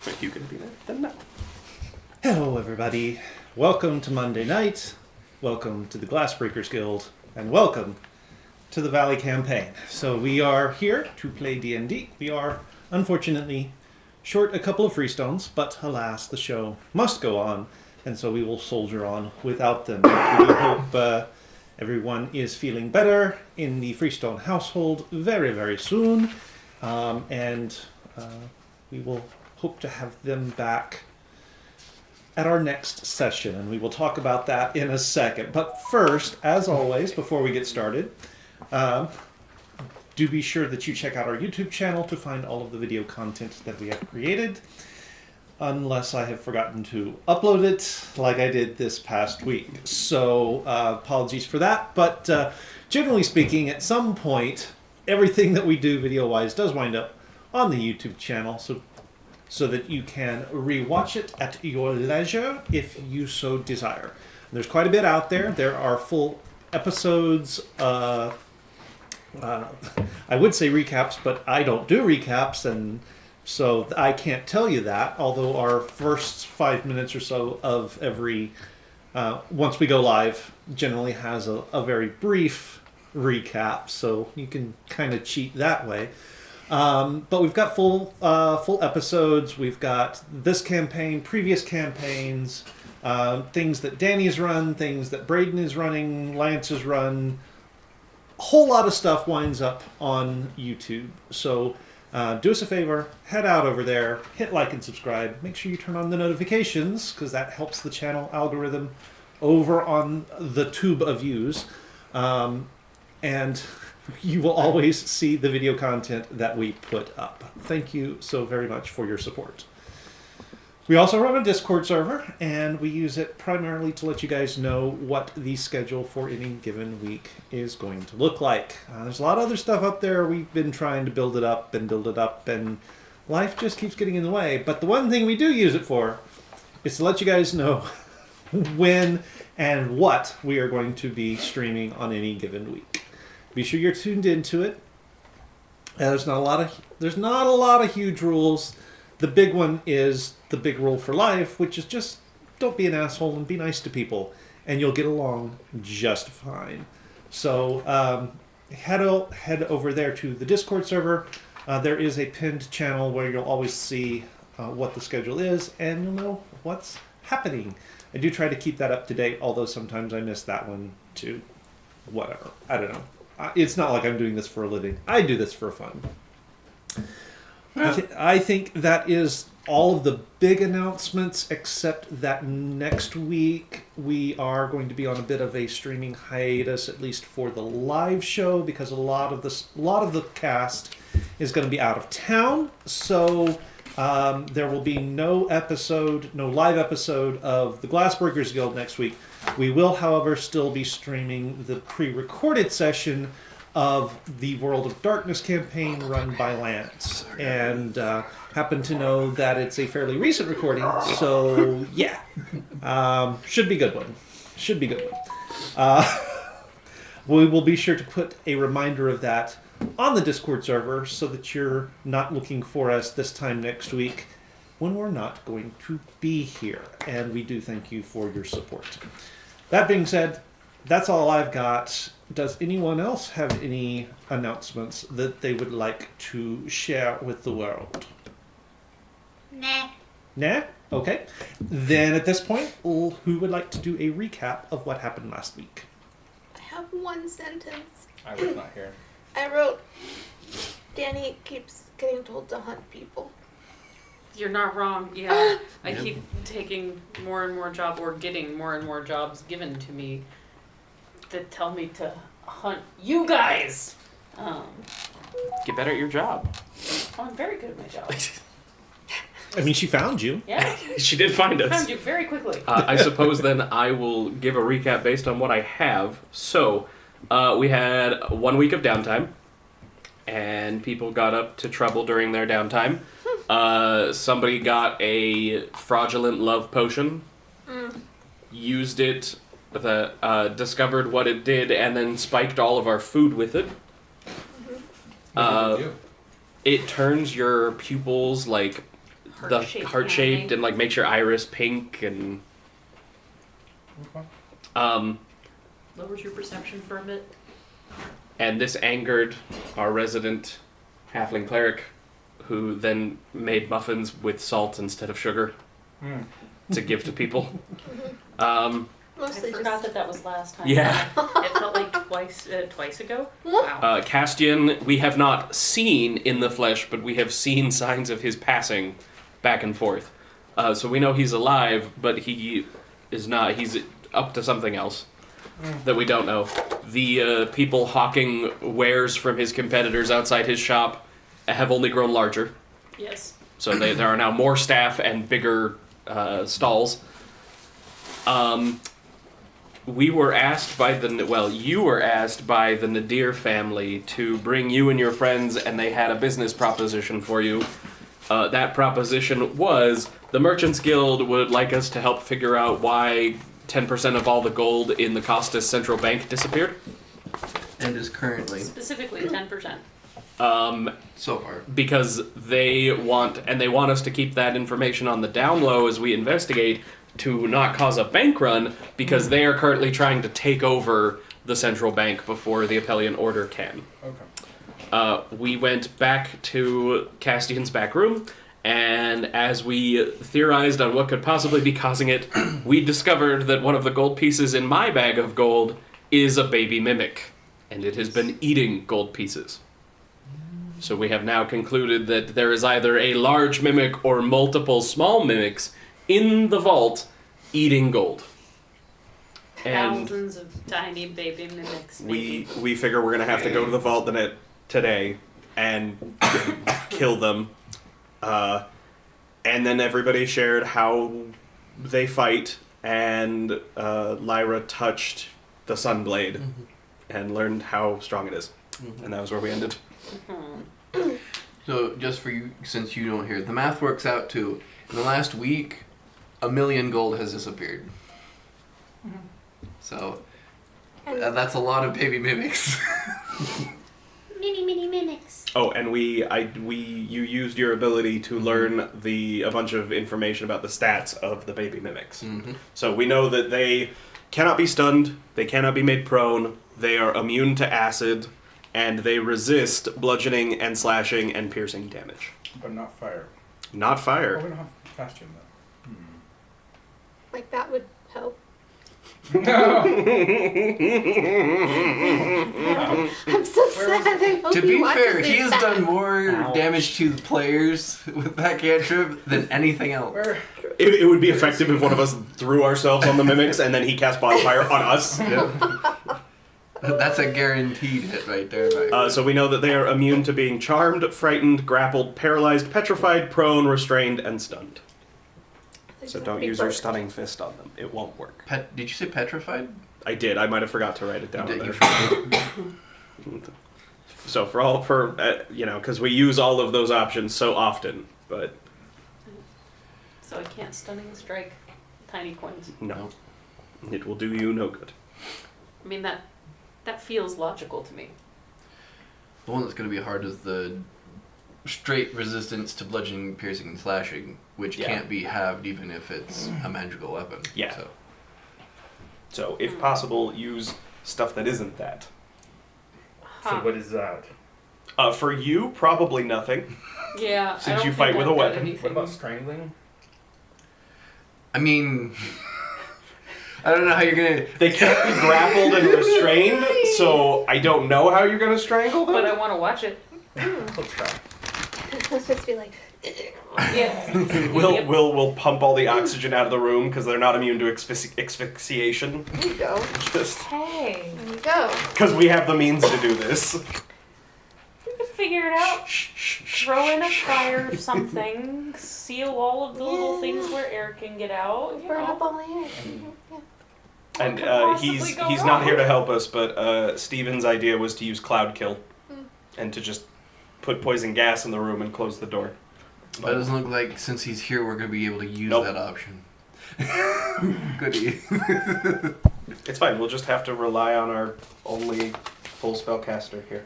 But you can be there, then no. Hello, everybody. Welcome to Monday night. Welcome to the Glassbreakers Guild, and welcome to the Valley Campaign. So we are here to play D&D. We are, unfortunately, short a couple of freestones, but alas, the show must go on, and so we will soldier on without them. We do hope everyone is feeling better in the Freestone household very, very soon, and we will hope to have them back at our next session, and we will talk about that in a second. But first, as always, before we get started, do be sure that you check out our YouTube channel to find all of the video content that we have created, unless I have forgotten to upload it like I did this past week. So apologies for that, but generally speaking, at some point, everything that we do video-wise does wind up on the YouTube channel, so that you can rewatch it at your leisure if you so desire. And there's quite a bit out there. There are full episodes, I would say recaps, but I don't do recaps, and so I can't tell you that, although our first 5 minutes or so of every, once we go live, generally has a very brief recap, so you can kind of cheat that way. But we've got full episodes. We've got this campaign, previous campaigns, things that Danny's run, things that Braden is running, Lance has run. A whole lot of stuff winds up on YouTube. So do us a favor, head out over there, hit like and subscribe. Make sure you turn on the notifications, because that helps the channel algorithm over on the tube of views. And you will always see the video content that we put up. Thank you so very much for your support. We also run a Discord server, and we use it primarily to let you guys know what the schedule for any given week is going to look like. There's a lot of other stuff up there. We've been trying to build it up, and life just keeps getting in the way. But the one thing we do use it for is to let you guys know when and what we are going to be streaming on any given week. Be sure you're tuned into it. There's not a lot of huge rules. The big one is the big rule for life, which is just don't be an asshole and be nice to people, and you'll get along just fine. So head over there to the Discord server. There is a pinned channel where you'll always see what the schedule is, and you'll know what's happening. I do try to keep that up to date, although sometimes I miss that one too. Whatever. I don't know. It's not like I'm doing this for a living. I do this for fun. I think that is all of the big announcements, except that next week we are going to be on a bit of a streaming hiatus, at least for the live show, because a lot of the cast is going to be out of town. So there will be no live episode of the Glassbreakers Guild next week. We will, however, still be streaming the pre-recorded session of the World of Darkness campaign run by Lance. And happen to know that it's a fairly recent recording, so yeah. Should be a good one. We will be sure to put a reminder of that on the Discord server so that you're not looking for us this time next week when we're not going to be here. And we do thank you for your support. That being said, that's all I've got. Does anyone else have any announcements that they would like to share with the world? Nah? Okay. Then at this point, who would like to do a recap of what happened last week? I have one sentence. I was not here. I wrote, Danny keeps getting told to hunt people. You're not wrong. Yeah, I keep taking more and more jobs, or getting more and more jobs given to me that tell me to hunt you guys. Get better at your job. I'm very good at my job. I mean, she found you. Yeah, She did find I us. found you very quickly. I suppose then I will give a recap based on what I have. So, we had 1 week of downtime, and people got up to trouble during their downtime. Somebody got a fraudulent love potion, used it, discovered what it did, and then spiked all of our food with it. What did it do? It turns your pupils like heart-shaped and like makes your iris pink and lowers your perception for a bit. and this angered our resident halfling cleric, who then made muffins with salt instead of sugar to give to people. Mostly I forgot just... that was last time. Yeah. It felt like twice ago. Wow. Castian, we have not seen in the flesh, but we have seen signs of his passing back and forth. So we know he's alive, but he is not. He's up to something else that we don't know. The people hawking wares from his competitors outside his shop have only grown larger. Yes. So there are now more staff and bigger stalls. We were asked by you were asked by the Nadir family to bring you and your friends, and they had a business proposition for you. That proposition was the Merchants Guild would like us to help figure out why 10% of all the gold in the Costas Central Bank disappeared. And is currently. Specifically 10%. So far. Because they want us to keep that information on the down low as we investigate to not cause a bank run, because they are currently trying to take over the central bank before the Appellian Order can. Okay. We went back to Castian's back room, and as we theorized on what could possibly be causing it, we discovered that one of the gold pieces in my bag of gold is a baby mimic, and it has been eating gold pieces. So we have now concluded that there is either a large mimic or multiple small mimics in the vault eating gold. And Thousands of tiny baby mimics. we figure we're going to have to go to the vault today and kill them. And then everybody shared how they fight, and Lyra touched the Sunblade and learned how strong it is. And that was where we ended. So, just for you, since you don't hear it, the math works out to, in the last week, 1 million gold has disappeared. So, that's a lot of baby mimics. Mini mimics. Oh, and you used your ability to learn a bunch of information about the stats of the baby mimics. So we know that they cannot be stunned, they cannot be made prone, they are immune to acid, and they resist bludgeoning and slashing and piercing damage. But not fire. Not Oh, fire. we don't have fast gym though. Like, that would help. No! I'm so sad. I hope To he be watches fair, this he has back. done more Ouch. damage to the players with that cantrip than anything else. Where? It would be effective if one of us threw ourselves on the mimics and then he cast bonfire on us. Yep. That's a guaranteed hit right there. So we know that they are immune to being charmed, frightened, grappled, paralyzed, petrified, prone, restrained, and stunned. So don't use your stunning fist on them. It won't work. Did you say petrified? I did. I might have forgot to write it down. You there. So because we use all of those options so often, but So I can't stunning strike tiny coins. no, it will do you no good. I mean, that feels logical to me. The one that's going to be hard is the straight resistance to bludgeoning, piercing, and slashing, which can't be halved even if it's a magical weapon. Yeah. So. So if possible, use stuff that isn't that. So what is that? For you, probably nothing. Yeah. I Since don't you think fight with I've a got weapon. anything. What about strangling? I mean, I don't know how you're going to... They can't be grappled and restrained, so I don't know how you're going to strangle them. But I want to watch it. Let's try. Let's just be like, Yeah. We'll pump all the oxygen out of the room because they're not immune to asphyxiation. there you go. Just Hey. There you go. because we have the means to do this. We can figure it out. Throw in a fire or something. Seal all of the little things where air can get out. Burn up all the air. Yeah. And could possibly he's go not wrong? here to help us, but Steven's idea was to use cloud kill and to just put poison gas in the room and close the door. But it doesn't look like since he's here we're going to be able to use Nope. that option. Goody. It's fine. We'll just have to rely on our only full spellcaster here.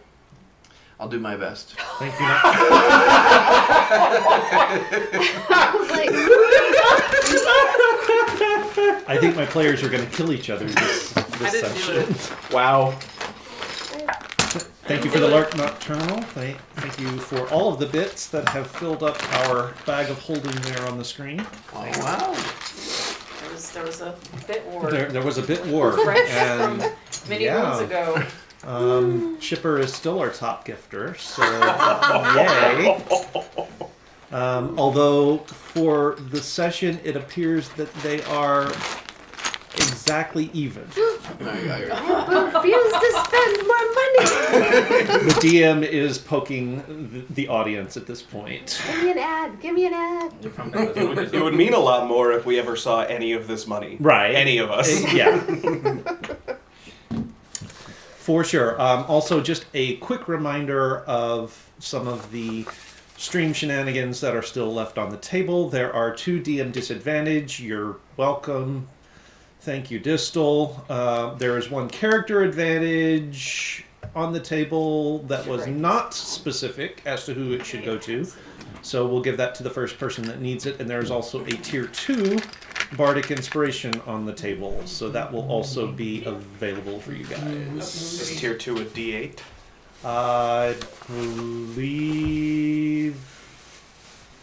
I'll do my best. Thank you. I was like, I think my players are going to kill each other this I didn't do session. it. Wow. Thank you for the Lark Nocturnal. Thank you for all of the bits that have filled up our bag of holding there on the screen. Oh, wow. There was a bit war. There was a bit war. Fresh And from many yeah. moons ago. Chipper is still our top gifter, so yay. Although for the session, it appears that they are exactly even. refuse to spend more money. The DM is poking the audience at this point. Give me an ad. Give me an ad. It would mean a lot more if we ever saw any of this money. Right. Any of us. Yeah. For sure. Also, just a quick reminder of some of the stream shenanigans that are still left on the table. There are 2 DM disadvantage. You're welcome. Thank you, Distal. There is 1 character advantage on the table that was not specific as to who it should go to. So we'll give that to the first person that needs it. And there's also a tier 2 Bardic Inspiration on the table. So that will also be available for you guys. Is tier 2 a D8?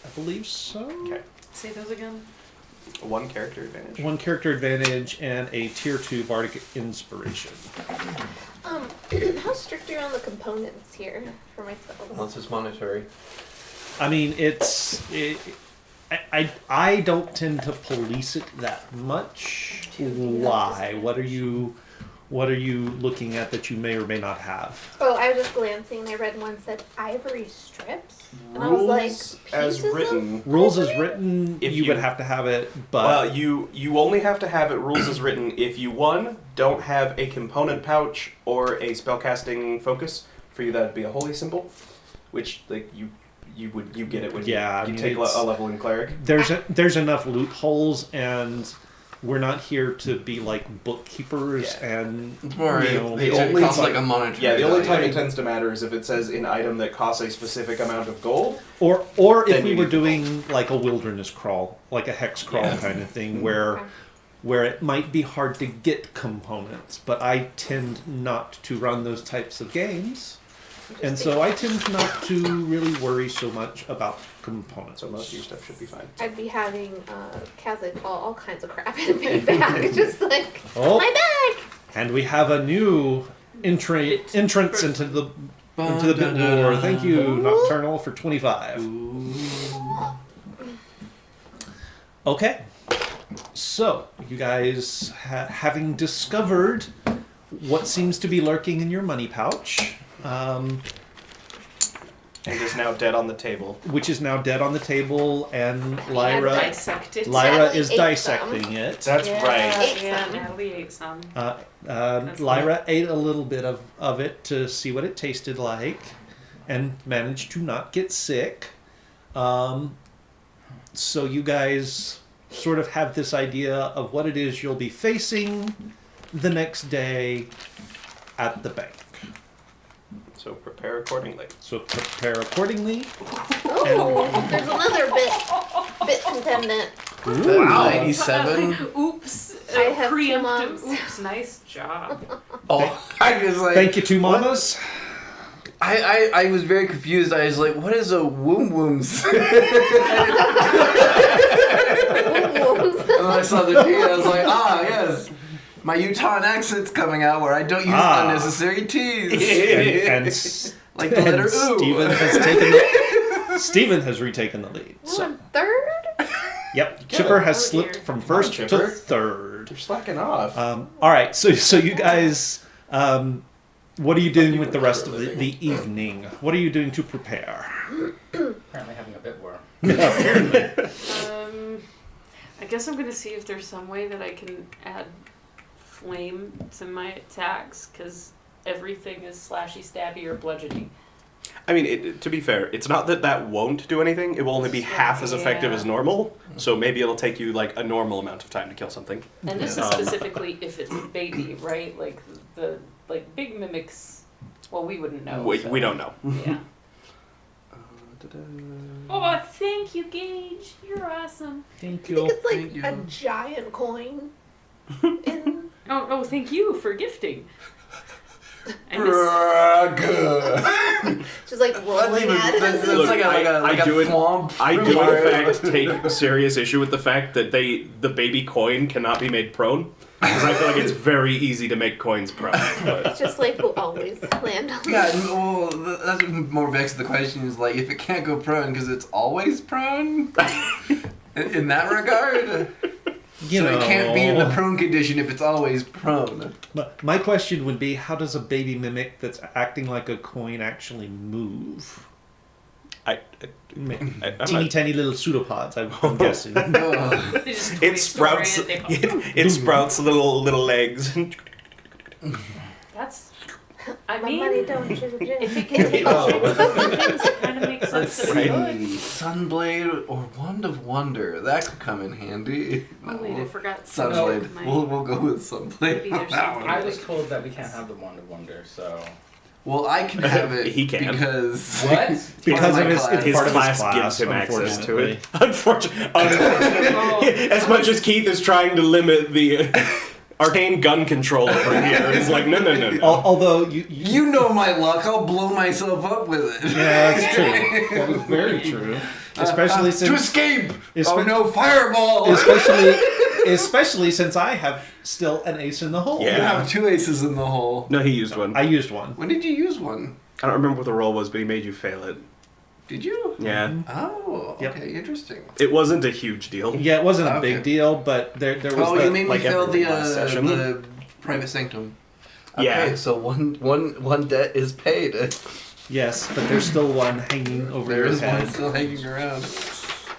I believe so. Okay. Say those again. 1 character advantage. 1 character advantage and a tier 2 Bardic Inspiration. How strict are you on the components here for my spells? Unless it's monetary. I mean, I don't tend to police it that much. Why? What are you looking at that you may or may not have? Oh, I was just glancing and I read one said ivory strips. And I was like, Rules as pieces of written. Rules as written, If you you- would have to have it, but Well, you only have to have it rules as written if you, 1, don't have a component pouch or a spellcasting focus. For you, that would be a holy symbol, which like you get it when Yeah, I you mean, take it's- a level in cleric. there's enough loopholes, and we're not here to be like bookkeepers and It's more you know, it only costs time- like a monetary Yeah, the only time value. it tends to matter is if it says an item that costs a specific amount of gold. or if Then we you were need the doing like a wilderness crawl, like a hex crawl Yeah. kind of thing, where it might be hard to get components, but I tend not to run those types of games. And so I tend not to really worry so much about components. So most of your stuff should be fine. I'd be having Kazakh all kinds of crap in a big bag. Just like, Oh. my bag! And we have a new entrance into the bit war. Thank you, Nocturnal, for 25. Okay. So, you guys, having discovered what seems to be lurking in your money pouch, And is now dead on the table. which is now dead on the table, and Lyra Lyra dissected. Lyra is Ate dissecting it. That's right. Ate Yeah, some. Natalie ate some. Lyra ate a little bit of it to see what it tasted like, and managed to not get sick. So you guys sort of have this idea of what it is you'll be facing the next day at the bank. So prepare accordingly. So prepare accordingly. Oh, there's another bit contendant. Wow. 97. Oops. I have two Preemptive. moms. Oops. Nice job. Oh, I was like, Thank you, 2 mamas. I was very confused. I was like, what is a woom wooms? And I saw the T, I was like, yes. My Utah accent's coming out where I don't use unnecessary T's. and Like the letter ooh. Steven has retaken the lead. Oh, So, I'm third? yep, Chipper has Oh, slipped dear. from Come on, first to Chipper. third. You're slacking off. All right, so you guys, what are you doing with the rest of the evening? What are you doing to prepare? Apparently having a bit war. I guess I'm gonna see if there's some way that I can add flame to my attacks, because everything is slashy, stabby, or bludgeoning. I mean, to be fair, it's not that won't do anything. It will only be half as effective Yeah. as normal. So maybe it'll take you like a normal amount of time to kill something. And this is specifically if it's a baby, right? Like the big mimics Well, we wouldn't know. We so. don't know. Yeah. Oh, thank you, Gage. You're awesome. Thank I think you. it's like Thank you. a giant coin. In Oh, thank you for gifting. I miss- just like rolling at That's us. Look, like I a do it- swamp. I do fruit. in fact take serious issue with the fact that the baby coin cannot be made prone. Because I feel like it's very easy to make coins prone. But It's just like we'll always land on. Yeah, well, that's more vexed. The question is like, if it can't go prone because it's always prone. In that regard, You so know, it can't be in the prone condition if it's always prone. But my question would be, how does a baby mimic that's acting like a coin actually move? I'm Teeny not- tiny little pseudopods, I'm guessing. Ugh. They just it twist sprouts. around, they pop- It sprouts little legs. That's. I My money mean, don't choose a if gin. it can take Oh. shapes of other things, it kind of makes sense that it would. Sunblade or Wand of Wonder. That could come in handy. Oh wait, I forgot. Sunblade. My- We'll go with Sunblade. Maybe there's something. I was told that we can't have the Wand of Wonder, so. Well, I can have it. He can. Because. What? Because Part of my his, class. it's His part of his class class, gives him access to it. unfortunately. Unfortunately, as much as Keith is trying to limit the arcane gun control over here, he's like, no. Although you You know my luck. I'll blow myself up with it. yeah, that's true. That is very true. Especially To since escape! Espe- Oh no, fireball! especially since I have still an ace in the hole. Yeah. You have 2 aces in the hole. No, he used one. I used one. When did you use one? I don't remember what the roll was, but he made you fail it. Did you? Yeah. Oh, Yep. okay, interesting. It wasn't a huge deal. Yeah, it wasn't a Okay. big deal, but there was Oh, the, you made me like fail everything last session. the private sanctum. Yeah. Okay, so one debt is paid. yes, but there's still one hanging over There your is head. one still hanging around.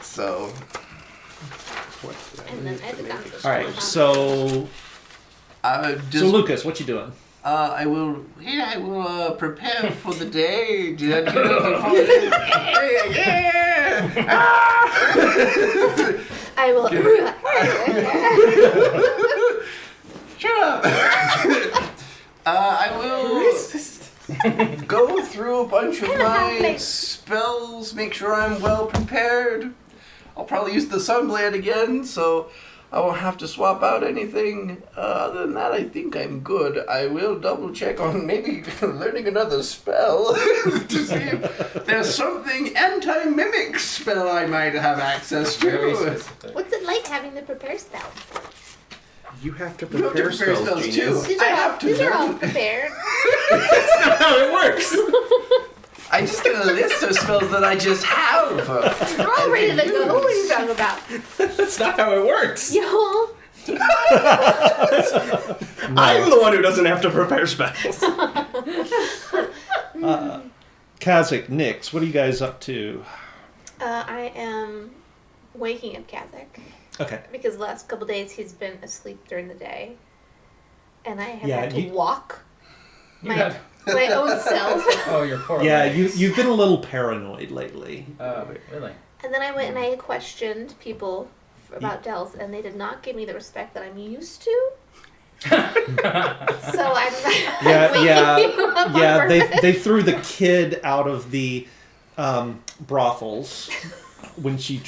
So, And then I did not. All right, so just Lucas, what you doing? I will prepare for the day. Yeah. I will. Shut up. I will go through a bunch of my spells, make sure I'm well prepared. I'll probably use the Sunblade again, so I won't have to swap out anything. Other than that, I think I'm good. I will double check on maybe learning another spell to see if there's something anti-mimic spell I might have access Very to. specific. What's it like having the prepare spell? You have to You have to prepare spells too. These I are all, have to these are all learn. prepared. how it works. I just get a list of spells that I just have. We're all ready to go. What are you talking about? That's not how it works. Yo. I'm the one who doesn't have to prepare spells. Kazakh, Nix, what are you guys up to? I am waking up Kazakh Okay. because the last couple days he's been asleep during the day, and I have Yeah, had to you- walk You my got- my own self. Oh, your poor Yeah, legs. you've been a little paranoid lately. Oh, really? And then I went and I questioned people about Dells, and they did not give me the respect that I'm used to. So I'm waking you up on Yeah, purpose. they threw the kid out of the brothels when she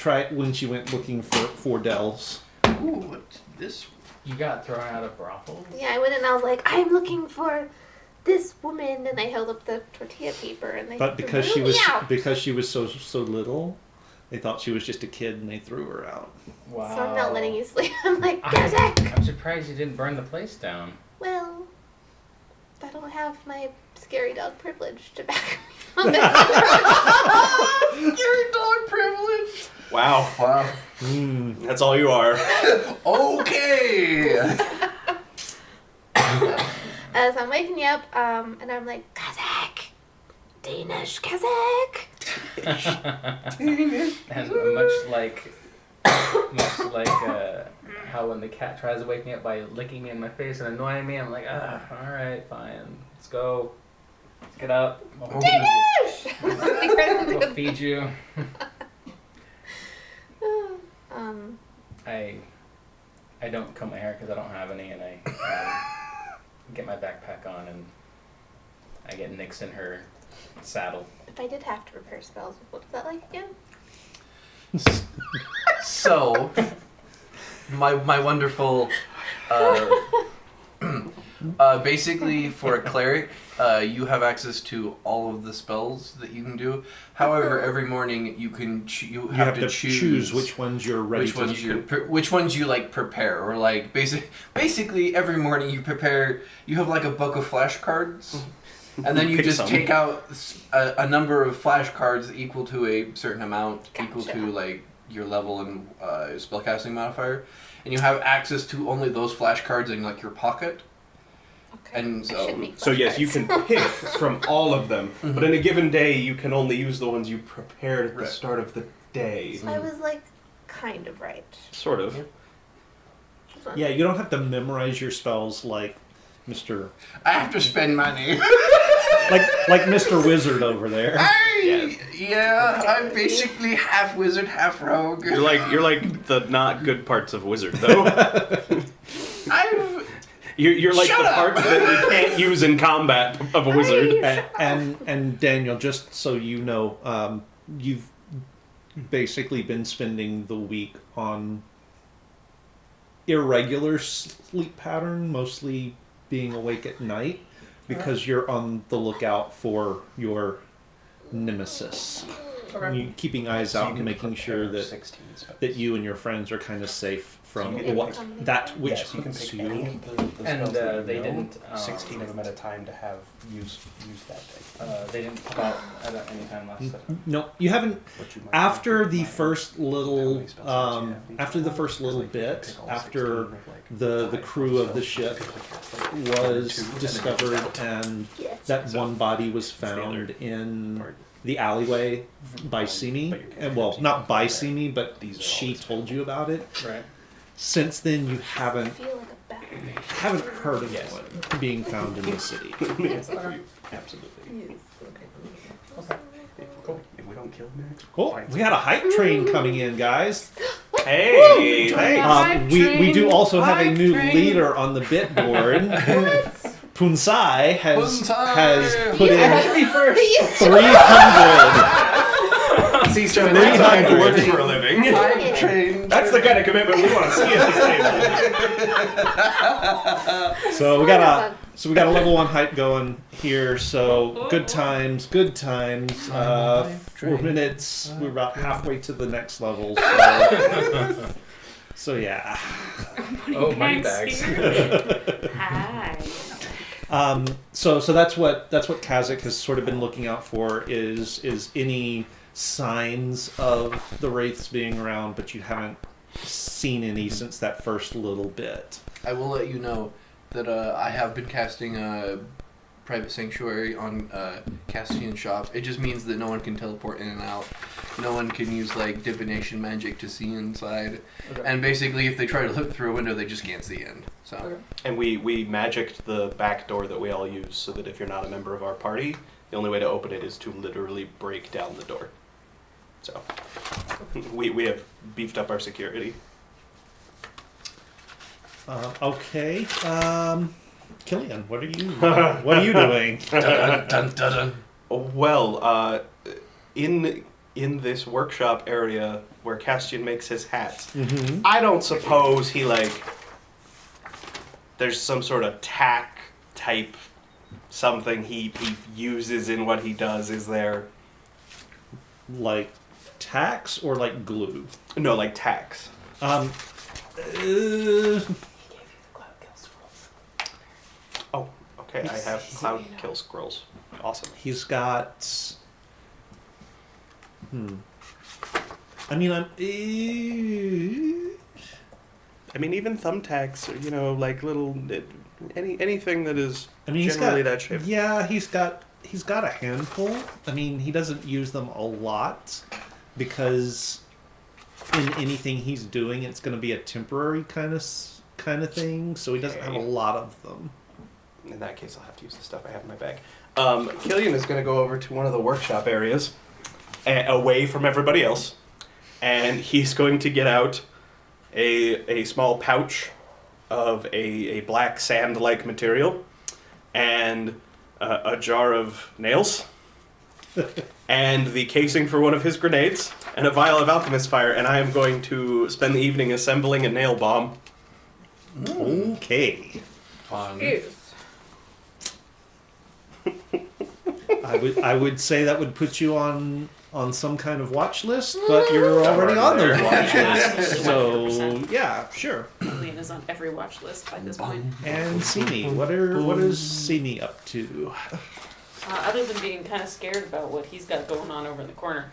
went looking for Dells. Ooh, what's this? You got thrown out of brothels? Yeah, I went and I was like, I'm looking for this woman, and I held up the tortilla paper, and they But because threw she me was out. so little, they thought she was just a kid and they threw her out. Wow. So I'm not letting you sleep. I'm like, Kazakh. I'm surprised you didn't burn the place down. Well, I don't have my scary dog privilege to back me up. Scary dog privilege. Wow. Wow. That's all you are. Okay. So I'm waking you up, and I'm like, Kazakh, Danish Kazakh. And much like how when the cat tries to wake me up by licking me in my face and annoying me, I'm like, alright, fine. Let's go. Let's get up. Danish. We'll feed you. I don't comb my hair because I don't have any, and I get my backpack on, and I get Nyx in her saddle. If I did have to prepare spells, what was that like again? So, my wonderful, basically for a cleric, you have access to all of the spells that you can do. However, every morning you can you have to choose which ones you're ready which ones which ones you like prepare, or like basically every morning you prepare. You have like a book of flashcards. And then you Pick just some. take out a number of flashcards equal to a certain amount, equal Gotcha. to like your level and spellcasting modifier, and you have access to only those flashcards in like your pocket. Okay. And I so- should make So yes, you can flashcards. pick from all of them, but in a given day, you can only use the ones you prepared at the Right. start of the day. So I was like, kind of right. Sort of. Yeah, you don't have to memorize your spells like Mr. I have to spend money. like Mr. Wizard over there. I'm basically half wizard, half rogue. You're like the not good parts of wizard though. I've You're like Shut the up! parts that you can't use in combat of a wizard. And Daniel, just so you know, you've basically been spending the week on irregular sleep pattern, mostly being awake at night, because you're on the lookout for your nemesis. Keeping eyes out and making sure that you and your friends are kind of safe from can what pick that which Yes, you can hooks pick you. any of the And, spells that you they know, didn't, 16 of them at a time to have use that day. They didn't pop out at any time last session. No, you haven't. What you might After want to the find, first how little, many spell slots you have each after the time, first little because, like, you bit, pick all after 16 of, like, the high crew of the spells, ship you pick, like, one or was two, and then discovered out. and Yes. that So, one body was the other found in part. the alleyway by But Simi. you can't And, well, have not by these Simi, but These are she always told you about it. Right. Since then, you I haven't feel like a bat. heard of Yes. one being found in the city. Absolutely. Okay. Cool. If we don't kill him next, Cool. We had a hype train coming in, guys. Hey, Woo! thanks. We do also have a Hype new train. leader on the bit board. Punsai has Punsai! put in Me first. 300. See, so that's how it 300. works for a living. I'm trained. That's the kind of commitment we want to see at this table. So we got a level 1 hype going here. So good times, good times. 4 minutes. We're about halfway to the next level. So yeah. Oh, money bags. Hi. So that's what Kazakh has sort of been looking out for is any signs of the wraiths being around, but you haven't seen any since that first little bit. I will let you know that I have been casting a private sanctuary on Castian shop. It just means that no one can teleport in and out. No one can use like divination magic to see inside. Okay. And basically, if they try to look through a window, they just can't see in. So. Okay. And we magicked the back door that we all use so that if you're not a member of our party, the only way to open it is to literally break down the door. So we have beefed up our security. Okay. Killian, what are you doing? Dun, dun, dun, dun. Well, in this workshop area where Castian makes his hats, Mm-hmm. I don't suppose he there's some sort of tack type something he uses in what he does, is there? Like tacks or like glue? No, like tacks. Oh, okay, I have Cloud Kill Scrolls. Awesome. He's got. I mean, I mean, even thumbtacks, or, like little anything that is he's generally got that shape. Yeah, he's got a handful. I mean, he doesn't use them a lot because in anything he's doing, it's going to be a temporary kind of thing. So he doesn't have a lot of them. In that case, I'll have to use the stuff I have in my bag. Killian is going to go over to one of the workshop areas, away from everybody else, and he's going to get out a small pouch of a black sand-like material, and a jar of nails, and the casing for one of his grenades, and a vial of alchemist fire, and I am going to spend the evening assembling a nail bomb. Okay. Fun. I would say that would put you on some kind of watch list, but you're already on those watch lists. So 100%. yeah, sure. Julian is on every watch list by this point. And Simi, what is Simi up to? Other than being kind of scared about what he's got going on over in the corner,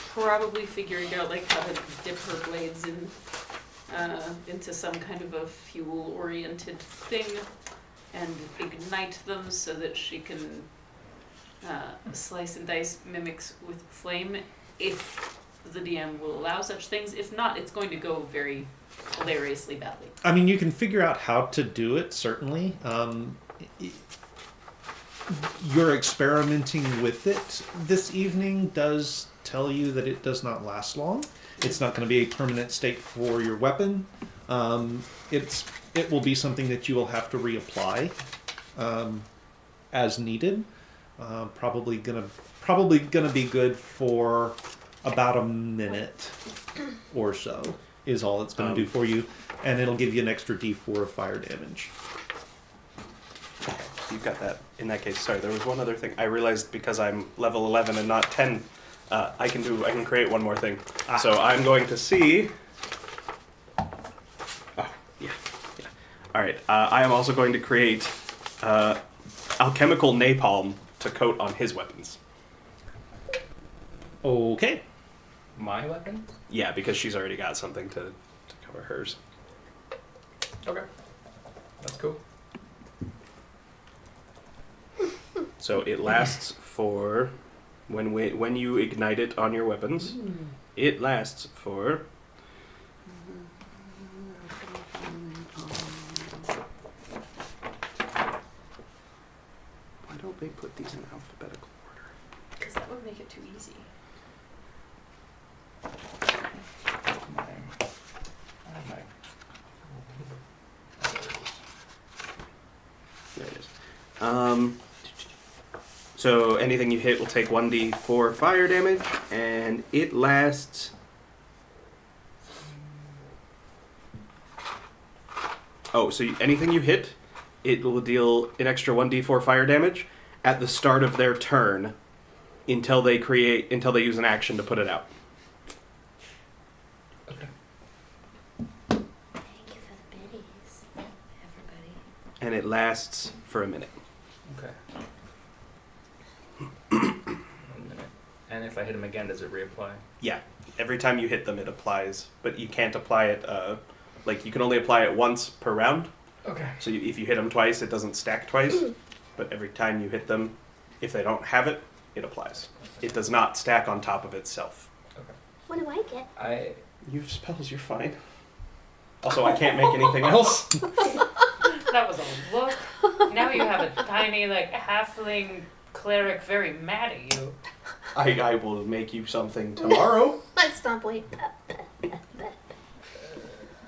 probably figuring out like how to dip her blades into some kind of a fuel-oriented thing and ignite them so that she can slice and dice mimics with flame if the DM will allow such things. If not, it's going to go very hilariously badly. I mean, you can figure out how to do it, certainly. Your experimenting with it this evening does tell you that it does not last long. It's not going to be a permanent state for your weapon. It will be something that you will have to reapply as needed. Probably gonna be good for about a minute or so is all it's gonna do for you, and it'll give you an extra D4 of fire damage. Okay, you've got that. In that case, sorry, there was one other thing. I realized because I'm level 11 and not 10, I can create one more thing. So I'm going to see. Oh, yeah. All right. I am also going to create alchemical napalm to coat on his weapons. Okay. My weapon? Yeah, because she's already got something to cover hers. Okay. That's cool. So it lasts for when you ignite it on your weapons. It lasts for. Why don't they put these in alphabetical order? Because that would make it too easy. There it is. So anything you hit will take 1d4 fire damage, and it lasts. Oh, so anything you hit, it will deal an extra 1d4 fire damage at the start of their turn until they use an action to put it out. Okay. Thank you for the biddies, everybody. And it lasts for a minute. Okay. 1 minute. And if I hit him again, does it reapply? Yeah, every time you hit them, it applies, but you can't apply it. You can only apply it once per round. Okay. So if you hit them twice, it doesn't stack twice. But every time you hit them, if they don't have it, it applies. It does not stack on top of itself. Okay. What do I get? You have spells, you're fine. Also, I can't make anything else. That was a look. Now you have a tiny, halfling cleric very mad at you. I will make you something tomorrow. Let's stomp away.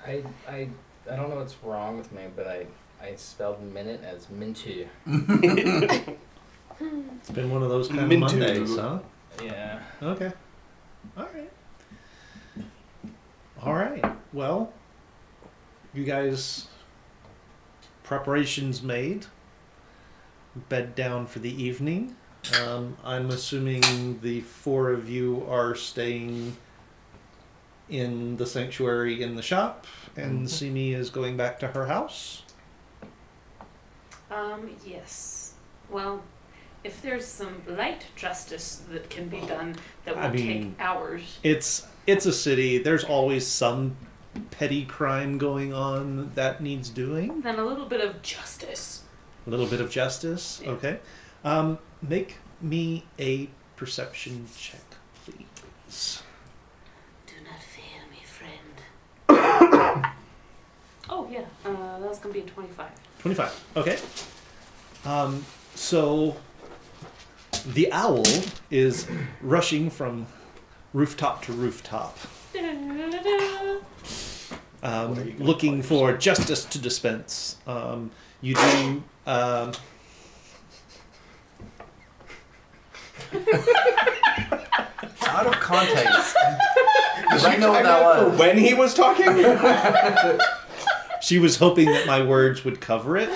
I don't know what's wrong with me, but I spelled minute as mintu. It's been one of those kind of Mintu. Mondays, huh? Yeah. Okay. All right. Well, you guys, preparations made. Bed down for the evening. I'm assuming the four of you are staying in the sanctuary in the shop, and Simi is going back to her house. Yes. Well, if there's some light justice that can be done that will take hours. It's a city. There's always some petty crime going on that needs doing. Then a little bit of justice. A little bit of justice. Yeah. Okay. Make me a perception check, please. Do not fear me, friend. Oh, yeah. That's going to be a 25. 25. Okay. So the owl is rushing from rooftop to rooftop, looking for justice to dispense. You do Out of context. Did I you know what time that that for was. when he was talking? She was hoping that my words would cover it.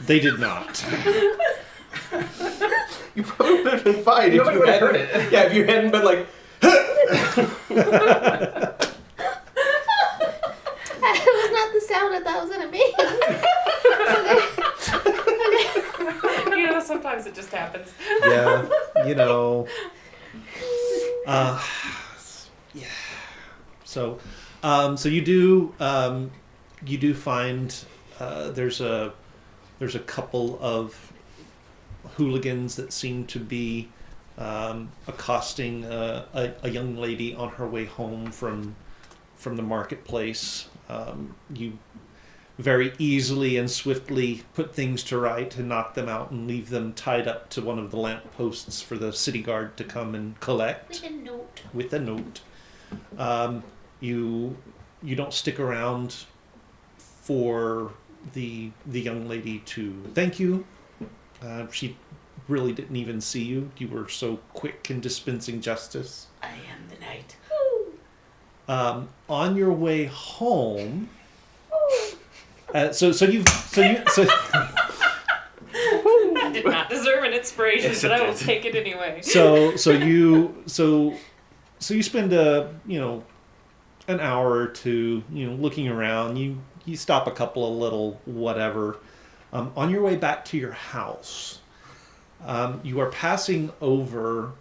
They did not. You probably would have been fine Nobody if you would have hadn't. heard it. Yeah, if you hadn't been like, That was not the sound I thought it was gonna be. You know, sometimes it just happens. Yeah, you know. Yeah. So, so you do find there's a couple of hooligans that seem to be accosting a young lady on her way home from the marketplace. You very easily and swiftly put things to right and knock them out and leave them tied up to one of the lamp posts for the city guard to come and collect With a note. with a note. You don't stick around for the young lady to thank you. She really didn't even see you. You were so quick in dispensing justice. I am the knight. On your way home, That did not deserve an inspiration, Yes, but it I will did. take it anyway. so you spend an hour or two looking around. You stop a couple of little whatever. On your way back to your house, you are passing over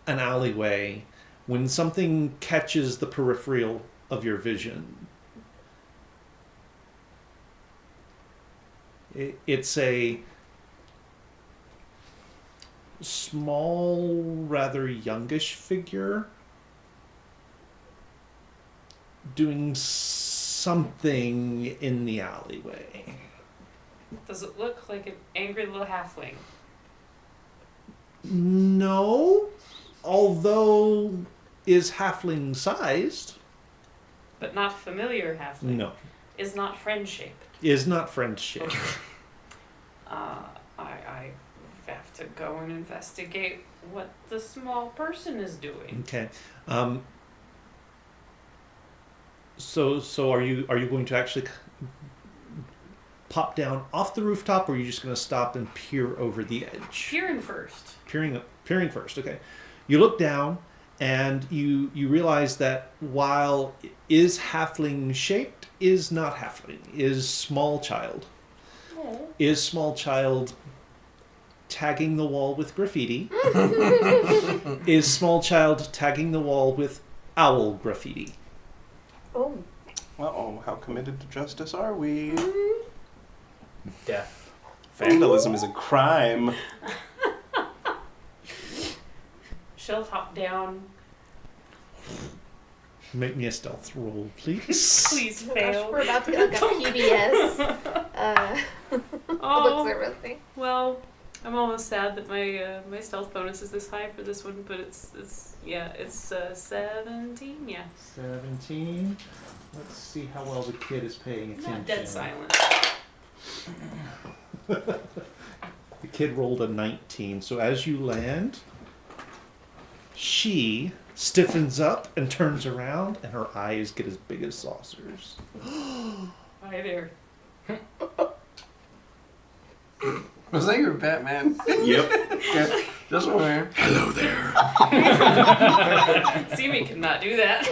an alleyway when something catches the peripheral of your vision. It's a small, rather youngish figure doing something in the alleyway. Does it look like an angry little halfling? No, although is halfling sized. But not familiar halfling? No, Is not friend shape? is not friendship. I have to go and investigate what the small person is doing. Okay. So are you going to actually pop down off the rooftop, or are you just going to stop and peer over the edge? Peering first. Peering first. Okay. You look down and you realize that while it is halfling shaped, is not halfling, is small child. Oh. Is small child tagging the wall with graffiti? Is small child tagging the wall with owl graffiti? Oh. Uh-oh, how committed to justice are we? Death. Vandalism is a crime. She'll hop down. Make me a stealth roll, please. Please Oh gosh, fail. we're about to get like a PBS Oh, public service thing. well, I'm almost sad that my my stealth bonus is this high for this one, but it's 17. Yeah, 17. Let's see how well the kid is paying attention. not dead silent. The kid rolled a 19. So as you land, she stiffens up and turns around, and her eyes get as big as saucers. Hi there. Was that your Batman? Yep. Yeah, just wondering. Hello there. Simi cannot do that.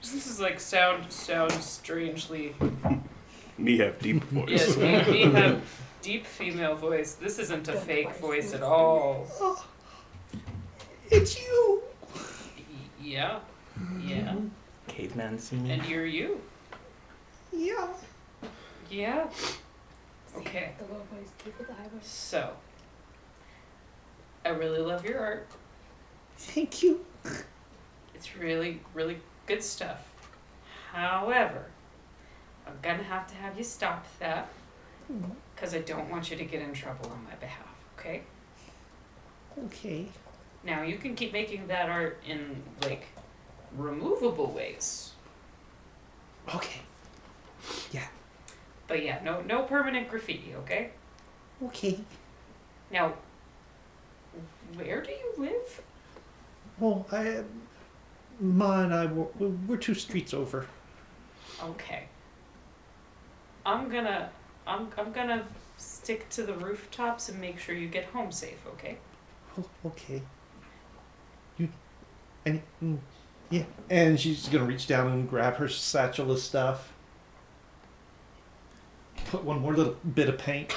This is like sounds strangely. Me have deep voice. Yes, we have deep female voice. This isn't a fake voice at all. It's you! Yeah, yeah. Caveman scene. And you're you. Yeah. Yeah. Okay. The low voice, keep it the high voice. So, I really love your art. Thank you. It's really, really good stuff. However, I'm gonna have to have you stop that because I don't want you to get in trouble on my behalf, okay? Okay. Now, you can keep making that art in, like, removable ways, Okay. Yeah. But yeah, no permanent graffiti, okay? Okay. Now, where do you live? Well, Ma and I, we're 2 streets over. Okay. I'm gonna stick to the rooftops and make sure you get home safe, okay? Oh, okay. Yeah. And she's gonna reach down and grab her satchel of stuff. Put one more little bit of paint.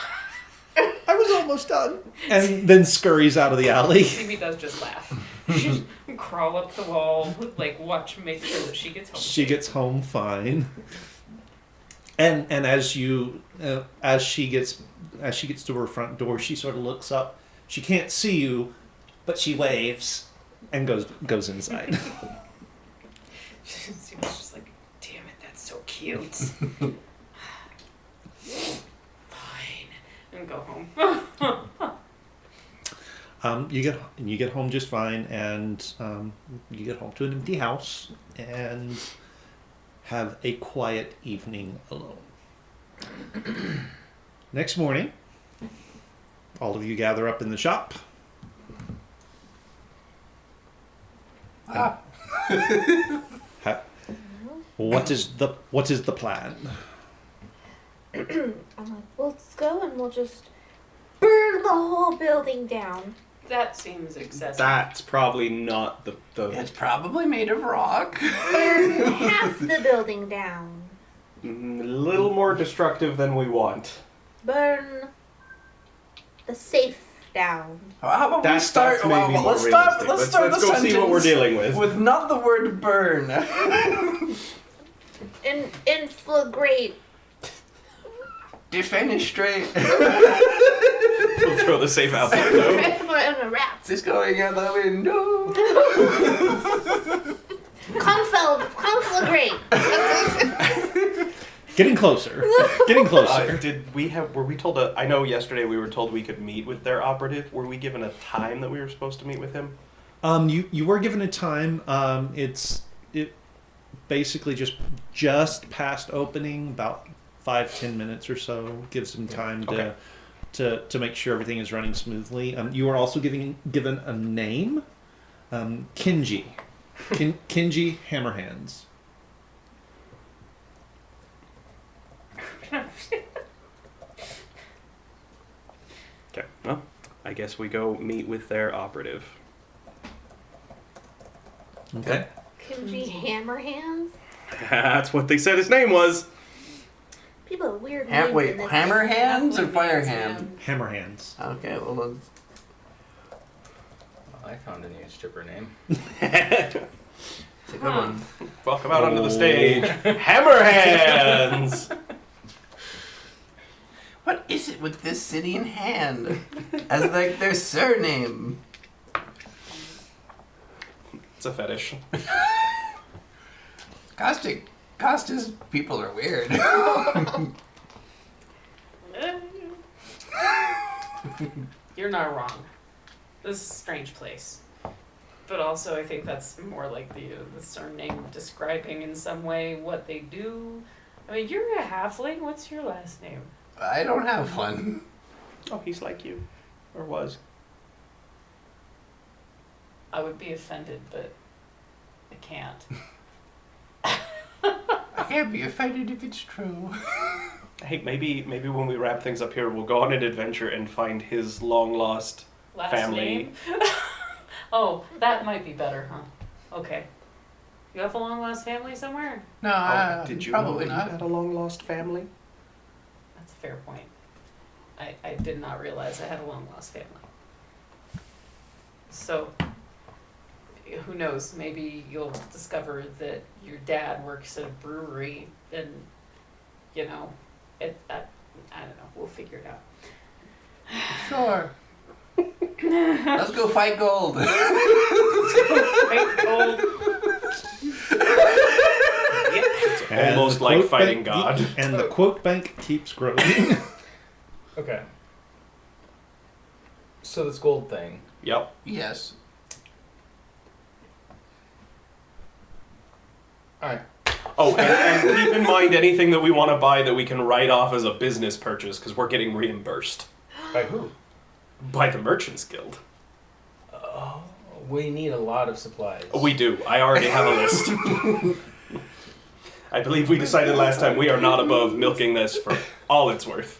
I was almost done. And then scurries out of the alley. Phoebe does just laugh. Just crawl up the wall, like watch, make sure that she gets home. She gets home fine. And as she gets to her front door, she sort of looks up. She can't see you, but she waves and goes inside. She was just like, damn it, that's so cute. Fine, and go home. You get home just fine, and you get home to an empty house and have a quiet evening alone. Next morning, all of you gather up in the shop. What is the plan? I'm like, well, let's go and we'll just burn the whole building down. That seems excessive. That's probably not the It's probably made of rock. Burn half the building down. a little more destructive than we want. Burn the safe down. How about we start? That's maybe more let's start. realistic. Let's start Let's the go sentence see what we're dealing with. with not the word burn. Inflagrate. Defenestrate. We'll throw the safe out the window. In a wrap. It's going out the window. Conflagrate. Getting closer. Getting closer. Were we told I know yesterday we were told we could meet with their operative. Were we given a time that we were supposed to meet with him? You were given a time. It basically just past opening, about 5-10 minutes or so. Gives them time to make sure everything is running smoothly. You are also given a name, Kinji. Kinji Hammerhands. Okay. Well, I guess we go meet with their operative. Okay. Kimchi Hammerhands? That's what they said his name was. People have weird names Wait, in this. hammer hands or fire hand? Hammerhands. Okay, well let's. I found a new stripper name. It's a good one. Welcome out onto the stage, Hammerhands. What is it with this city in hand? As like their surname. It's a fetish. Costas people are weird. You're not wrong. This is a strange place. But also I think that's more like the surname describing in some way what they do. I mean, you're a halfling. What's your last name? I don't have one. Oh, he's like you. Or was. I would be offended, but I can't. I can't be offended if it's true. Hey, maybe when we wrap things up here, we'll go on an adventure and find his long-lost Last family. name? Oh, that might be better, huh? Okay. You have a long-lost family somewhere? No, Did you know probably that you not. had a long-lost family? That's a fair point. I did not realize I had a long-lost family. So, who knows? Maybe you'll discover that your dad works at a brewery and, I don't know. We'll figure it out. Sure. Let's go fight gold. Right, cold. And Almost the like quote fighting bank God. And the quote bank keeps growing. Okay. So this gold thing. Yep. Yes. Alright. Oh, and keep in mind anything that we want to buy that we can write off as a business purchase, because we're getting reimbursed. By who? By the Merchants Guild. Oh, we need a lot of supplies. We do. I already have a list. I believe we decided last time we are not above milking this for all it's worth.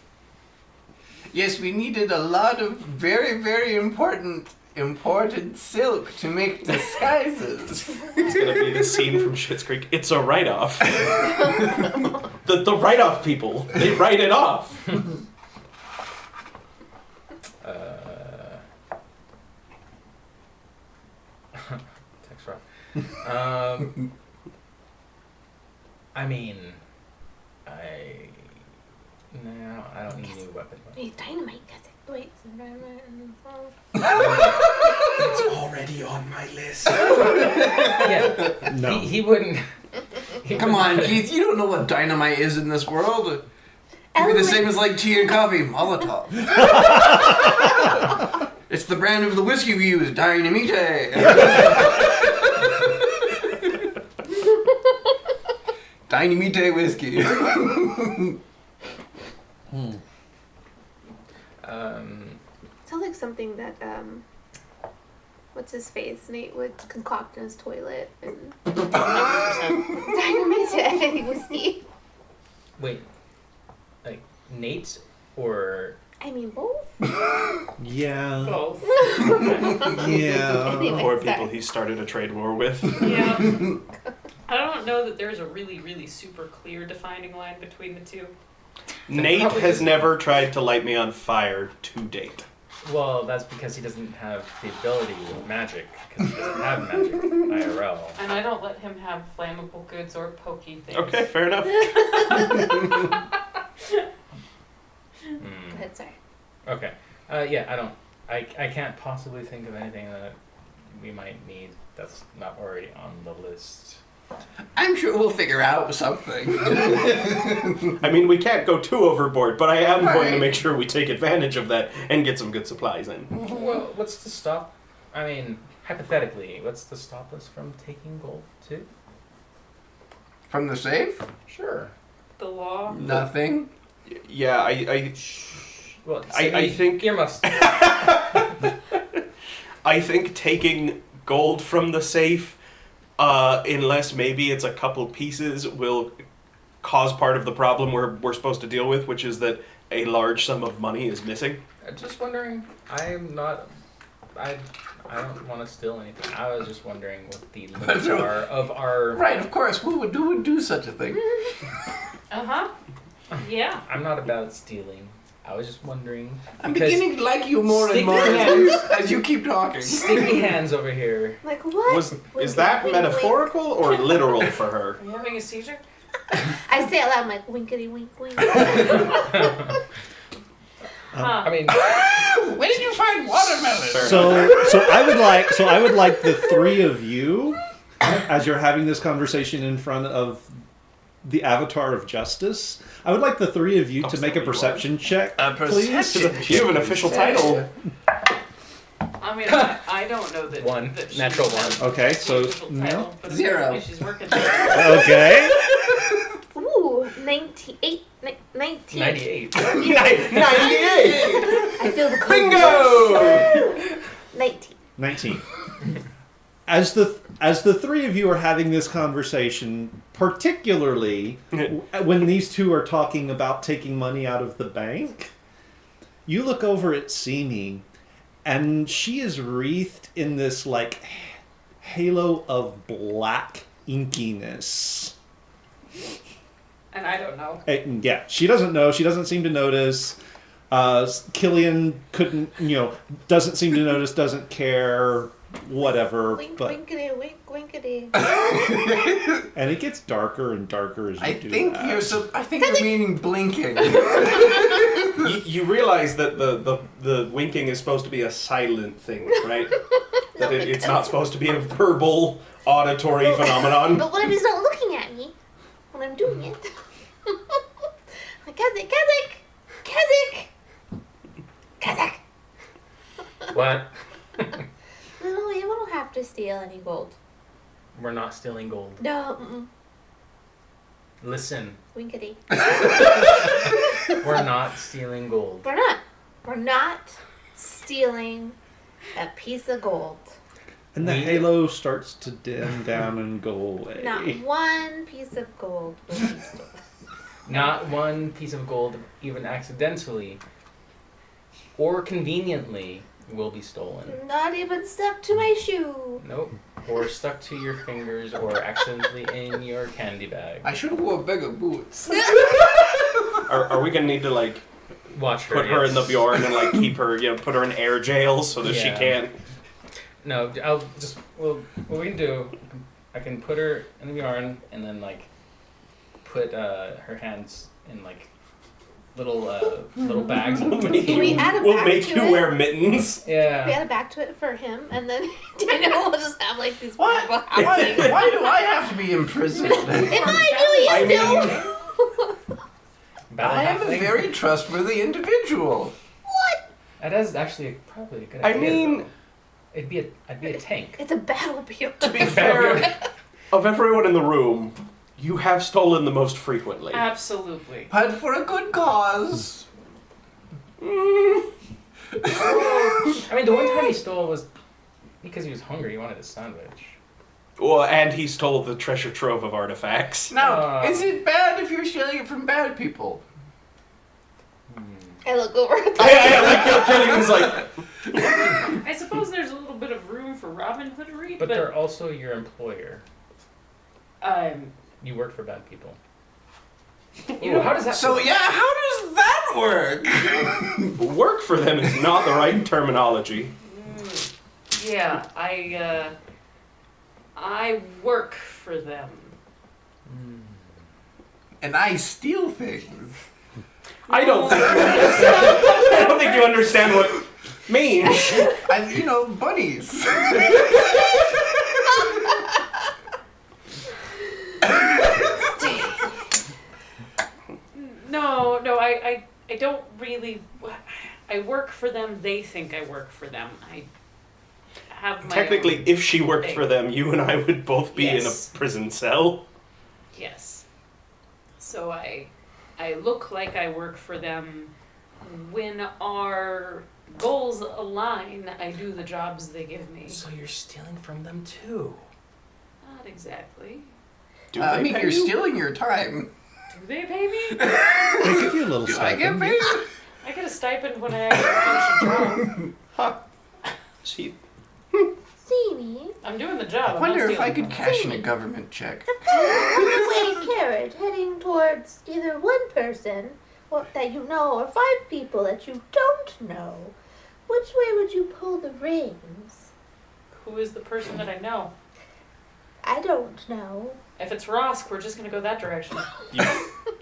Yes, we needed a lot of very, very important imported silk to make disguises. It's gonna be the scene from Schitt's Creek. It's a write-off. the write-off people, they write it off. Text Rob. I mean, no, I don't need a new weapon. Wait, dynamite, wait. It's already on my list. Yeah, No. he wouldn't. Come on, Keith, you don't know what dynamite is in this world. It'd be the Element. same as like tea and coffee, Molotov. It's the brand of the whiskey we use, Dynamite. Dynamite whiskey. Sounds like something that what's his face? Nate would concoct in his toilet and 100%. dynamite whiskey. Wait, like Nate's or I mean both. Yeah. Both. Yeah. Anyway, Poor sorry. people he started a trade war with. Yeah. I don't know that there's a really, really super clear defining line between the two. Nate Probably has isn't. never tried to light me on fire to date. well, that's because he doesn't have the ability with magic because he doesn't have magic IRL. And I don't let him have flammable goods or pokey things. Okay, fair enough. Go ahead, sorry. Okay. Yeah, I can't possibly think of anything that we might need that's not already on the list. I'm sure we'll figure out something. I mean, we can't go too overboard, but I am going to Right. make sure we take advantage of that and get some good supplies in. Well, what's to stop? I mean, hypothetically, what's to stop us from taking gold too? From the safe? Sure. The law. Nothing. Yeah, I Well, I think- earmuffs. I think taking gold from the safe, unless maybe it's a couple pieces, will cause part of the problem we're supposed to deal with, which is that a large sum of money is missing. Just wondering. I'm not. I don't want to steal anything. I was just wondering what the limits are of our. Right, of course. Who would do such a thing? Uh-huh. Yeah. I'm not about stealing. I was just wondering. I'm because beginning to like you more and sticky more hands. as you keep talking. Sticky hands over here. Like what? Is that Wink, metaphorical or literal for her? Are you having a seizure? wink. I say it loud, I'm like winkety wink wink. Huh. I mean, Where did you find watermelon? So I would like the three of you, as you're having this conversation in front of the Avatar of Justice, I would like the three of you to make a perception check, please. You have an official title. I mean, I don't know that. One. That she Natural has one. Okay, the so official no. title, but 0. apparently she's working there. Okay. Ooh, 98. 19. 98. 98! I feel the cold. Bingo! 19. 19. As the three of you are having this conversation, particularly when these two are talking about taking money out of the bank, you look over at Simi, and she is wreathed in this like halo of black inkiness. And I don't know. Yeah, she doesn't know. She doesn't seem to notice. Killian doesn't seem to notice, doesn't care, whatever. Wink, But winkety, wink, winkety. and it gets darker and darker as you I do think that. you're meaning blinking. You realize that the winking is supposed to be a silent thing, right? That it's not supposed to be a verbal, auditory phenomenon. But what if he's not looking at me when I'm doing it? Like, Kazakh, Kazakh. What? No, we don't have to steal any gold. We're not stealing gold. No, Listen, Winkety. we're not stealing gold. We're not. We're not stealing a piece of gold. And the halo starts to dim down and go away. Not one piece of gold will be stolen. Not one piece of gold, even accidentally or conveniently, will be stolen. Not even stuck to my shoe. Nope. Or stuck to your fingers or accidentally in your candy bag. I should have wore bigger boots. Are we gonna need to like Watch her. put her in the Bjorn and like keep her, put her in air jail so that she Yeah. can't? No, I'll just. Well, what we can do, I can put her in the yarn and then like put her hands in like little bags. Can we add a We'll back make to you it? wear mittens. We Yeah. add a back to it for him, and then Daniel will just have like these What? people Why, housing. why do I have to be imprisoned? If I knew you still. Battle I am a halfling. very trustworthy individual. That is actually probably a good I idea. mean- though. I'd be a tank. It's a battle beyond. To be fair, of everyone in the room, you have stolen the most frequently. Absolutely. But for a good cause. I mean, the one time he stole was because he was hungry. He wanted a sandwich. Well, and he stole the treasure trove of artifacts. Now, is it bad if you're stealing it from bad people? I look over at I like Gilligan's like, I suppose there's a little bit of room for Robin Hoodery, But they're also your employer. You work for bad people. You know, how does that So, work? yeah, how does that work? work for them is not the right terminology. yeah, I work for them. And I steal things. I don't think you understand. I don't think you understand what it means. And, bunnies. No, I don't really. I work for them. They think I work for them. I have my Technically, own if she worked thing. for them, you and I would both be Yes. in a prison cell. Yes. So I look like I work for them. When our goals align, I do the jobs they give me. So you're stealing from them too. Not exactly. Do I they mean, pay you're you? stealing your time. Do they pay me? They give you a little Do I get stipend. paid? I get a stipend when I actually finish a job. Huh. She, See me. I'm doing the job. I I'm wonder not if I stealing could from cash in a government check. One-way carriage heading towards either one person that you know or 5 people that you don't know. Which way would you pull the reins? them. Who is the person that I know? I don't know. If it's Rosk, we're just gonna go that direction.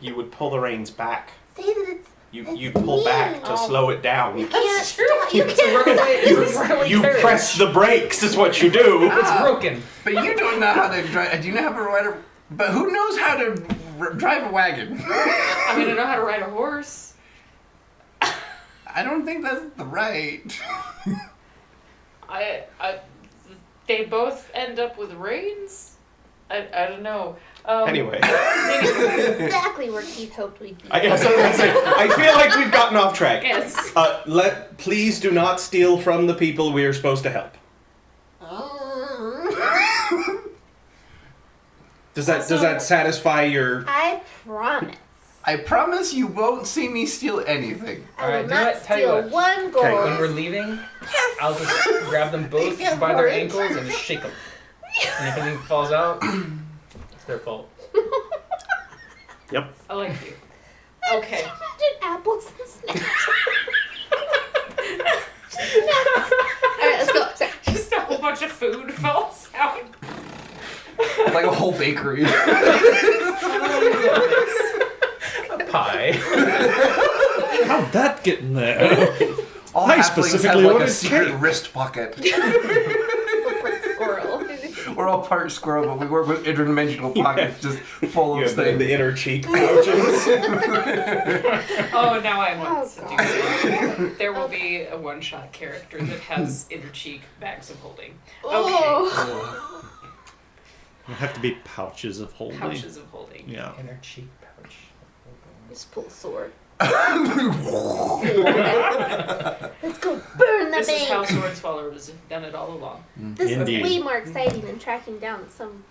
you would pull the reins back. Say that it's. You pull back to Oh. slow it down. You can't That's true. stop. You It's a can't runaway- stop. it's a runaway You carriage. press the brakes is what you do. It's broken. But you don't know how to drive. Do you know how to ride a... But who knows how to drive a wagon? I mean, I know how to ride a horse. I don't think that's the right. They both end up with reins? I don't know. Anyway, This is exactly where Keith hoped we'd be. I guess I was gonna say, I feel like we've gotten off track. Yes. Please do not steal from the people we are supposed to help. Does that satisfy your? I promise. I promise you won't see me steal anything. I Alright, will do not it. Tell you steal what. one gold. Okay, When we're leaving, I'll just grab them both feel by their horrid. ankles and shake them. And if anything falls out, it's their fault. Yep. I like you. Okay. Imagine apples and snacks. Alright, let's go. Sorry. Just a whole bunch of food falls out. Like a whole bakery. Pie. How'd that get in there? All I halflings specifically have like a ordered secret cake. wrist pocket. Squirrel. We're all part squirrel, but we work with interdimensional pockets just full You of have the things. inner cheek pouches. Oh, now I want to Oh, do that. There will be a one-shot character that has inner cheek bags of holding. Okay. Oh. have to be pouches of holding. pouches of holding. Yeah. In her cheek pouch. Just pull a sword. Let's go burn the This is how bank. sword swallowers have done it all along. This Indeed. is way more exciting than tracking down some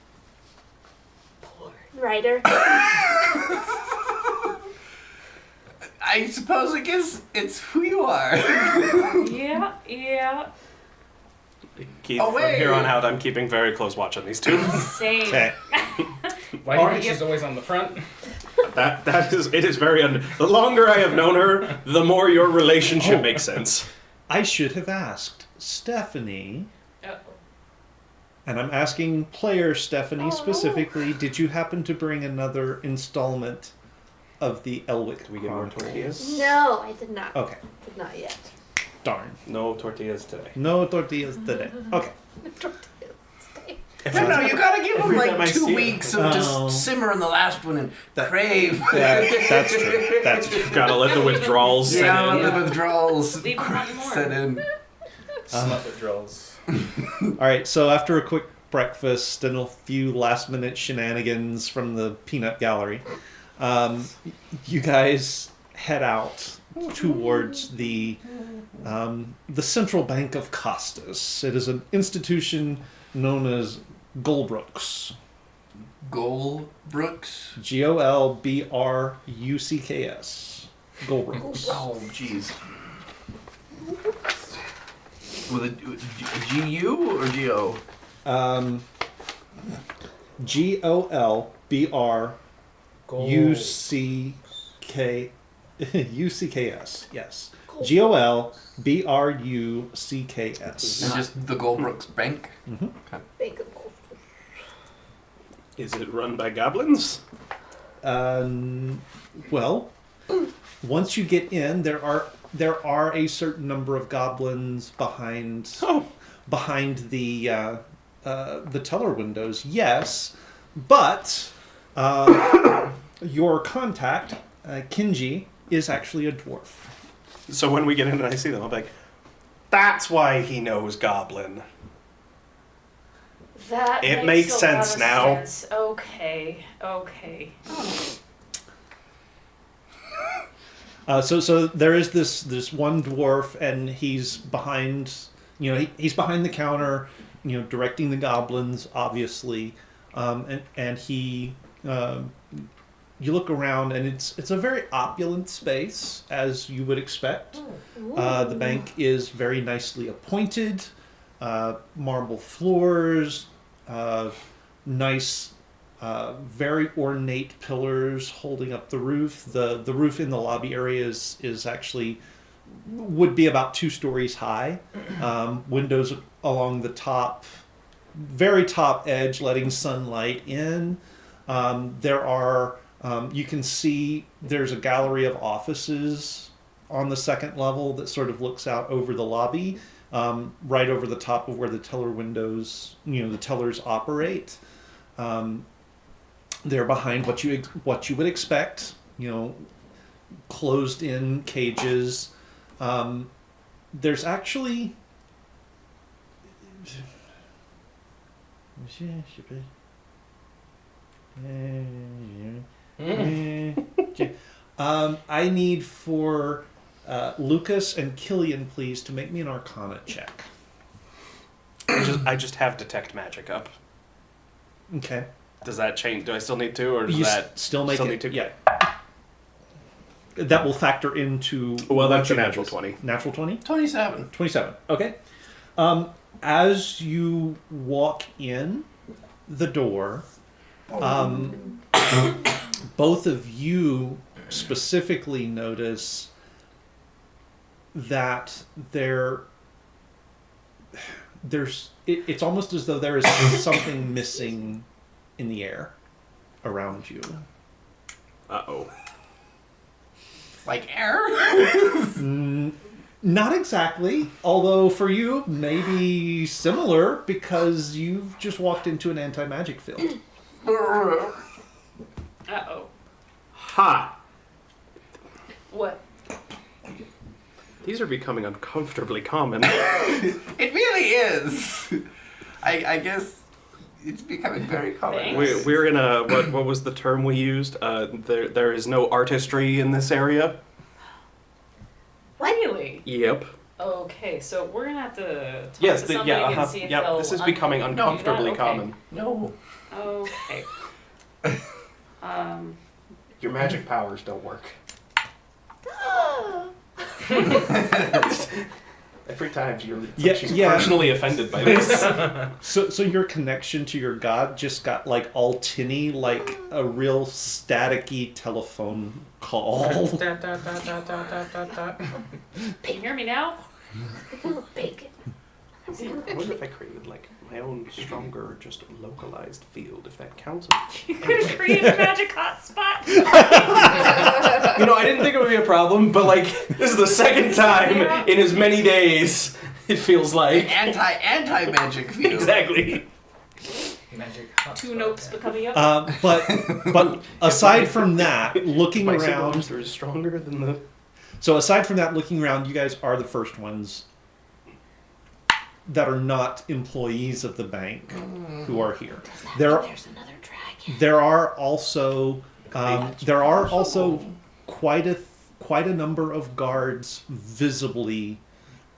porn writer. I suppose I guess it's who you are. Yeah. Keith, Oh, from wait. here on out, I'm keeping very close watch on these two. Same. Okay. Why do you think she's always on the front? That is, it is very. The longer I have known her, the more your relationship makes sense. I should have asked Stephanie, Uh-oh. and I'm asking player Stephanie Oh. specifically, did you happen to bring another installment of the Elwick Do we get more Chronicles? tortillas? No, I did not. Okay. Did not yet. Darn. No tortillas today. No tortillas today. Okay. No, you gotta give them Every time I like 2 see it. weeks of Oh. just simmer in the last one and That- crave. That's true. That's true. Gotta let the withdrawals set Yeah, in. the withdrawals Leave 'em on more. set in. Slut withdrawals. All right, so after a quick breakfast and a few last-minute shenanigans from the peanut gallery, you guys head out towards the Central Bank of Costas. It is an institution known as Golbrooks. Golbrooks. Golbrucks. Golbrooks. Oh, jeez. With a G-U or G-O? GOLBRUCKUCKS. Yes. GOLBRUCKS. And just the Golbrooks Bank? Bank of gold. Is it run by goblins? Well, once you get in, there are a certain number of goblins behind the teller windows. Yes, but your contact, Kinji, is actually a dwarf. So when we get in and I see them, I'm like, that's why he knows goblin. That It makes makes a lot sense of now. sense. Okay. So there is this one dwarf, and he's behind, he's behind the counter, directing the goblins, obviously, and he, you look around, and it's a very opulent space, as you would expect. The bank is very nicely appointed, marble floors, nice. Very ornate pillars holding up the roof. The roof in the lobby area is actually would be about 2 stories high. Windows along the top, very top edge, letting sunlight in. There are you can see there's a gallery of offices on the second level that sort of looks out over the lobby, right over the top of where the teller windows, the tellers operate. They're behind what you would expect, closed in cages. There's actually I need for Lucas and Killian, please, to make me an Arcana check. I just have detect magic up. Okay. Does that change? Do I still need to, or does You that still make still it? need to? Yeah. That will factor into. Well, that's what a you natural notice. 20. Natural 20? 27. 27. Okay. As you walk in the door, both of you specifically notice that it's almost as though there is something missing in the air around you. Uh-oh. Like air? Not exactly, although for you, maybe similar, because you've just walked into an anti-magic field. Uh-oh. Ha! What? These are becoming uncomfortably common. It really is. I guess It's becoming very common. Thanks. We're in a what was the term we used? There is no artistry in this area. Really? Yep. Okay, so we're gonna have to talk Yes. to somebody and see if they'll This is becoming do that? uncomfortably Okay. common. No. Okay. Your magic powers don't work. Every time she's personally offended by this. So your connection to your god just got like all tinny, like a real staticky telephone call. Dot, dot, dot, dot, dot, dot, dot, dot. Can you hear me now? Big. I wonder if I created like my own stronger, just localized field, if that counts. You could have created a magic hotspot. I didn't think it would be a problem, but like this is the second time in as many days. It feels like Anti magic field. exactly. Magic hotspot, Two nopes yeah. becoming up. But aside from that, looking My around. siblings are stronger than the. So aside from that, looking around, you guys are the first ones that are not employees of the bank who are here. Does that There, mean there's another dragon? there are also quite a number of guards visibly,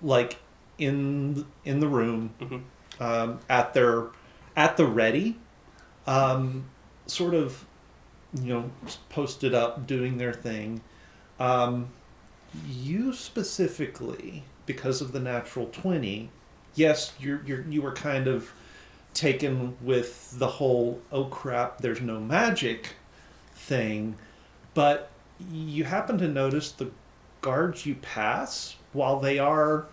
like in the room, at the ready, sort of, posted up doing their thing. You specifically, because of the natural 20, yes, you were kind of taken with the whole "oh crap, there's no magic" thing, but you happen to notice the guards you pass, while they are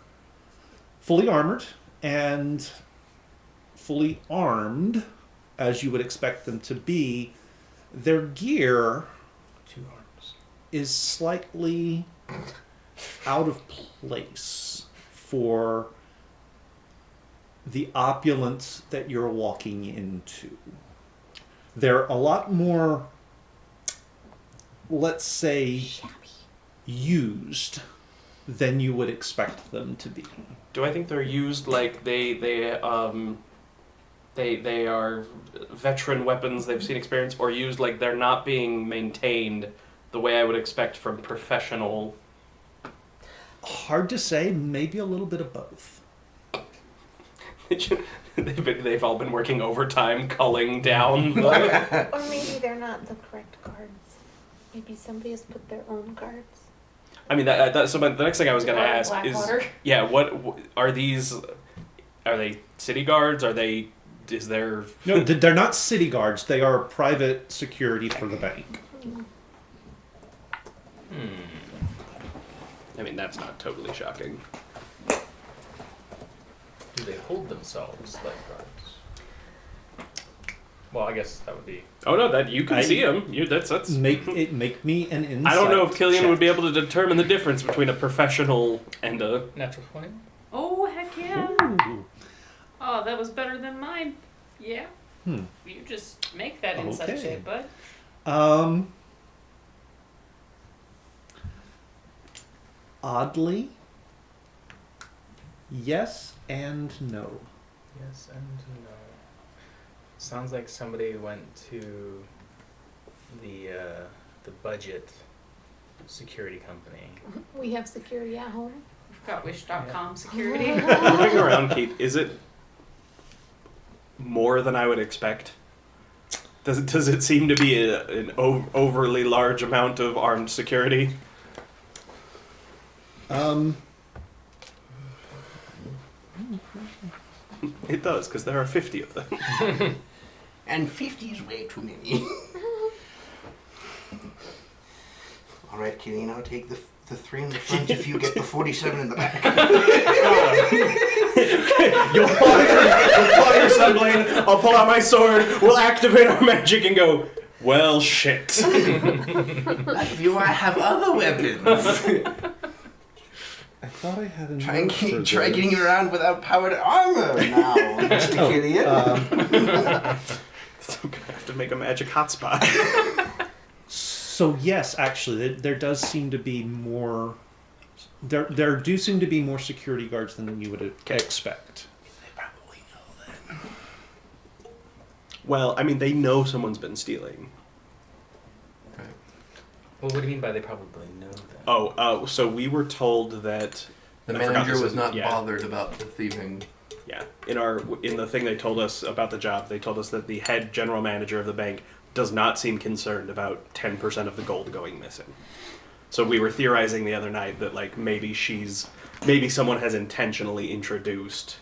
fully armored and fully armed, as you would expect them to be, their gear 2 arms. is slightly out of place for the opulence that you're walking into. They're a lot more, let's say, used than you would expect them to be. Do I think they're used like they are veteran weapons, they've seen experience, or used like they're not being maintained the way I would expect from professional? Hard to say, maybe a little bit of both. They've all been working overtime, culling down the... Or maybe they're not the correct guards. Maybe somebody has put their own guards. I mean, so the next thing I was going to ask is... Blackwater. Yeah, what are these... Are they city guards? Is there... No, they're not city guards. They are private security for the bank. I mean, that's not totally shocking. Do they hold themselves like guards? Well, I guess that would be. Oh no, that you can see them. That's. Make me an insight. I don't know if Killian check. would be able to determine the difference between a professional and a... Natural 20? Oh, heck yeah. Ooh. Oh, that was better than mine. Yeah. Hmm. You just make that insight Okay. check, bud. Oddly, yes and no. Yes and no. Sounds like somebody went to the budget security company. We have security at home. Got Wish.com security. Moving around, Keith, is it more than I would expect? Does it seem to be an overly large amount of armed security? It does, because there are 50 of them. And 50 is way too many. All right, Killian, I'll take the 3 in the front if you get the 47 in the back. You'll pull your sunblade, I'll pull out my sword, we'll activate our magic and go, well, shit. Like you, I have other weapons. I thought I had a Try note for getting this. around without powered armor now, Mr. Killian. So I'm gonna have to make a magic hotspot. So yes, actually, there does seem to be more. There do seem to be more security guards than you would expect. They probably know Well, I mean, they know someone's been stealing. Okay. Well, what do you mean by they probably know that? Oh, so we were told that The I forgot manager this was is- not yeah. bothered about the thieving. Yeah, in the thing they told us about the job, they told us that the head general manager of the bank does not seem concerned about 10% of the gold going missing. So we were theorizing the other night that like maybe someone has intentionally introduced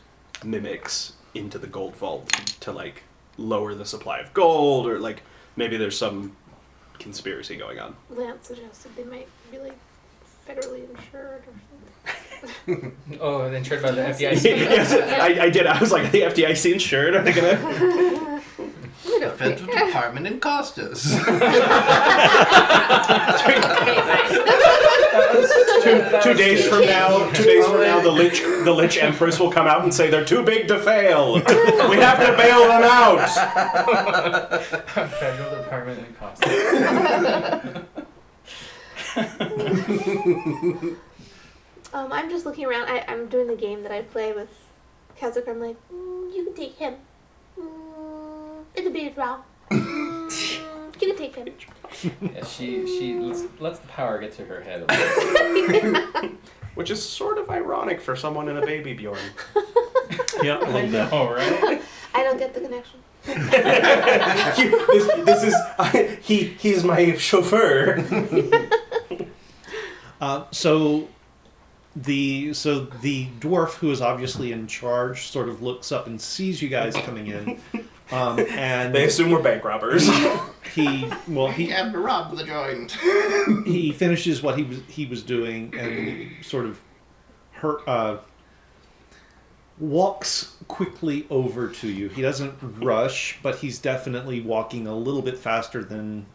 mimics into the gold vault to like lower the supply of gold, or like maybe there's some conspiracy going on. Lance suggested they might be like federally insured or something. Oh, and then insured by the FDIC. Yes, I did. I was like, the FDIC insured? Are they gonna? We don't Federal care. Department and cost us. Two days from now, the Lich Empress will come out and say they're too big to fail. We have to bail them out. Federal Department and cost. I'm just looking around. I'm doing the game that I play with Kazakh. I'm like, you can take him. It's a big draw. You can take him. Yeah, she lets the power get to her head. Which is sort of ironic for someone in a baby Bjorn. Yeah, a I little bit. know, right? I don't get the connection. He's my chauffeur. So the dwarf who is obviously in charge sort of looks up and sees you guys coming in, and They assume we're bank robbers. he have to rob the joint. he finishes what he was doing and sort of walks quickly over to you. He doesn't rush, but he's definitely walking a little bit faster than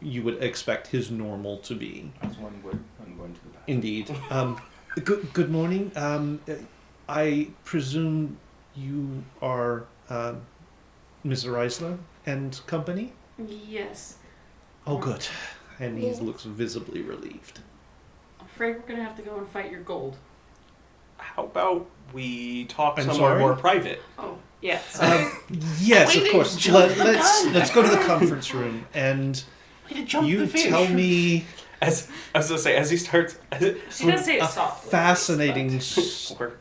you would expect his normal to be. As one would when going to the bathroom. Indeed. Good morning. I presume you are Ms. Reisler and company? Yes. Oh, good. And he Yes. looks visibly relieved. I'm afraid we're gonna have to go and fight your gold. How about we talk I'm somewhere sorry? more private? Oh, yeah. Sorry. Yes, Way of to course. jump the Let's gun. go to the conference room and Way to jump you the fish. tell me As I was gonna say, as he starts, She does say a it softly. fascinating. we're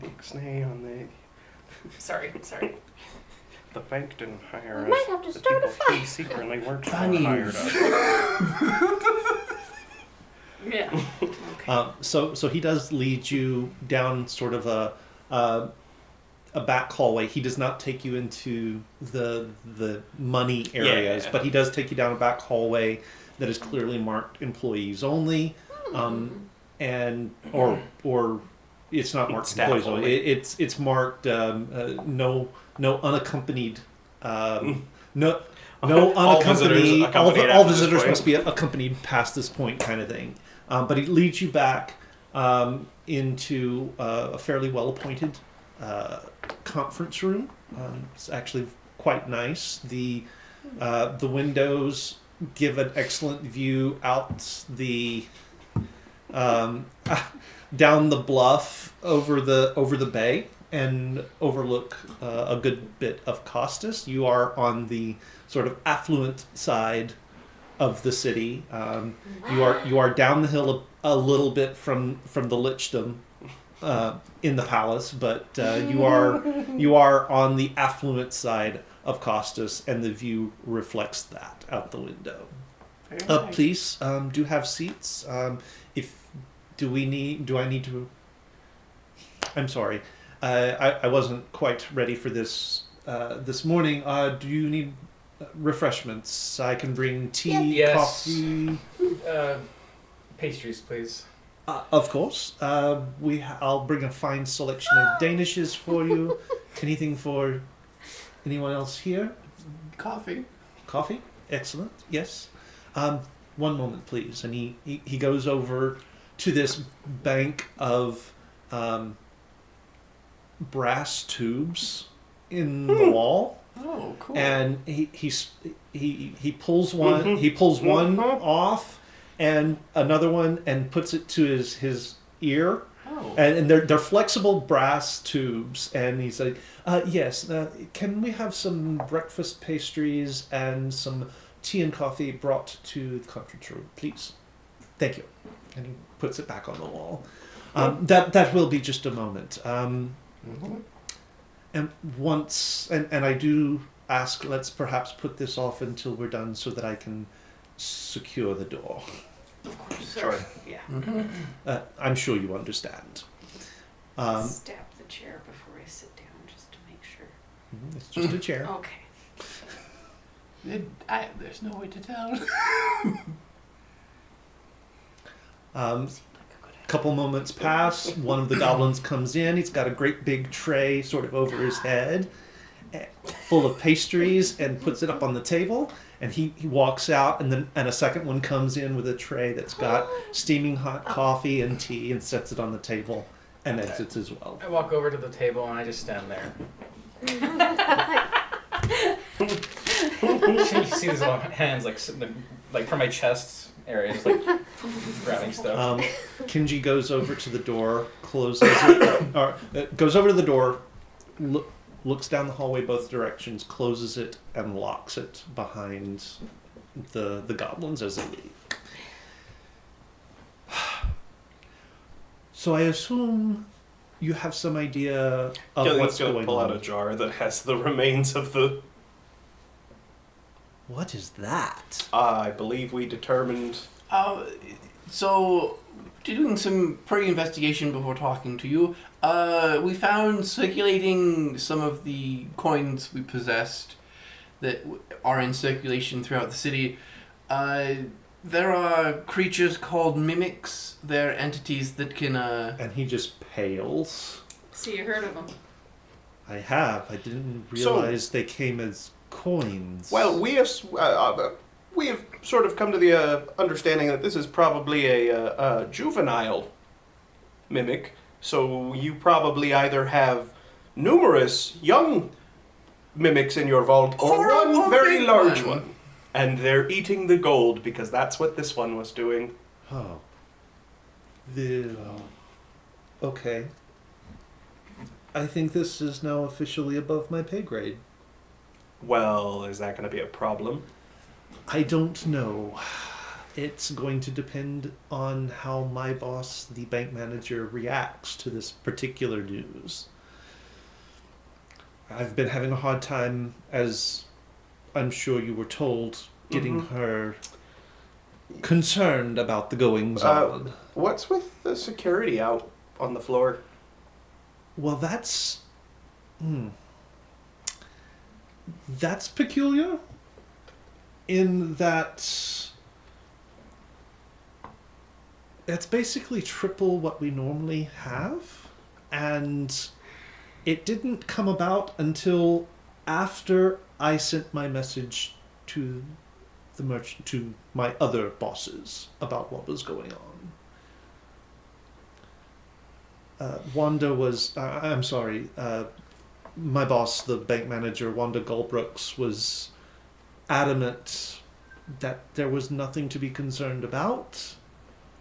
ixnay on Sorry. the bank didn't hire We us. might have to The start a people he fight. secretly worked for Funny. hired us. Yeah. Okay. So he does lead you down sort of a back hallway. He does not take you into the money areas, Yeah. but he does take you down a back hallway that is clearly marked employees only, and or it's not marked Staff employees only. only. It's marked no unaccompanied. No All visitors unaccompanied. accompanied All after this visitors point. must be accompanied past this point, kind of thing. But he leads you back into a fairly well-appointed conference room. It's actually quite nice. The windows give an excellent view out the down the bluff over the bay and overlook a good bit of Costas. You are on the sort of affluent side of the city. You are down the hill a little bit from the lichdom in the palace, but you are on the affluent side of Costas, and the view reflects that out the window. Please do have seats. Do I need to? I'm sorry, I wasn't quite ready for this this morning. Do you need refreshments? I can bring tea, Yes. coffee. Pastries, please. Of course. I'll bring a fine selection of Danishes for you. Anything for anyone else here? Coffee. Coffee? Excellent. Yes. One moment, please. And he goes over to this bank of brass tubes in the wall, Oh, cool. and he pulls one. He pulls one off, and another one, and puts it to his ear, Oh. And they're flexible brass tubes. And he's like, yes, can we have some breakfast pastries and some tea and coffee brought to the conference room, please? Thank you. And he puts it back on the wall. That will be just a moment. And once, and I do ask, let's perhaps put this off until we're done so that I can secure the door. Of course. Sure. Yeah. I'm sure you understand. Stab the chair before I sit down just to make sure. It's just a chair. Okay. There's no way to tell. Couple moments pass. One of the goblins comes in. He's got a great big tray sort of over his head, full of pastries, and puts it up on the table. And he walks out, and a second one comes in with a tray that's got steaming hot coffee and tea, and sets it on the table and exits as well. I walk over to the table and I just stand there. You see these little hands like sitting like from my chest area, just like grabbing stuff. Kinji goes over to the door, closes it, or goes over to the door, looks down the hallway both directions, closes it, and locks it behind the goblins as they leave. So I assume you have some idea of what's going on. Pull out a jar that has the remains of the... What is that? I believe we determined... So, doing some pre-investigation before talking to you, we found circulating some of the coins we possessed that are in circulation throughout the city. There are creatures called mimics. They're entities that can... And he just pales. So you heard of them? I have. I didn't realize they came as coins. Well, we have sort of come to the understanding that this is probably a juvenile mimic. So you probably either have numerous young mimics in your vault or one very large one. And they're eating the gold because that's what this one was doing. Oh. Okay. I think this is now officially above my pay grade. Well, is that going to be a problem? I don't know. It's going to depend on how my boss, the bank manager, reacts to this particular news. I've been having a hard time, as I'm sure you were told, getting her concerned about the goings on. What's with the security out on the floor? Well, that's peculiar in that it's basically triple what we normally have, and it didn't come about until after I sent my message to the merchant, to my other bosses, about what was going on. Wanda was, my boss, the bank manager, Wanda Gulbrooks, was adamant that there was nothing to be concerned about.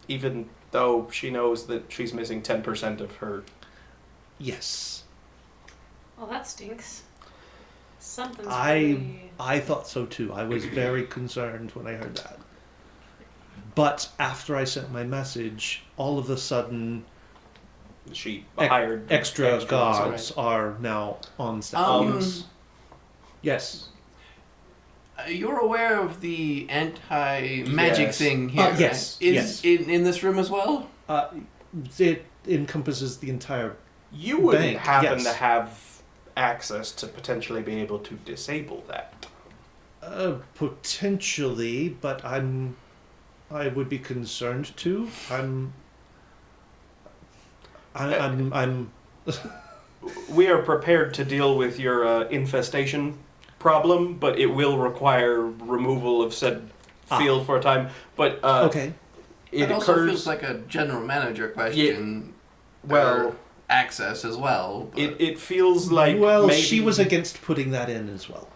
Even though she knows that she's missing 10% of her... Yes. Well, that stinks. Something's I thought so too. I was very concerned when I heard that. But after I sent my message, all of a sudden... She hired extra guards are now on staff. Yes. You're aware of the anti-magic thing here? Yes. Is in this room as well? It encompasses the entire You wouldn't bank, happen yes. to have access to potentially be able to disable that. Potentially, but I would be concerned too. I'm We are prepared to deal with your infestation problem, but it will require removal of said field for a time. But okay. It also feels like a general manager question. Well, access as well. It feels like well, maybe... she was against putting that in as well.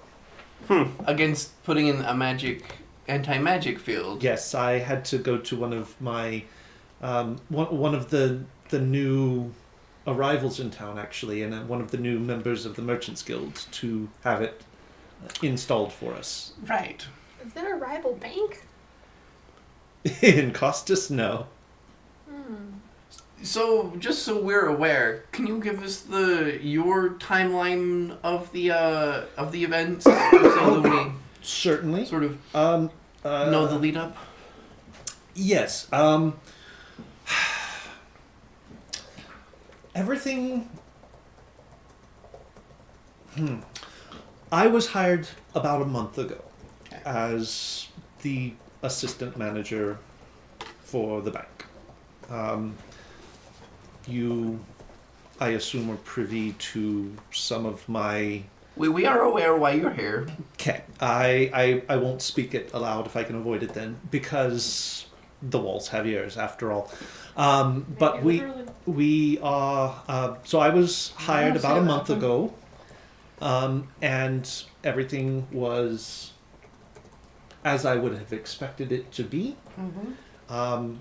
Against putting in a anti-magic field. Yes, I had to go to one of my one of the the new arrivals in town, actually, and one of the new members of the Merchants Guild to have it installed for us. Right. Is there a rival bank? In Costas, no. So, just so we're aware, can you give us your timeline of the events so that we Certainly. sort of know know the lead up? Yes. Everything. I was hired about a month ago as the assistant manager for the bank. You, I assume, are privy to some of my. We are aware why you're here. Okay, I won't speak it aloud if I can avoid it then, because the walls have ears after all. But we are. So I was hired about a month ago, and everything was as I would have expected it to be. Got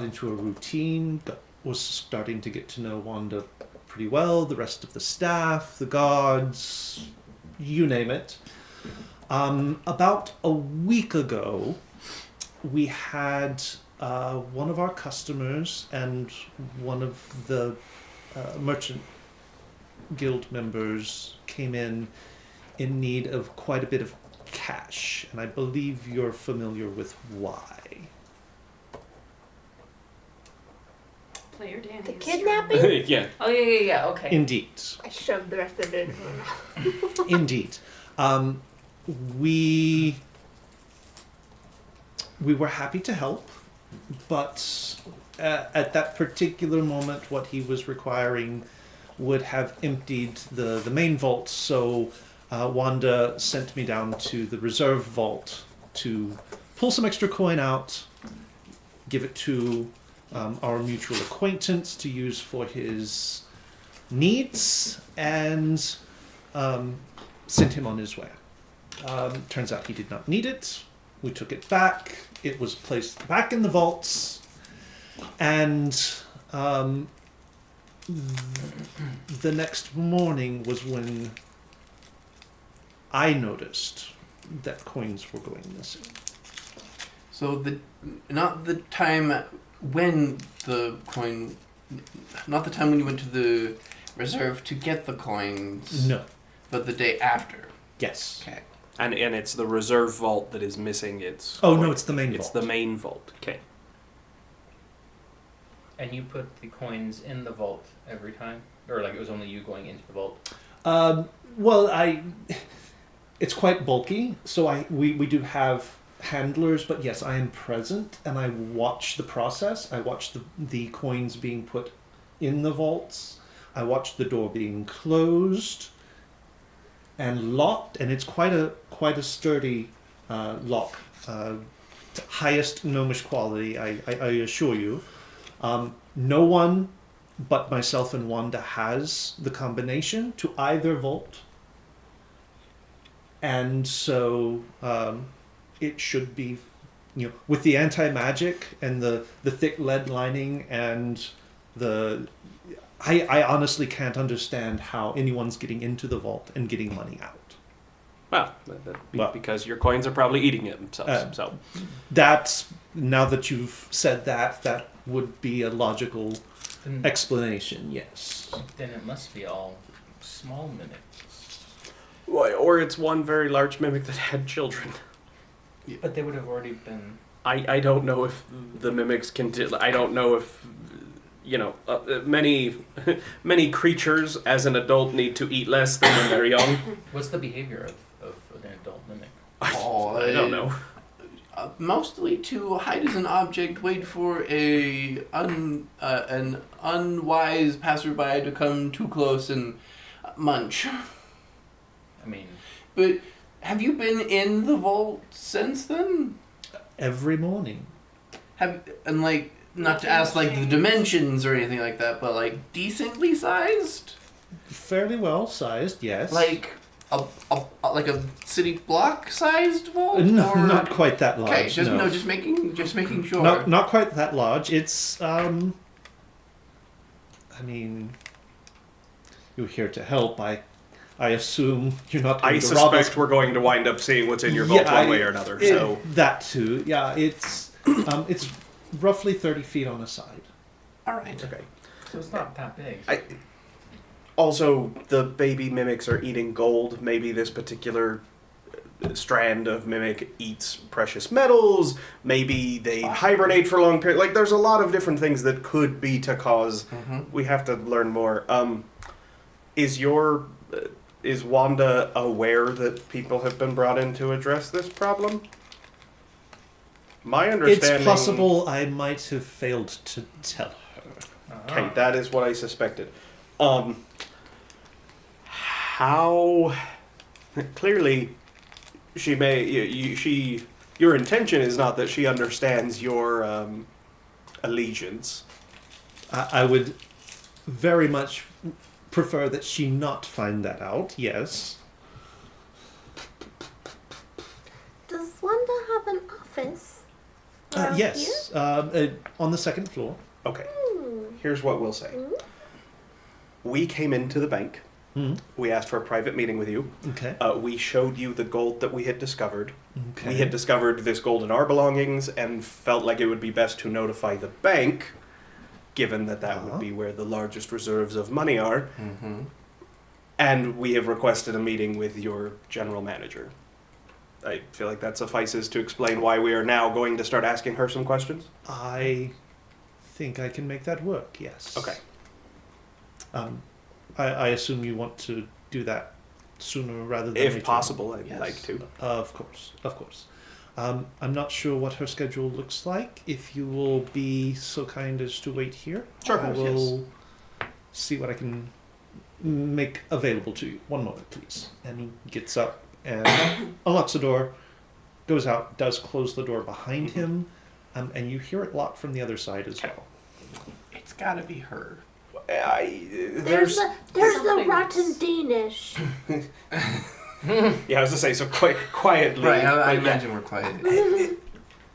into a routine. Was starting to get to know Wanda pretty well. The rest of the staff, the guards, you name it. About a week ago, we had one of our customers and one of the merchant guild members came in need of quite a bit of cash, and I believe you're familiar with why. Player Danny. The kidnapping? Yeah. Oh yeah. Okay. Indeed. I shoved the rest of it into my mouth. Indeed. We were happy to help, but at that particular moment, what he was requiring would have emptied the main vault, so Wanda sent me down to the reserve vault to pull some extra coin out, give it to our mutual acquaintance to use for his needs, and sent him on his way. Turns out he did not need it. We took it back. It was placed back in the vaults, and the next morning was when I noticed that coins were going missing. So not the time when you went to the reserve to get the coins. No. But the day after. Yes. Okay. And it's the reserve vault that is missing its... Oh, no, it's the main vault. It's the main vault. Okay. And you put the coins in the vault every time? Or like it was only you going into the vault? Well, it's quite bulky, so we do have handlers, but yes, I am present and I watch the process. I watch the coins being put in the vaults. I watch the door being closed and locked, and it's quite a sturdy lock, highest gnomish quality. I assure you. No one but myself and Wanda has the combination to either vault, and so it should be, with the anti-magic and the thick lead lining and I honestly can't understand how anyone's getting into the vault and getting money out. Well, because your coins are probably eating it themselves. So that's, now that you've said that would be a logical explanation, yes. Then it must be all small mimics. or it's one very large mimic that had children. But they would have already been... I don't know if the mimics can... I don't know if... many creatures as an adult need to eat less than when they're young. What's the behavior of an adult mimic? I don't know. Mostly to hide as an object, wait for an unwise passerby to come too close and munch. I mean... But have you been in the vault since then? Every morning. Not to ask the dimensions or anything like that, but decently sized? Fairly well sized, yes. Like a city block sized vault? No, or... not quite that large. Okay, just no. Just making sure. Not quite that large. It's I mean, you're here to help. I assume you're not going I to rob us. suspect we're going to wind up seeing what's in your vault one way or another. So that too. Yeah, it's roughly 30 feet on a side. All right. okay. So it's not that big. Also, the baby mimics are eating gold. Maybe this particular strand of mimic eats precious metals. Maybe they hibernate for a long period. Like, there's a lot of different things that could be to cause. We have to learn more. Is Wanda aware that people have been brought in to address this problem? My understanding... It's possible I might have failed to tell her. Okay, that is what I suspected. How... Clearly, she may... Your intention is not that she understands your allegiance. I would very much prefer that she not find that out, yes. Does Wanda have an office? around Yes, on the second floor. Okay, here? here's what we'll say. We came into the bank. We asked for a private meeting with you. Okay. We showed you the gold that we had discovered. Okay. We had discovered this gold in our belongings and felt like it would be best to notify the bank, given that that would be where the largest reserves of money are. And we have requested a meeting with your general manager. I feel like that suffices to explain why we are now going to start asking her some questions. I think I can make that work, yes. Okay. I assume you want to do that sooner rather than If later. possible, I'd Yes. like to. Of course, of course. I'm not sure what her schedule looks like. If you will be so kind as to wait here, Sure. I will see what I can make available to you. One moment, please. And he gets up and unlocks the door, goes out, does close the door behind him, and you hear it lock from the other side as well. It's got to be her. There's the something rotten Danish. Yeah, I was to say, so quite quietly. Right, I but imagine we're quiet.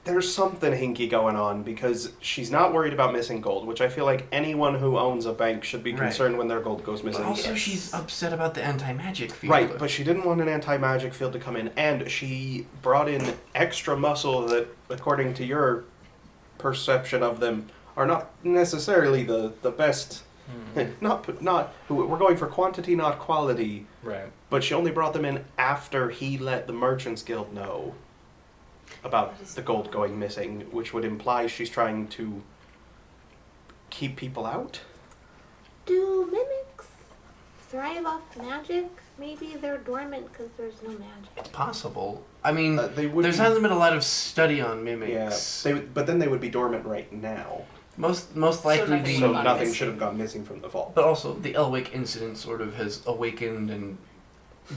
there's something hinky going on because she's not worried about missing gold, which I feel like anyone who owns a bank should be Right. concerned when their gold goes But missing. also, she's upset about the anti-magic field. Right, but she didn't want an anti-magic field to come in, and she brought in extra muscle that, according to your perception of them, are not necessarily the best. We're going for quantity, not quality. Right. But she only brought them in after he let the Merchants Guild know about the gold going missing, which would imply she's trying to keep people out. Do mimics thrive off magic? Maybe they're dormant because there's no magic. It's possible. I mean, They would there be- hasn't been a lot of study on Yeah, mimics. but then they would be dormant right now. Most likely nothing the... So gone nothing missing. should have gone missing from the vault. But also, the Elwick incident sort of has awakened and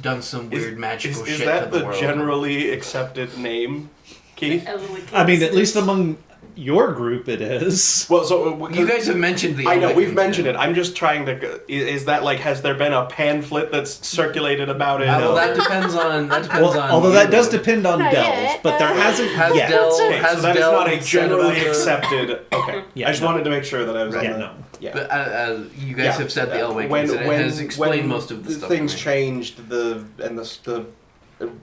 done some weird magical Is shit that to the the world. generally accepted name, Keith? I mean, at least among your group it is. Well, so You guys have mentioned the I know Elwick we've mentioned incident. it. I'm just trying to. Is that like? Has there been a pamphlet that's circulated about it? Well, or- that depends on... Although you. that does depend on Not Dells, yet. but there hasn't Has yet. Dell... Okay, has so that is Dell not a said generally about the- accepted. Okay, Yeah, I just no. wanted to make sure that I was. Yeah, on the, no. Yeah. But, you guys Yeah. have said the Elwick incident has explained most of the stuff. Things for me. changed. The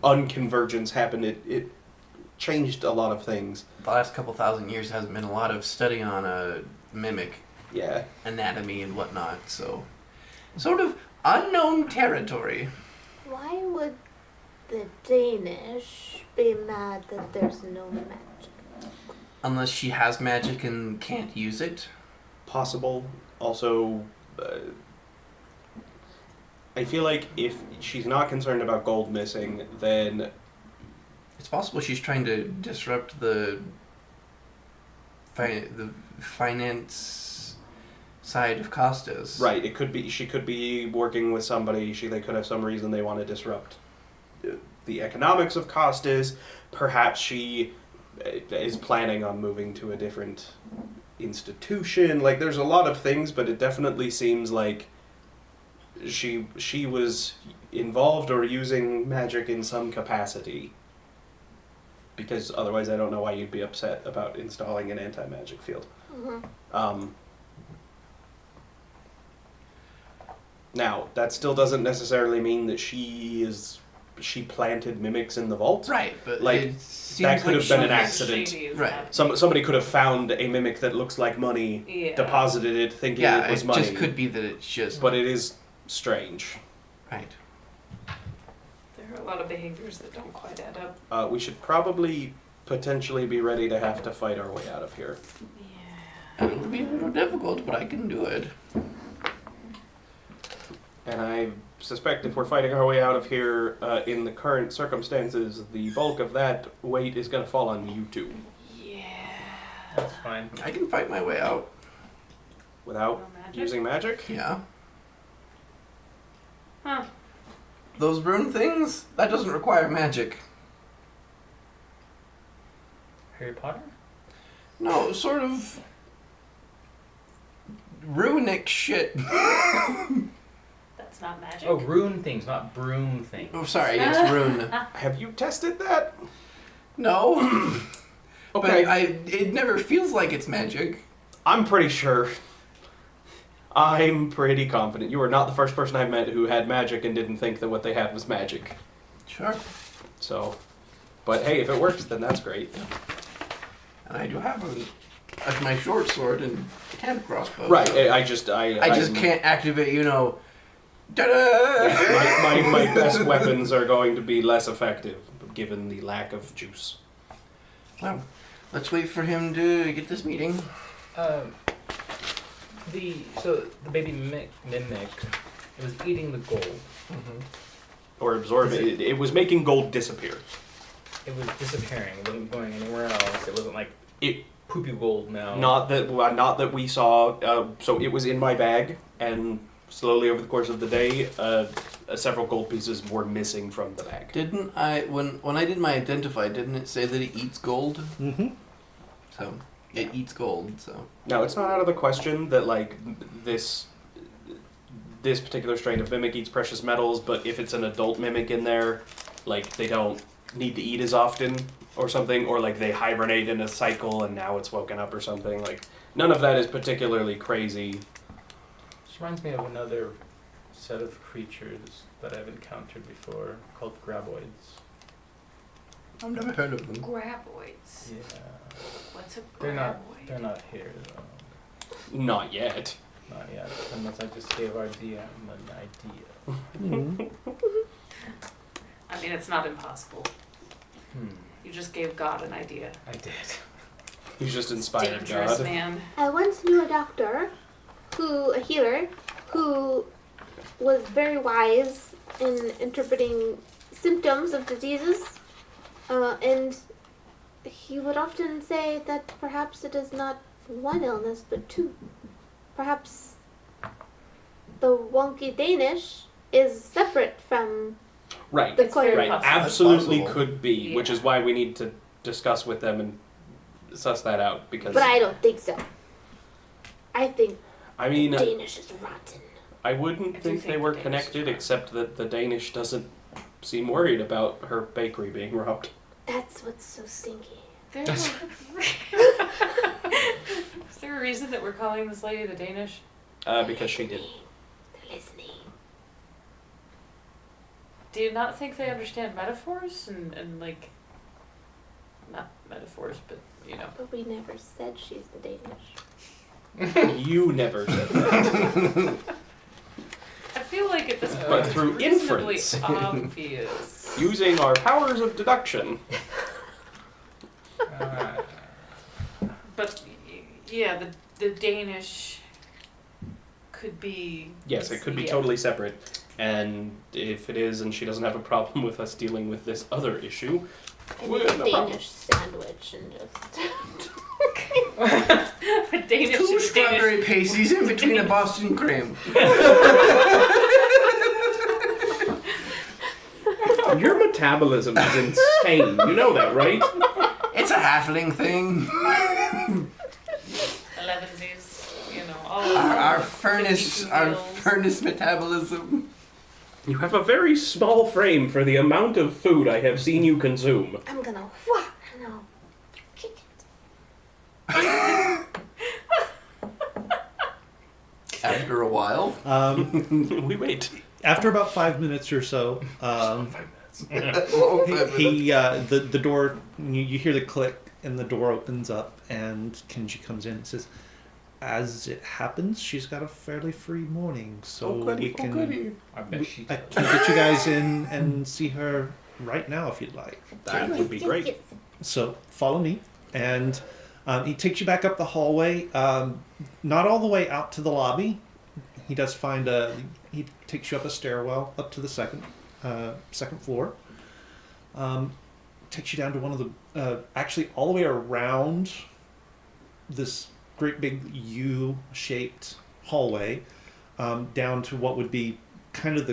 unconvergence happened. It changed a lot of things. The last couple thousand years hasn't been a lot of study on a mimic Yeah. anatomy and whatnot, so sort of unknown territory. Why would the Danish be mad that there's no magic? Unless she has magic and can't use it. Possible. Also, I feel like if she's not concerned about gold missing, then It's possible she's trying to disrupt the finance side of Costas. right, it could be she could be working with somebody. They could have some reason they want to disrupt the economics of Costas. Perhaps she is planning on moving to a different institution. Like, there's a lot of things, but it definitely seems like she was involved or using magic in some capacity. Because otherwise, I don't know why you'd be upset about installing an anti-magic field. Now, that still doesn't necessarily mean that she planted mimics in the vault. Right, but Like, it seems that could like have been an she- accident. Shady as Right. that. Somebody could have found a mimic that looks like money, Yeah. deposited it thinking Yeah, it was it money. just could be that it's just But it is strange. right. There are a lot of behaviors that don't quite add up. We should probably potentially be ready to have to fight our way out of here. Yeah. It would be a little difficult, but I can do it. And I suspect if we're fighting our way out of here in the current circumstances, the bulk of that weight is going to fall on you two. Yeah. That's fine. I can fight my way out. Without No magic? using magic? Yeah. Huh. Those rune things, that doesn't require magic. Harry Potter? No, sort of runic shit. That's not magic. Oh, rune things, not broom things. Oh, sorry, yes, rune. Have you tested that? No, Okay. but it never feels like it's magic. I'm pretty sure. I'm pretty confident. You are not the first person I've met who had magic and didn't think that what they had was magic. Sure. So, but hey, if it works, then that's great. And I do have my short sword and hand crossbow. Right. so I just I'm- can't activate, ta-da! my best weapons are going to be less effective given the lack of juice. Well, let's wait for him to get this meeting. So the baby mimic, it was eating the gold. Or absorbing. It was making gold disappear. It was disappearing. It wasn't going anywhere else. It wasn't like It poopy gold now. not that we saw. So it was in my bag, and slowly over the course of the day, several gold pieces were missing from the bag. Didn't I, when I did my identify, didn't it say that it eats gold? Mm-hmm. So, it eats gold, so. Now, it's not out of the question that like this particular strain of mimic eats precious metals, but if it's an adult mimic in there, like they don't need to eat as often or something, or like they hibernate in a cycle and now it's woken up or something. Like none of that is particularly crazy. This reminds me of another set of creatures that I've encountered before called graboids. I've never heard of them. Graboids. Yeah. What's a They're graboid? not here though. Not yet. Not yet. Unless I just gave our DM an idea. Mm-hmm. I mean, it's not impossible. You just gave God an idea. I did. He's just inspired Dangerous God. man. I once knew a doctor, a healer, who was very wise in interpreting symptoms of diseases, and he would often say that perhaps it is not one illness, but two. Perhaps the wonky Danish is separate from Right. the It's very coil. Right. possible. Absolutely Possible. could be, which is Yeah. why we need to discuss with them and suss that out because But I don't think so. I think I mean Danish is rotten. I wouldn't I do think think they were the Danish connected are. except that the Danish doesn't seem worried about her bakery being robbed. That's what's so stinky. Is there a reason that we're calling this lady the Danish? Because she did. They're listening. Do you not think they understand metaphors and like, not metaphors, but But we never said she's the Danish. You never said that. I feel like at this point But it's through reasonably inference. obvious. Using our powers of deduction. But yeah, the Danish could be. Yes, it could be yeah. totally separate. And if it is, and she doesn't have a problem with us dealing with this other issue, I Well, make a no problem. Danish sandwich and just. A Danish Two and strawberry pasties in between a Boston cream. your metabolism is insane. You know that, right? It's a halfling thing. 11s, all Our the furnace, 52 our meals. furnace metabolism. You have a very small frame for the amount of food I have seen you consume. I'm gonna whack and I'll kick it. After a while. We wait. After about 5 minutes or so, 5 minutes. the door, you hear the click, and the door opens up, and Kenji comes in and says, "As it happens, she's got a fairly free morning, so we can I bet she I can get you guys in and see her right now if you'd like." That would be great. Yes. So follow me, and he takes you back up the hallway, not all the way out to the lobby. He does find he takes you up a stairwell up to the second floor. Takes you down to one of the actually all the way around this great big U-shaped hallway, down to what would be kind of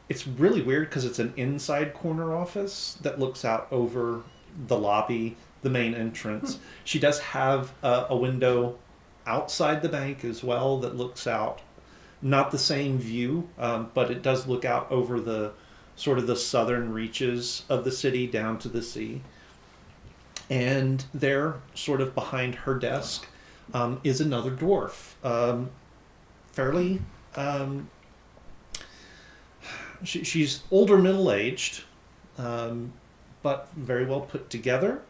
it's really weird because it's an inside corner office that looks out over the lobby, the main entrance. She does have a window outside the bank as well that looks out, not the same view, but it does look out over the sort of the southern reaches of the city down to the sea. And there, sort of behind her desk, is another dwarf. Fairly, she's older, middle-aged, but very well put together.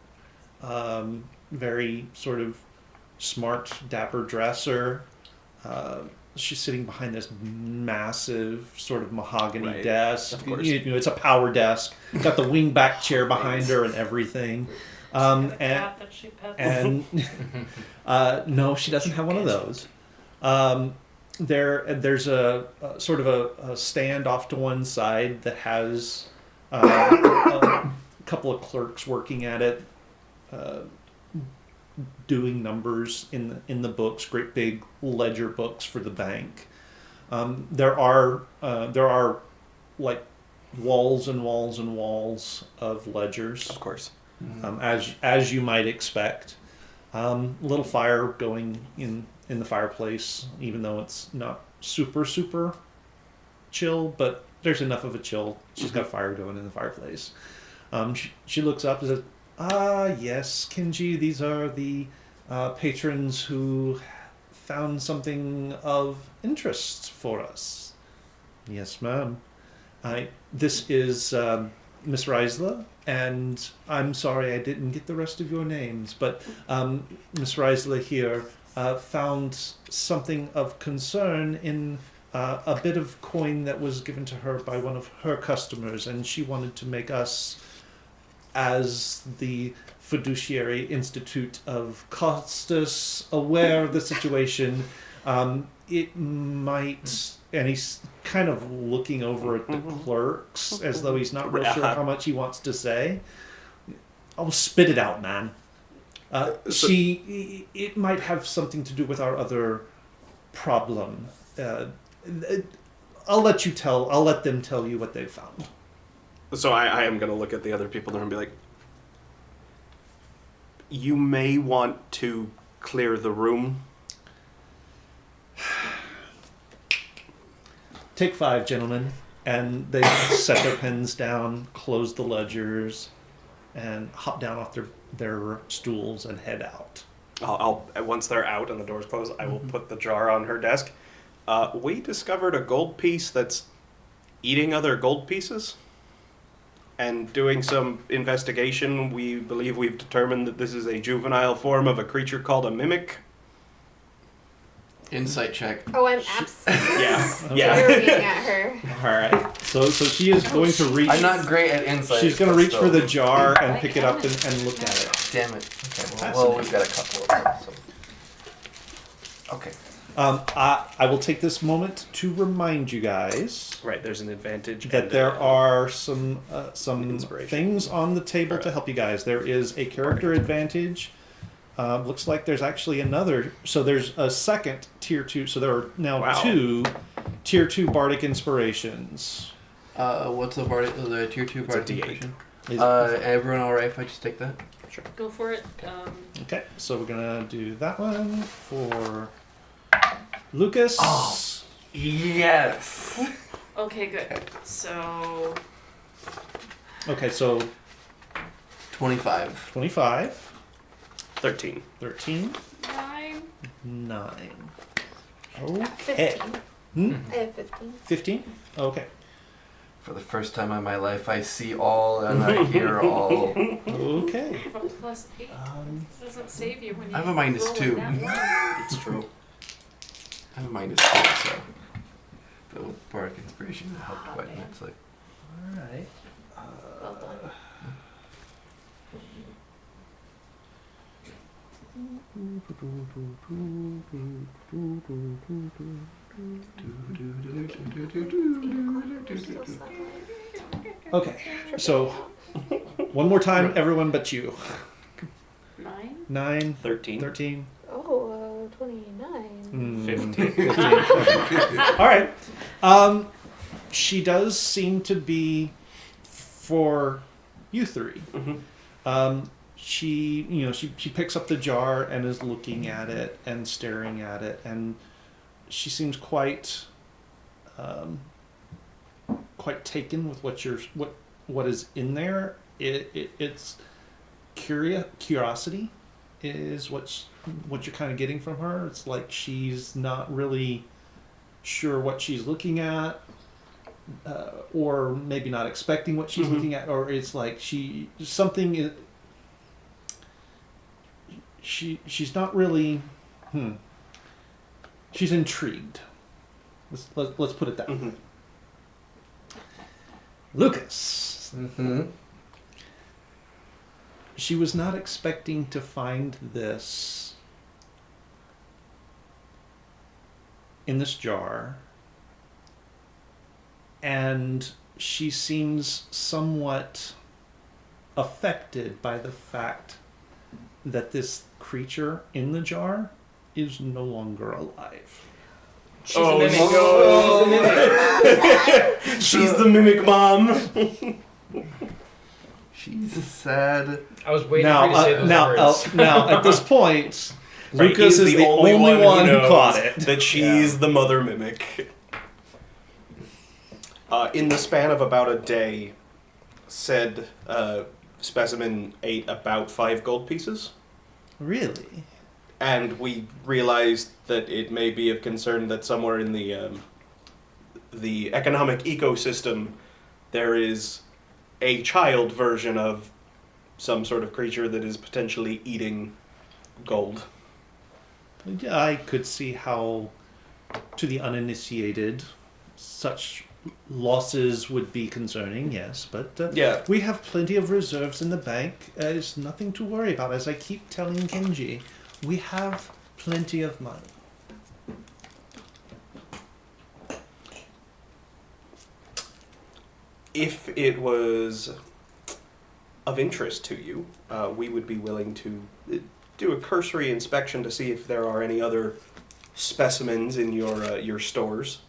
Very sort of smart, dapper dresser. She's sitting behind this massive sort of mahogany desk. Of course. You know, it's a power desk. Got the wingback chair behind her and everything. Cat that she pets. And no, she doesn't have one of those. There's a sort of a stand off to one side that has a couple of clerks working at it, doing numbers in the books, great big ledger books for the bank. There are like walls and walls and walls of ledgers. Of course. As you might expect. Little fire going in the fireplace, even though it's not super chill, but there's enough of a chill. She's got fire going in the fireplace. She looks up and says, yes, Kenji, these are the patrons who found something of interest for us." "Yes, ma'am. This is Miss Reisler, and I'm sorry I didn't get the rest of your names, but Miss Reisler here found something of concern in a bit of coin that was given to her by one of her customers, and she wanted to make us, as the fiduciary institute of Costas, aware of the situation. It might..." And he's kind of looking over at the clerks as though he's not real sure how much he wants to say. "Oh, spit it out, man. It might have something to do with our other problem. I'll let them tell you what they found." So I am going to look at the other people there and be like, "You may want to clear the room." "Take 5, gentlemen." And they set their pens down, close the ledgers, and hop down off their stools and head out. I'll once they're out and the door's closed, I will put the jar on her desk. We discovered a gold piece that's eating other gold pieces. And doing some investigation, we believe we've determined that this is a juvenile form of a creature called a mimic. Insight check. Oh, I'm absolutely staring at her. All right. So she is going to reach. I'm not great at insight. She's going to but reach for the jar and pick it up and look at it. Damn it. Okay. Well, we've got a couple of them. So. Okay. I will take this moment to remind you guys Right, there's an advantage. that and there are some Inspiration. things on the table to help you guys. There is a character advantage. Looks like there's actually another. So there's a second tier 2. So there are now 2 tier 2 bardic inspirations. What's the tier 2 It's a bardic D8. inspiration? Is- Everyone all right if I just take that? Go for it. Okay, so we're gonna do that one for Lucas. Oh. Yes. Okay, good. So Okay, so 25. 25, 13. 13, 9. 9. Okay. 15. Hmm? I have 15. 15? Okay. For the first time in my life, I see all and I hear all. Okay. I have a +8. It doesn't save you when you I have a -2. roll in that It's true. I have a -2, so the bardic inspiration helped quite immensely. Alright. Well done. Okay. So, one more time, everyone but you. 9. 9, 13. 13. Oh, 29. 15. 15. Okay. All right. She does seem to be for you three. She picks up the jar and is looking at it and staring at it, and she seems quite taken with what is in there. It's curiosity is what you're kind of getting from her. It's like she's not really sure what she's looking at, or maybe not expecting what she's looking at, or it's like she's not really. She's intrigued. Let's put it that way. Lucas. She was not expecting to find this in this jar, and she seems somewhat affected by the fact that this creature in the jar is no longer alive. She's a mimic. She's the mimic mom. She's sad. I was waiting for you to say those words. Now, at this point, Right, Lucas he's is the only one who knows caught it. That she's the mother mimic. In the span of about a day, said specimen ate about 5 gold pieces. Really? And we realized that it may be of concern that somewhere in the economic ecosystem there is a child version of some sort of creature that is potentially eating gold. I could see how, to the uninitiated, such losses would be concerning, yes. But Yeah. we have plenty of reserves in the bank. There's nothing to worry about. As I keep telling Kenji, we have plenty of money. If it was of interest to you, we would be willing to do a cursory inspection to see if there are any other specimens in your stores.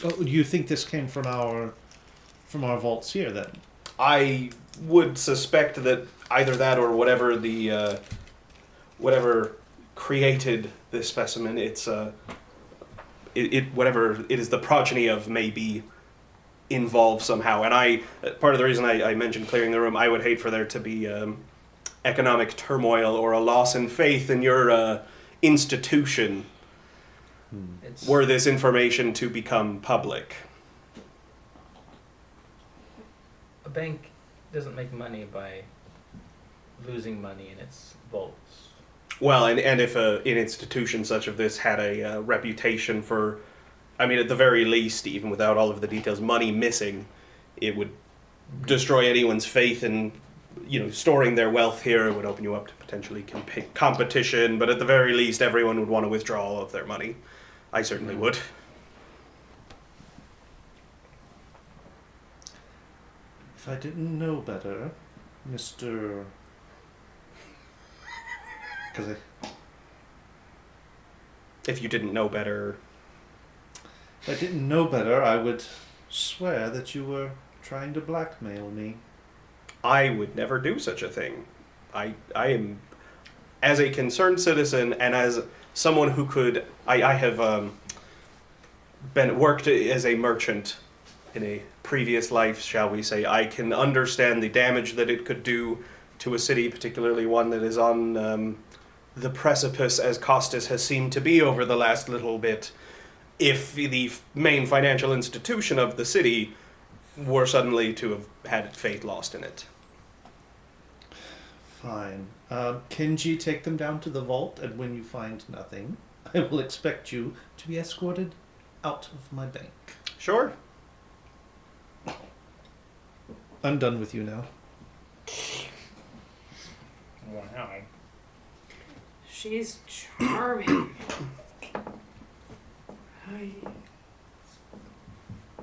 Oh, you think this came from our vaults here, then? I would suspect that either that or whatever whatever created this specimen, whatever it is the progeny of may be involved somehow. And part of the reason I mentioned clearing the room, I would hate for there to be economic turmoil or a loss in faith in your institution were this information to become public. A bank doesn't make money by losing money in its vaults. Well, and if an institution such as this had a reputation for, I mean, at the very least, even without all of the details, money missing, it would destroy anyone's faith in, storing their wealth here. It would open you up to potentially competition, but at the very least, everyone would want to withdraw all of their money. I certainly would. If I didn't know better, Mr. Because If you didn't know better, if I didn't know better, I would swear that you were trying to blackmail me. I would never do such a thing. I am, as a concerned citizen and as someone who could, I have worked as a merchant in a previous life, shall we say. I can understand the damage that it could do to a city, particularly one that is on the precipice as Costas has seemed to be over the last little bit if the main financial institution of the city were suddenly to have had its fate lost in it. Fine. Kenji, take them down to the vault, and when you find nothing, I will expect you to be escorted out of my bank. Sure. I'm done with you now. Wow. She's charming.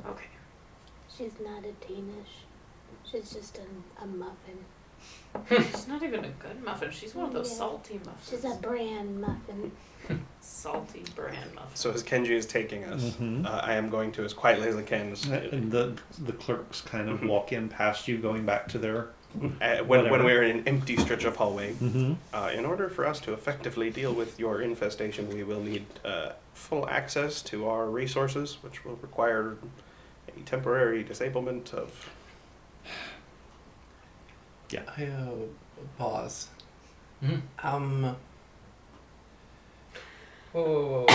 Okay. She's not a Danish. She's just a muffin. She's not even a good muffin. She's one of those Yeah. salty muffins. She's a bran muffin. Salty bran muffin. So as Kenji is taking us, Mhm. I am going to, as quietly as I can, And the clerks kind of walk in past you, going back to their... when Whatever. we're in an empty stretch of hallway. Mm-hmm. In order for us to effectively deal with your infestation, we will need full access to our resources, which will require a temporary disablement of... I pause. Mhm. Whoa.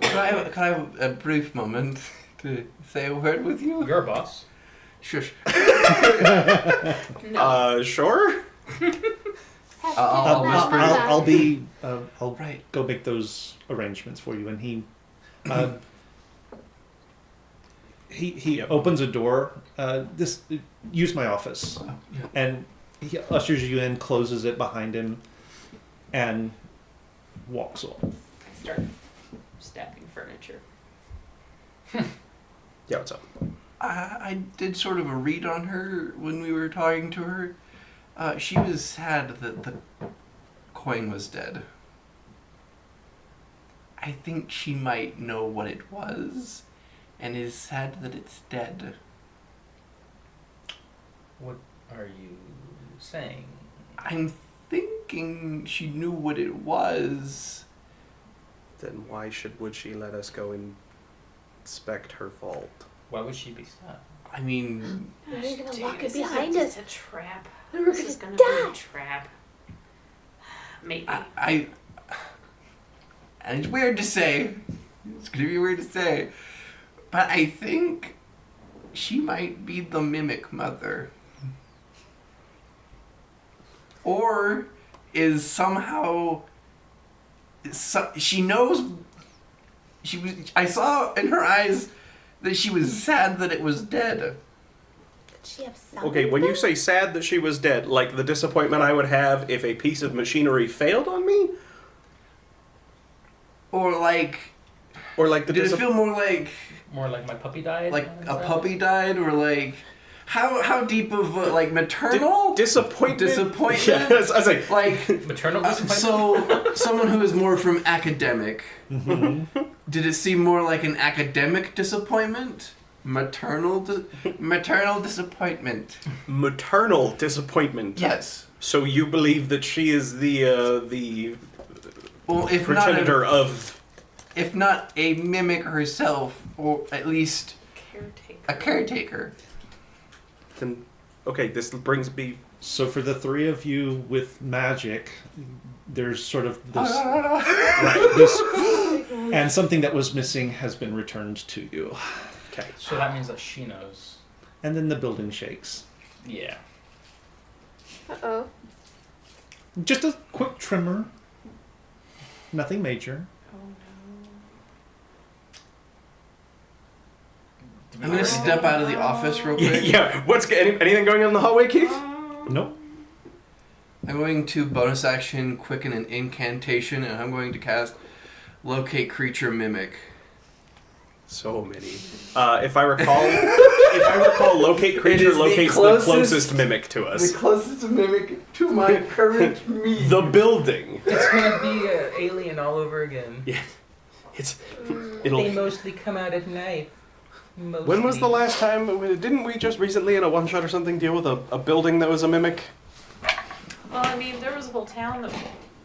Could I have a brief moment to say a word with you? You're a boss. Shush. No. Sure? I'll whisper. I'll Right. go make those arrangements for you. And he opens a door. Use my office, Oh, yeah. and he ushers you in, closes it behind him, and walks off. I start stabbing furniture. Yeah, what's up? I did sort of a read on her when we were talking to her. She was sad that the coin was dead. I think she might know what it was, and is sad that it's dead. What are you saying? I'm thinking she knew what it was. Then why would she let us go inspect her vault? Why would she be sad? I mean, We're gonna Dude, lock it this is behind a, us. It's a trap. And we're This is gonna gonna be die. a trap. Maybe. And it's weird to say. It's gonna be weird to say. But I think she might be the mimic mother. Or is somehow... she knows... I saw in her eyes that she was sad that it was dead. Did she have something? Okay, when you say sad that she was dead, like the disappointment I would have if a piece of machinery failed on me? Or like... Or like the Did it feel more like... More like my puppy died? Like a puppy died? Or like... How deep of a, like, maternal? disappointment? Disappointment? Yeah, I was like, Like... Maternal disappointment? So, someone who is more from academic, Mm-hmm. did it seem more like an academic disappointment? Maternal disappointment. maternal disappointment. Yes. So you believe that she is the Well, progenitor of... if not a mimic herself, or at least Caretaker. a caretaker. Then, okay, this brings me... So for the three of you with magic, there's sort of this, Right. this, and something that was missing has been returned to you. Okay. So that means that she knows. And then the building shakes. Yeah. Uh-oh. Just a quick tremor. Nothing major. Oh no. I'm gonna step out of the office real quick. Yeah, anything going on in the hallway, Keith? Nope. I'm going to bonus action quicken an incantation, and I'm going to cast Locate Creature Mimic. So many. If I recall, locate creature It is the locates closest- the closest mimic to us. closest mimic to my current me. The building. It's gonna be an alien all over again. Yeah. It's. Mm. It'll. mostly come out at night. When was the last time? Didn't we just recently in a one shot or something deal with a building that was a mimic? Well, I mean, there was a whole town that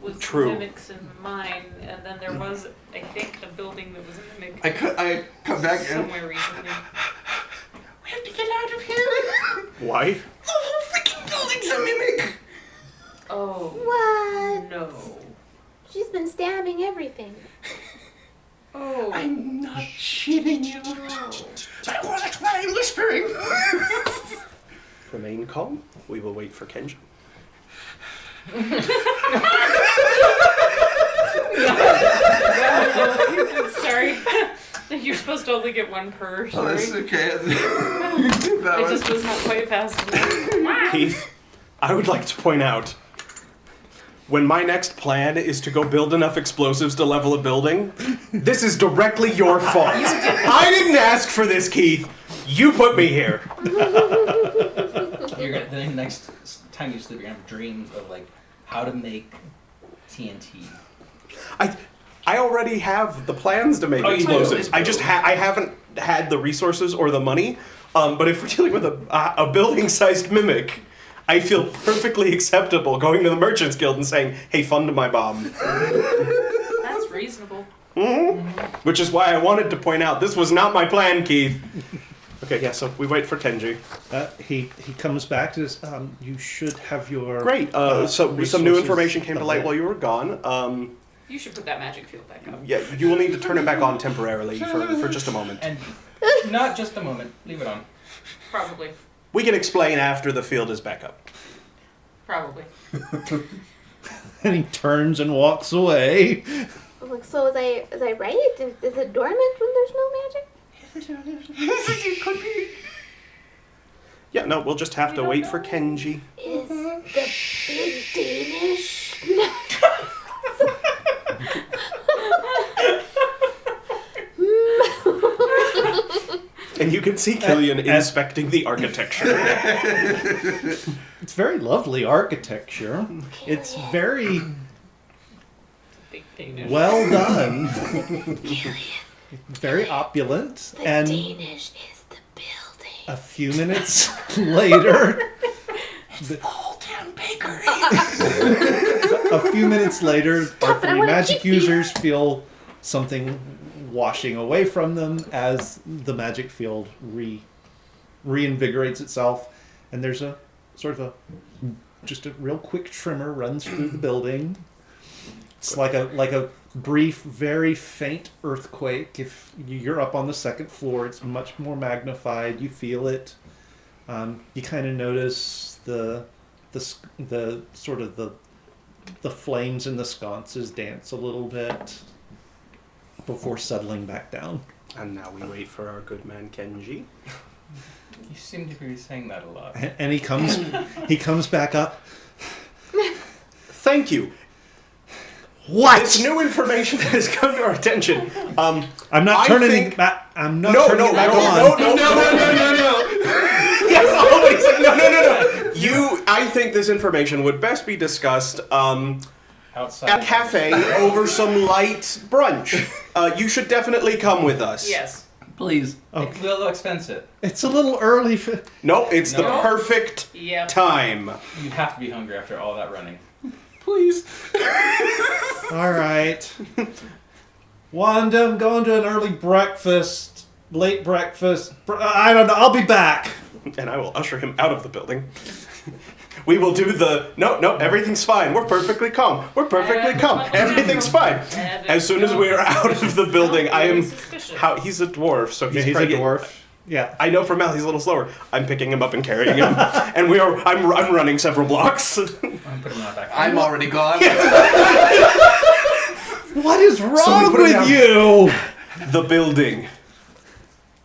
was True. mimics in mine, and then there was, I think, a building that was a mimic I come back and somewhere recently. we have to get out of here. Why? The whole freaking building's a mimic. Oh. What? No. She's been stabbing everything. Oh. I'm not shitting you. I want to try whispering. Remain calm. We will wait for Kenji. Sorry. You're supposed to only get one per. Oh, Sorry. that's okay. I just was not quite fast enough. Keith, I would like to point out, when my next plan is to go build enough explosives to level a building, this is directly your fault. I didn't ask for this, Keith. You put me here. The next time you sleep, you're gonna have dreams of like how to make TNT. I already have the plans to make Oh, you do? explosives. I just I haven't had the resources or the money. But if we're dealing with a building-sized mimic, I feel perfectly acceptable going to the Merchants Guild and saying, "Hey, fund my bomb." That's reasonable. Which is why I wanted to point out this was not my plan, Keith. Okay, yeah. So we wait for Tenji. He comes back to this. You should have your Great. So some new resources information came to light available. while you were gone. You should put that magic field back up. Yeah, you will need to turn it back on temporarily for just a moment. And not just a moment. Leave it on. Probably. We can explain after the field is back up. Probably. And he turns and walks away. I'm like, so was I right? Is it dormant when there's no magic? It could be. Yeah, no, we'll just have to wait for Kenji. Is the big Danish? And you can see Killian inspecting the architecture. It's very lovely architecture. It's very Big Danish. well done. Very opulent. The And Danish is the building. a few minutes later, Old Town Bakery. a few minutes later, our but I three wanna magic keep these. users feel something washing away from them as the magic field reinvigorates itself, and there's a sort of just a real quick tremor runs through the building. It's like a brief, very faint earthquake. If you're up on the second floor, it's much more magnified. You feel it. You kind of notice the sort of the flames in the sconces dance a little bit before settling back down. And now we wait for our good man Kenji. You seem to be saying that a lot. And he comes back up. Thank you. What? It's new information that has come to our attention. I'm not I turning think- it back. I'm not No, turning no, it back no, on. no. Yes, always. No. I think this information would best be discussed Outside. at a cafe over some light brunch. You should definitely come with us. Yes. Please. Okay. We'll expense it. It's a little early for. Nope, it's the No. perfect Yep. time. You have to be hungry after all that running. Please. All right. Wanda, I'm going to an early breakfast, late breakfast. I don't know. I'll be back. And I will usher him out of the building. We will do the no, everything's fine. We're perfectly calm. We're perfectly calm. Everything's fine. As soon as we are out of the building, I am. He's a dwarf, so Yeah, he's a probably- dwarf. Yeah. I know from Mal he's a little slower. I'm picking him up and carrying him, and I'm running several blocks. I'm putting that back. I'm already gone. What is wrong put it with down. you?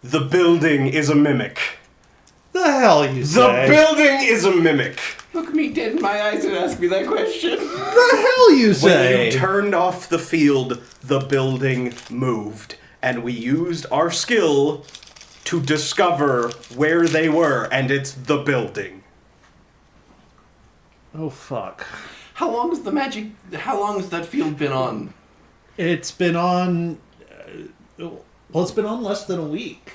The building is a mimic. The hell you The say? building is a mimic. Look me dead in my eyes and ask me that question. The hell you When say? you turned off the field, the building moved, and we used our skill to discover where they were, and it's the building. Oh fuck! How long has that field been on? It's been on. Well, it's been on less than a week.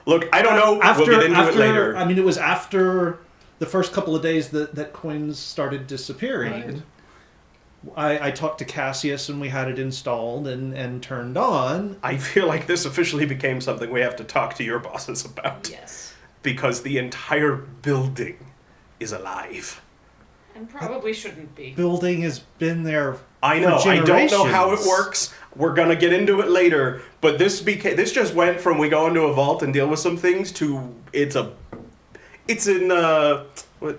Look, I don't know. We'll get into it later. I mean, it was after the first couple of days that coins started disappearing. I talked to Cassius and we had it installed and turned on. I feel like this officially became something we have to talk to your bosses about. Yes. Because the entire building is alive. And probably shouldn't be. Building has been there. I know. For I don't know how it generations. works. We're gonna get into it later. But this just went from we go into a vault and deal with some things to it's an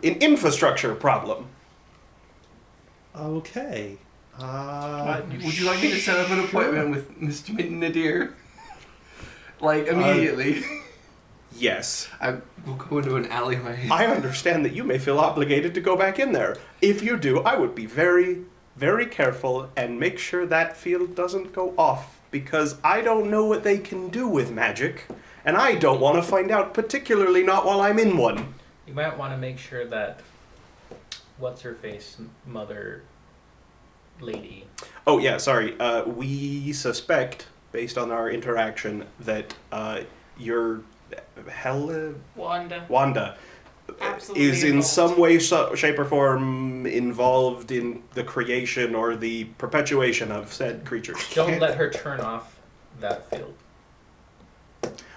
infrastructure problem. Okay. Would you like me to set up an appointment with Mr. Nadir? Like, immediately. Yes. I will go into an alleyway. I understand that you may feel obligated to go back in there. If you do, I would be very, very careful and make sure that field doesn't go off, because I don't know what they can do with magic, and I don't want to find out, particularly not while I'm in one. You might want to make sure that what's-her-face mother lady. Oh, yeah, sorry. We suspect, based on our interaction, that your Wanda Absolutely is in involved. some way, shape, or form involved in the creation or the perpetuation of said creatures. Don't let her turn off that field.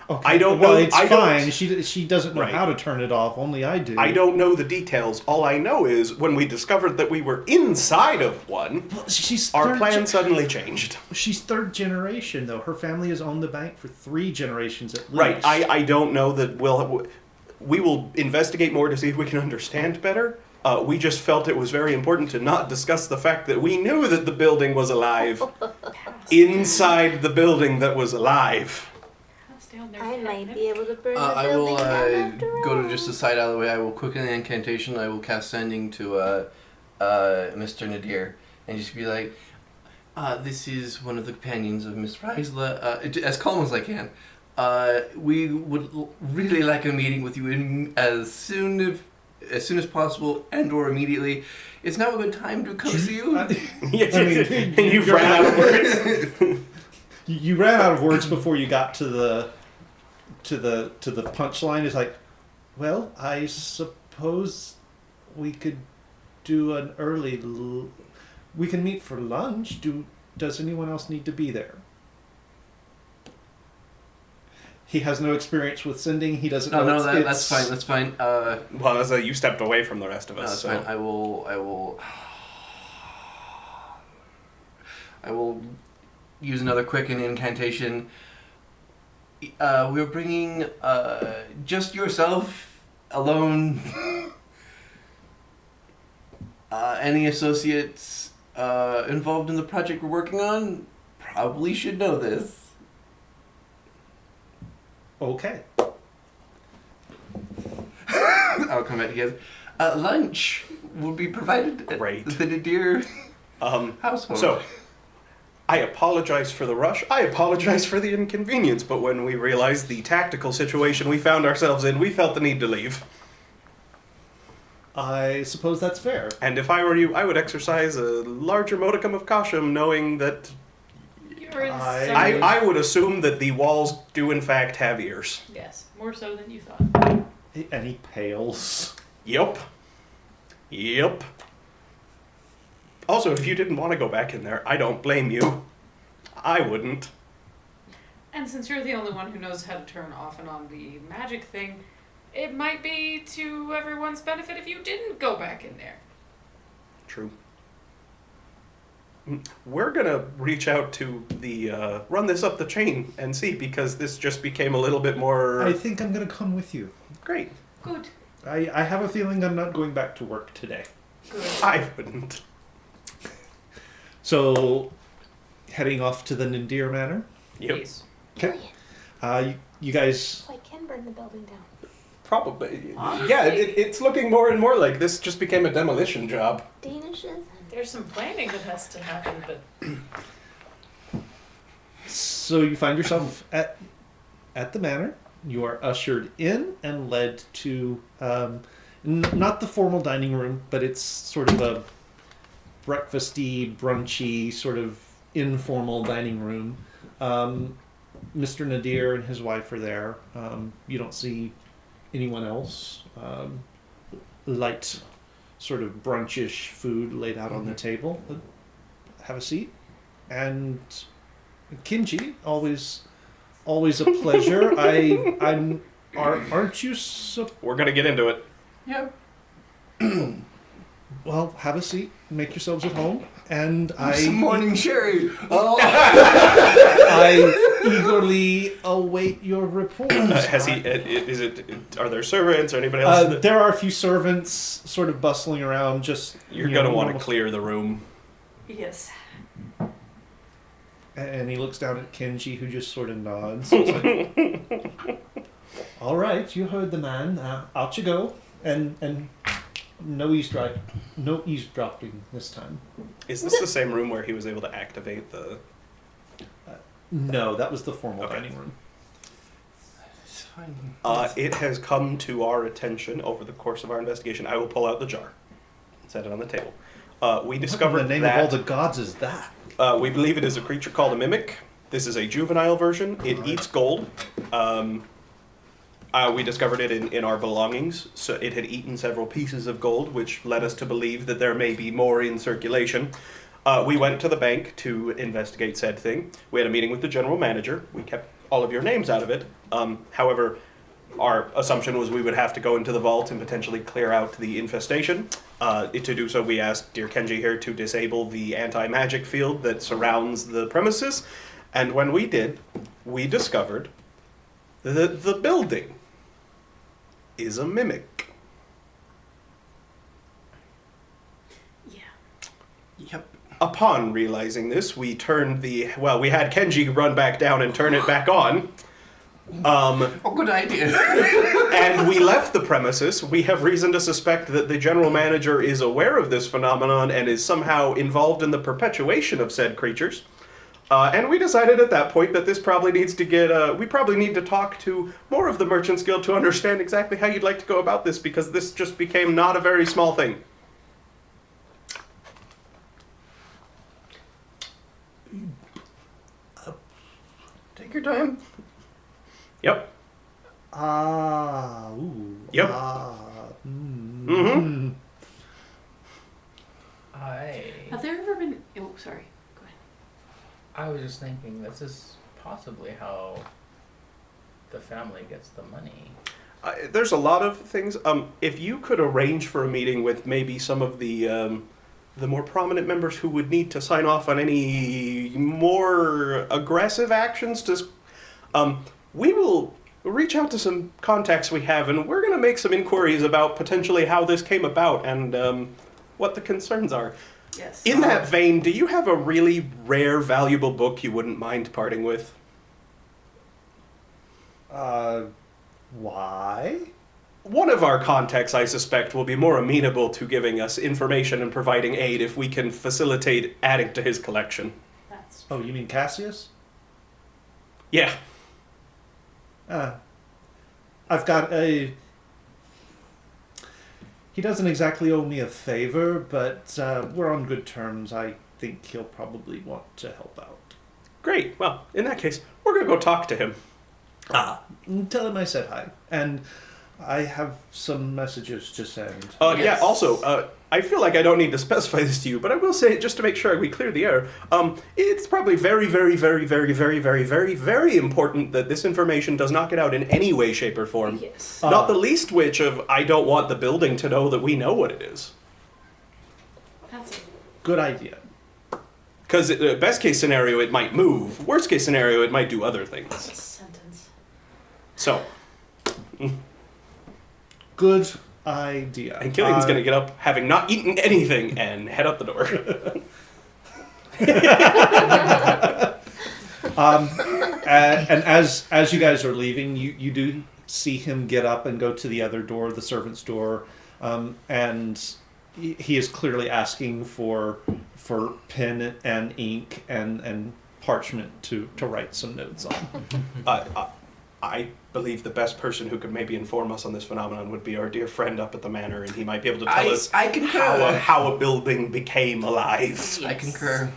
Okay. I don't well, know- it's I don't- fine. She doesn't know Right. how to turn it off. Only I do. I don't know the details. All I know is when we discovered that we were inside of one, Well, she's our third plan suddenly changed. She's third generation, though. Her family has owned the bank for 3 generations at least. Right. I don't know that we will investigate more to see if we can understand better. We just felt it was very important to not discuss the fact that we knew that the building was alive inside the building that was alive. House down there, I might catnip. be able to burn the I building will down after go all. to just the side alleyway. I will quicken the incantation. I will cast sending to Mr. Nadir and just be like, this is one of the companions of Miss Reisler. As calm as I can. We would really like a meeting with you as soon as possible and/or immediately. Is now a good time to come see you? Yes, I mean, and you've you're ran out of words. You ran out of words before you got to the punchline. It's like, well, I suppose we could do an early. We can meet for lunch. Does anyone else need to be there? He has no experience with sending. He doesn't know. No, it's- that's fine. That's fine. Well, as you stepped away from the rest of No, us. that's So. fine. I will use another quicken incantation. We're bringing just yourself alone. Any associates involved in the project we're working on probably should know this. Okay. I'll come back again. Lunch will be provided Great. at the Nadir household. So, I apologize for the rush. I apologize for the inconvenience. But when we realized the tactical situation we found ourselves in, we felt the need to leave. I suppose that's fair. And if I were you, I would exercise a larger modicum of caution, knowing that You're in I- some... I would assume that the walls do in fact have ears. Yes, more so than you thought. And he pales. Yep. Also, if you didn't want to go back in there, I don't blame you. I wouldn't. And since you're the only one who knows how to turn off and on the magic thing, it might be to everyone's benefit if you didn't go back in there. True. We're gonna reach out to the run this up the chain and see, because this just became a little bit more I think I'm going to come with you. great. Good. I have a feeling I'm not going back to work today. Good. I wouldn't. So, heading off to the Nadir Manor. Yep. Yes. Brilliant. You guys. So I can burn the building down. Probably. Honestly. Yeah, it's looking more and more like this just became a demolition job. Danishes. There's some planning that has to happen, but So you find yourself at the manor. You are ushered in and led to not the formal dining room, but it's sort of a breakfasty, brunchy, sort of informal dining room. Mr. Nadir and his wife are there. You don't see anyone else. Light, sort of brunchish food laid out on the table. Have a seat. And Kinji, always a pleasure. Aren't you We're gonna get into it. Yep. Well, have a seat. Make yourselves at home. And Some morning sherry. Oh. I eagerly await your report. Has he? Is it? Are there servants or anybody else? There are a few servants sort of bustling around. Just You're gonna want to clear the room. Yes. And he looks down at Kenji, who just sort of nods. He's like, all right, you heard the man. Out you go, and no eavesdropping this time. Is this the same room where he was able to activate the? No, that was the formal Okay. dining room. It's fine. It has come to our attention over the course of our investigation. I will pull out the jar, set it on the table. We discovered What in the name that of all the gods is that? we believe it is a creature called a mimic. This is a juvenile version. It eats gold. We discovered it in our belongings. So it had eaten several pieces of gold, which led us to believe that there may be more in circulation. We went to the bank to investigate said thing. We had a meeting with the general manager. We kept all of your names out of it. However, our assumption was we would have to go into the vault and potentially clear out the infestation. To do so, we asked dear Kenji here to disable the anti-magic field that surrounds the premises. And when we did, we discovered that the building is a mimic. Yeah. Yep. Upon realizing this, we turned we had Kenji run back down and turn it back on. Oh, good idea. And we left the premises. We have reason to suspect that the general manager is aware of this phenomenon and is somehow involved in the perpetuation of said creatures. And we decided at that point that this probably needs to get, we probably need to talk to more of the Merchants Guild to understand exactly how you'd like to go about this, because this just became not a very small thing. Take your time. Yep. Yep. Mm-hmm. Have there ever been? Oh, sorry. Go ahead. I was just thinking, this is possibly how the family gets the money. There's a lot of things. If you could arrange for a meeting with maybe some of the more prominent members who would need to sign off on any more aggressive actions, we will reach out to some contacts we have, and we're going to make some inquiries about potentially how this came about and what the concerns are. Yes. In that vein, do you have a really rare, valuable book you wouldn't mind parting with? Why? One of our contacts, I suspect, will be more amenable to giving us information and providing aid if we can facilitate adding to his collection. That's Oh, you mean Cassius? Yeah. I've got a... He doesn't exactly owe me a favor, but we're on good terms. I think he'll probably want to help out. Great. Well, in that case, we're going to go talk to him. Tell him I said hi. And I have some messages to send. Yeah, Yes. also, I feel like I don't need to specify this to you, but I will say, just to make sure we clear the air, it's probably very, very, very, very, very, very, very, very important that this information does not get out in any way, shape, or form. yes. Not the least which of, I don't want the building to know that we know what it is. That's it. Good idea. Because best case scenario, it might move. Worst case scenario, it might do other things. Sentence. So, Good idea. and Killian's going to get up, having not eaten anything, and head out the door. And as you guys are leaving, you do see him get up and go to the other door, the servant's door, and he is clearly asking for pen and ink and parchment to write some notes on. I believe the best person who could maybe inform us on this phenomenon would be our dear friend up at the manor, and he might be able to tell us I concur. how a building became alive. I concur.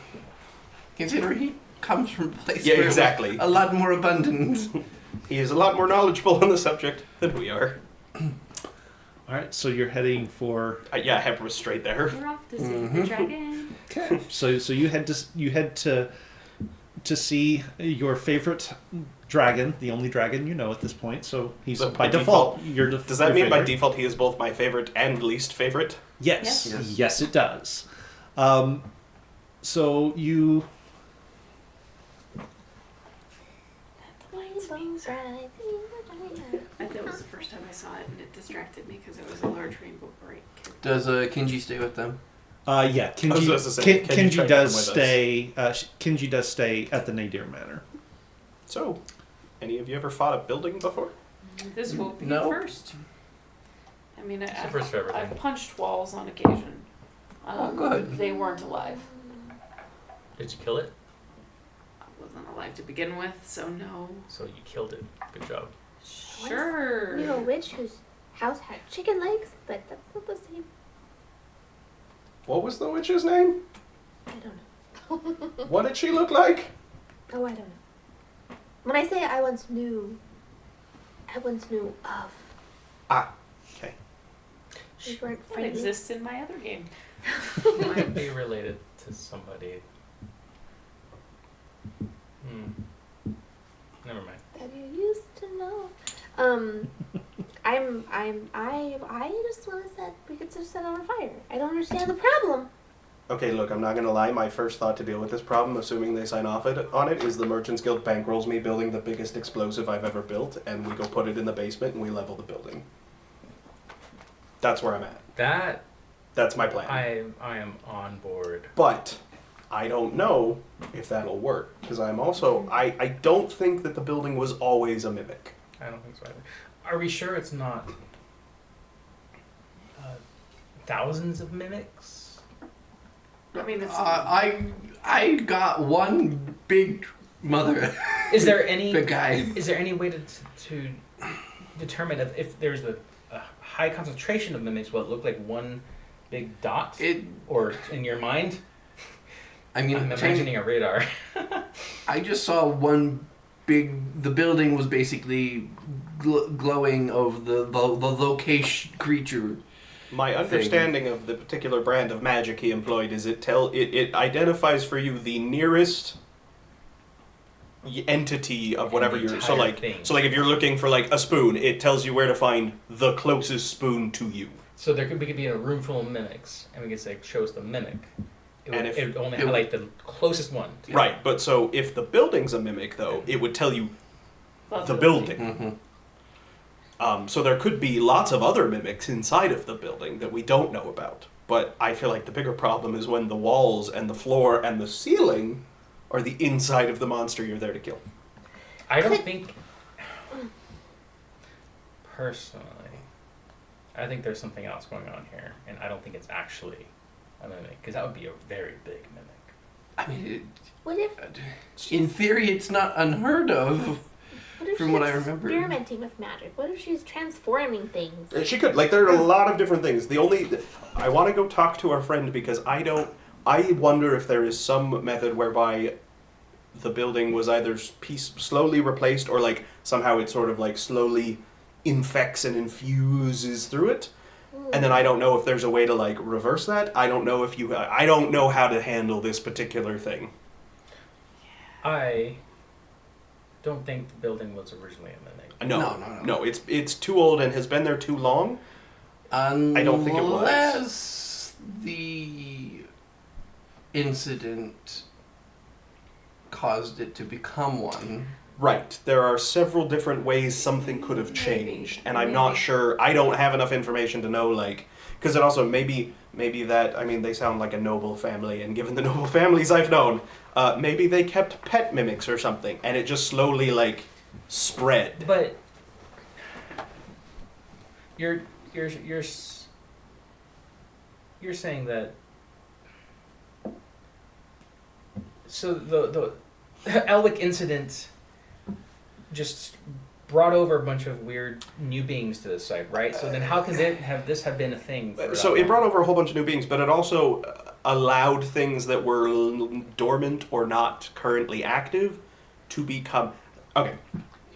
Consider he comes from a place Yeah, where exactly. a lot more abundant. He is a lot more knowledgeable on the subject than we are. All right, so you're heading for. Yeah, Heb was straight there. We're off to see the dragon. Okay. So you head to see your favorite dragon, the only dragon you know at this point. So he's So by by default. Does that mean by favorite. default he is both my favorite and least favorite? Yes, Yes. yes, it does. So you. That was the first time I saw it, and it distracted me because it was a large rainbow break. Does Kinji stay with them? Yeah, I was Kinji, supposed to say, Kinji Kinji checked does in with us. stay. Kinji does stay at the Nadir Manor. So, any of you ever fought a building before? This will be No. the first. I mean, It's the first for everything. I've punched walls on occasion. Oh, good. They weren't alive. Did you kill it? I wasn't alive to begin with, so no. So you killed it. Good job. Sure. You know a witch whose house had chicken legs, but that's not the same. What was the witch's name? I don't know. What did she look like? Oh, I don't know. When I say I once knew of. Okay. We weren't That friendly. exists in my other game. Might be related to somebody. Never mind. That you used to know. I just want to set. We could just set on fire. I don't understand the problem. Okay, look, I'm not gonna lie. My first thought to deal with this problem, assuming they sign off on it, is the Merchants Guild bankrolls me building the biggest explosive I've ever built, and we go put it in the basement and we level the building. That's where I'm at. That's my plan. I am on board. But I don't know if that'll work, because I'm also I don't think that the building was always a mimic. I don't think so either. Are we sure it's not thousands of mimics? I mean, it's I got one big mother. Is there any Big guy. Is there any way to determine if there's a high concentration of mimics, will it look like one big dot? Or in your mind? I mean, I'm imagining a radar. I just saw one big. The building was basically glowing of the location creature. My understanding of the particular brand of magic he employed is it identifies for you the nearest entity of whatever you're so like if you're looking for like a spoon, it tells you where to find the closest spoon to you. So we could be in a room full of mimics, and we could say show us the mimic. It would only it would- highlight the closest one. Right, but so if the building's a mimic though, it would tell you the building. Mm-hmm. So there could be lots of other mimics inside of the building that we don't know about. But I feel like the bigger problem is when the walls and the floor and the ceiling are the inside of the monster you're there to kill. I don't think, personally, I think there's something else going on here, and I don't think it's actually a mimic, because that would be a very big mimic. I mean, What if in theory, it's not unheard of. From what I remember. experimenting with magic? What if she's transforming things? She could. Like, there are a lot of different things. I want to go talk to our friend because I wonder if there is some method whereby the building was either slowly replaced or like somehow it sort of like slowly infects and infuses through it. And then I don't know if there's a way to like reverse that. I don't know how to handle this particular thing. I don't think the building was originally a mimic. No. It's too old and has been there too long. I don't think it was. Unless the incident caused it to become one. Right. There are several different ways something could have changed, and I'm not sure. I don't have enough information to know, like, because it also maybe that. I mean, they sound like a noble family, and given the noble families I've known, maybe they kept pet mimics or something, and it just slowly like spread. But you're saying that. So the Elwick incident just brought over a bunch of weird new beings to this site, right? So then how can this have been a thing? So it brought over a whole bunch of new beings, but it also allowed things that were dormant or not currently active to become. Okay,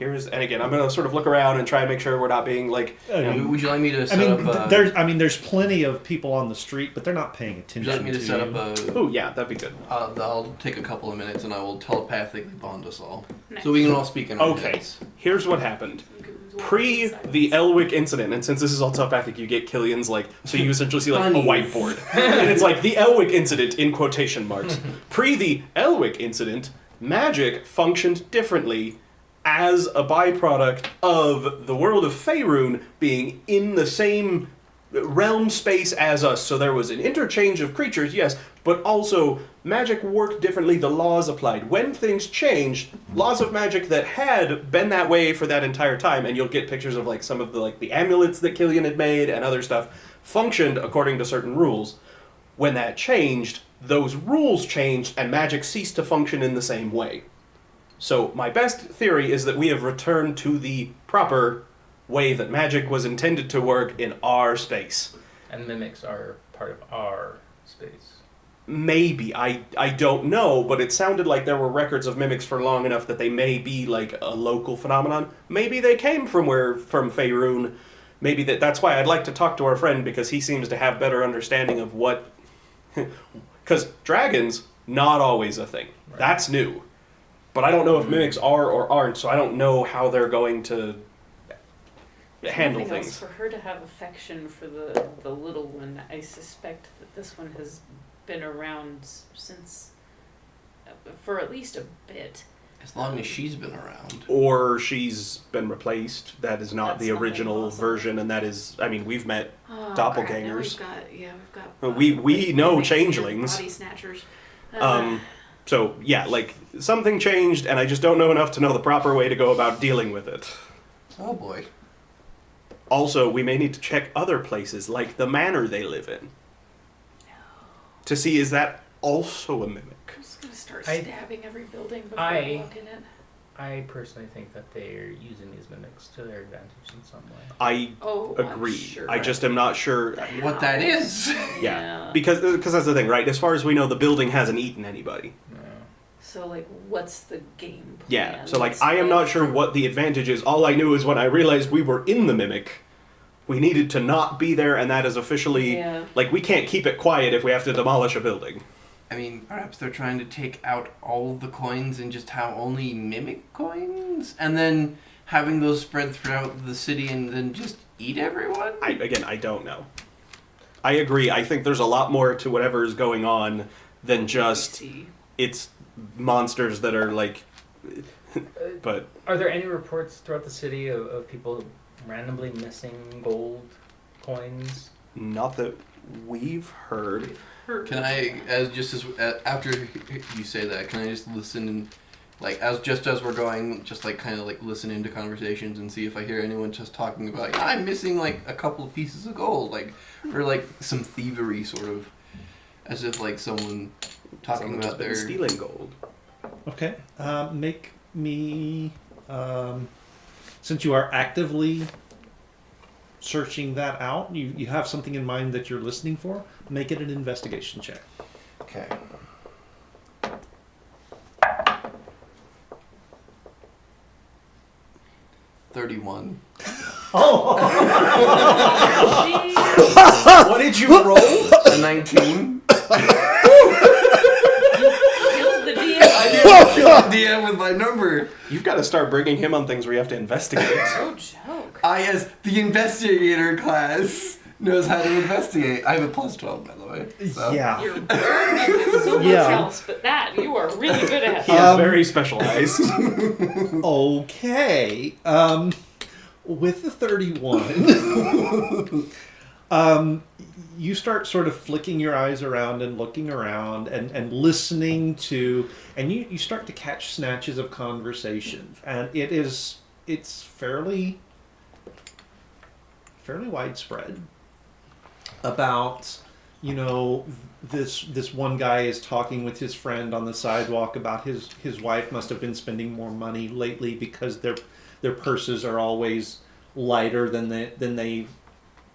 and again, I'm gonna sort of look around and try and make sure we're not being like. Would you like me to I set mean, up? there's plenty of people on the street, but they're not paying Would attention. you like me to set up a? Oh yeah, that'd be good. I'll take a couple of minutes and I will telepathically bond us all, Nice. so we can all speak in our Okay, heads. here's what happened. Pre the Elwick incident, and since this is all telepathic, you get Killian's like, so you essentially see like a Bunnies. whiteboard, and it's like the Elwick incident in quotation marks. Pre the Elwick incident, magic functioned differently as a byproduct of the world of Faerun being in the same realm space as us. So there was an interchange of creatures, yes, but also magic worked differently, the laws applied. When things changed, laws of magic that had been that way for that entire time, and you'll get pictures of like some of the like the amulets that Killian had made and other stuff, functioned according to certain rules. When that changed, those rules changed and magic ceased to function in the same way. So my best theory is that we have returned to the proper way that magic was intended to work in our space. And mimics are part of our space. Maybe. I don't know, but it sounded like there were records of mimics for long enough that they may be like a local phenomenon. Maybe they came from Faerun. Maybe that's why I'd like to talk to our friend, because he seems to have better understanding of what... Because dragons, not always a thing. Right. That's new. But I don't know if mimics are or aren't, so I don't know how they're going to handle Something else, things. for her to have affection for the little one, I suspect that this one has been around since, for at least a bit. As long as she's been around. Or she's been replaced. That is not That's the not original impossible. version, and that is, I mean, we've met Oh, doppelgangers. crap, now we've got We know mimics and changelings. body snatchers. So, yeah, like, something changed, and I just don't know enough to know the proper way to go about dealing with it. Oh boy. Also, we may need to check other places, like the manor they live in. To see, is that also a mimic? I'm just gonna start I- stabbing every building before I- I walk in it. I personally think that they're using these mimics to their advantage in some way. I Oh, agree. I'm sure. I just am not sure. What that is? Yeah, because that's the thing, right? As far as we know, the building hasn't eaten anybody. No. So, like, what's the game plan? Yeah, so like What's I am the- not sure what the advantage is. All I knew is when I realized we were in the mimic, we needed to not be there, and that is officially Yeah. like we can't keep it quiet if we have to demolish a building. I mean, perhaps they're trying to take out all the coins and just have only mimic coins? And then having those spread throughout the city and then just eat everyone? I don't know. I agree. I think there's a lot more to whatever is going on than just See. it's monsters that are like. But Are there any reports throughout the city of people randomly missing gold coins? not that we've heard. Can I, after you say that, can I just listen and, like, as we're going, just like kind of like listen into conversations and see if I hear anyone just talking about, yeah, I'm missing like a couple of pieces of gold, like, or like some thievery sort of, as if like someone talking Someone has about been their stealing gold. Okay. Make me, since you are actively searching that out, you have something in mind that you're listening for, make it an investigation check. Okay. $31. What did you roll? A 19. Killed the DM. I killed the DM with my number. You've got to start bringing him on things where you have to investigate. No joke. I, as the investigator class, knows how to investigate. I have a plus 12, by the way. So. Yeah. You're burning with so much Yeah. else, but that you are really good at. He is very specialized. Okay. With the 31, you start sort of flicking your eyes around and looking around and listening to, and you start to catch snatches of conversation, and it's fairly widespread about, this one guy is talking with his friend on the sidewalk about his wife must have been spending more money lately because their purses are always lighter than they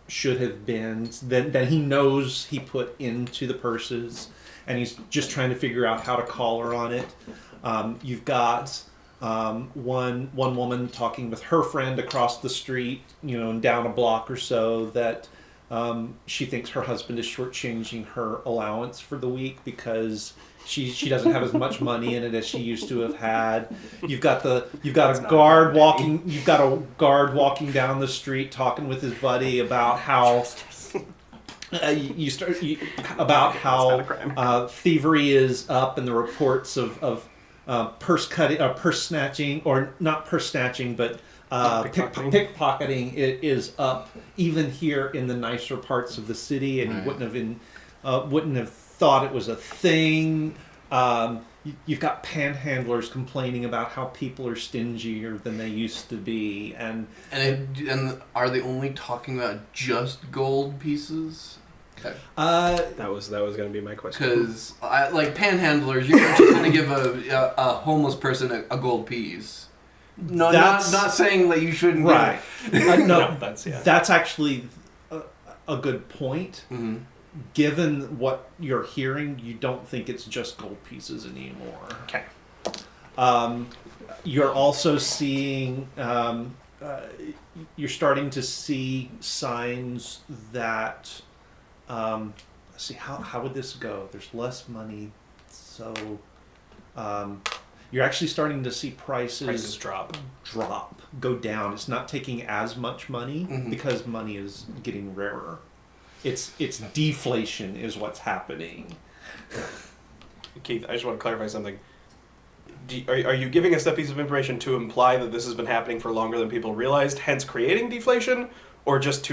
should have been, than he knows he put into the purses, and he's just trying to figure out how to call her on it. You've got One woman talking with her friend across the street, and down a block or so, that she thinks her husband is shortchanging her allowance for the week because she doesn't have as much money in it as she used to have had. You've got a guard walking down the street talking with his buddy about how thievery is up, and the reports of purse snatching, or not purse snatching, but pickpocketing is up even here in the nicer parts of the city, and Right. he wouldn't have thought it was a thing. You've got panhandlers complaining about how people are stingier than they used to be, and are they only talking about just gold pieces? Okay. That was going to be my question. Because like panhandlers, you're not just going to give a homeless person a gold piece. No, not saying that you shouldn't. Right. No, that's actually a good point. Mm-hmm. Given what you're hearing, you don't think it's just gold pieces anymore. Okay. You're also seeing, you're starting to see signs that, let's see, how would this go? There's less money, so you're actually starting to see prices drop, go down. It's not taking as much money Mm-hmm. because money is getting rarer. It's deflation is what's happening. Keith, I just want to clarify something. Are you giving us that piece of information to imply that this has been happening for longer than people realized, hence creating deflation, or just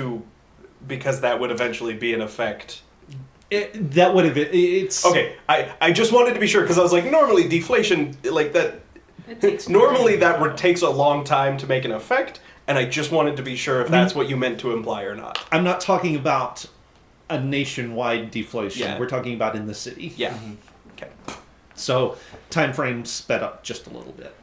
because that would eventually be an effect? That would have it's okay. I just wanted to be sure, because I was like, normally deflation like that. It takes Normally time. that takes a long time to make an effect, and I just wanted to be sure if that's what you meant to imply or not. I'm not talking about a nationwide deflation. Yeah. We're talking about in the city. Yeah. Mm-hmm. Okay. So time frame sped up just a little bit.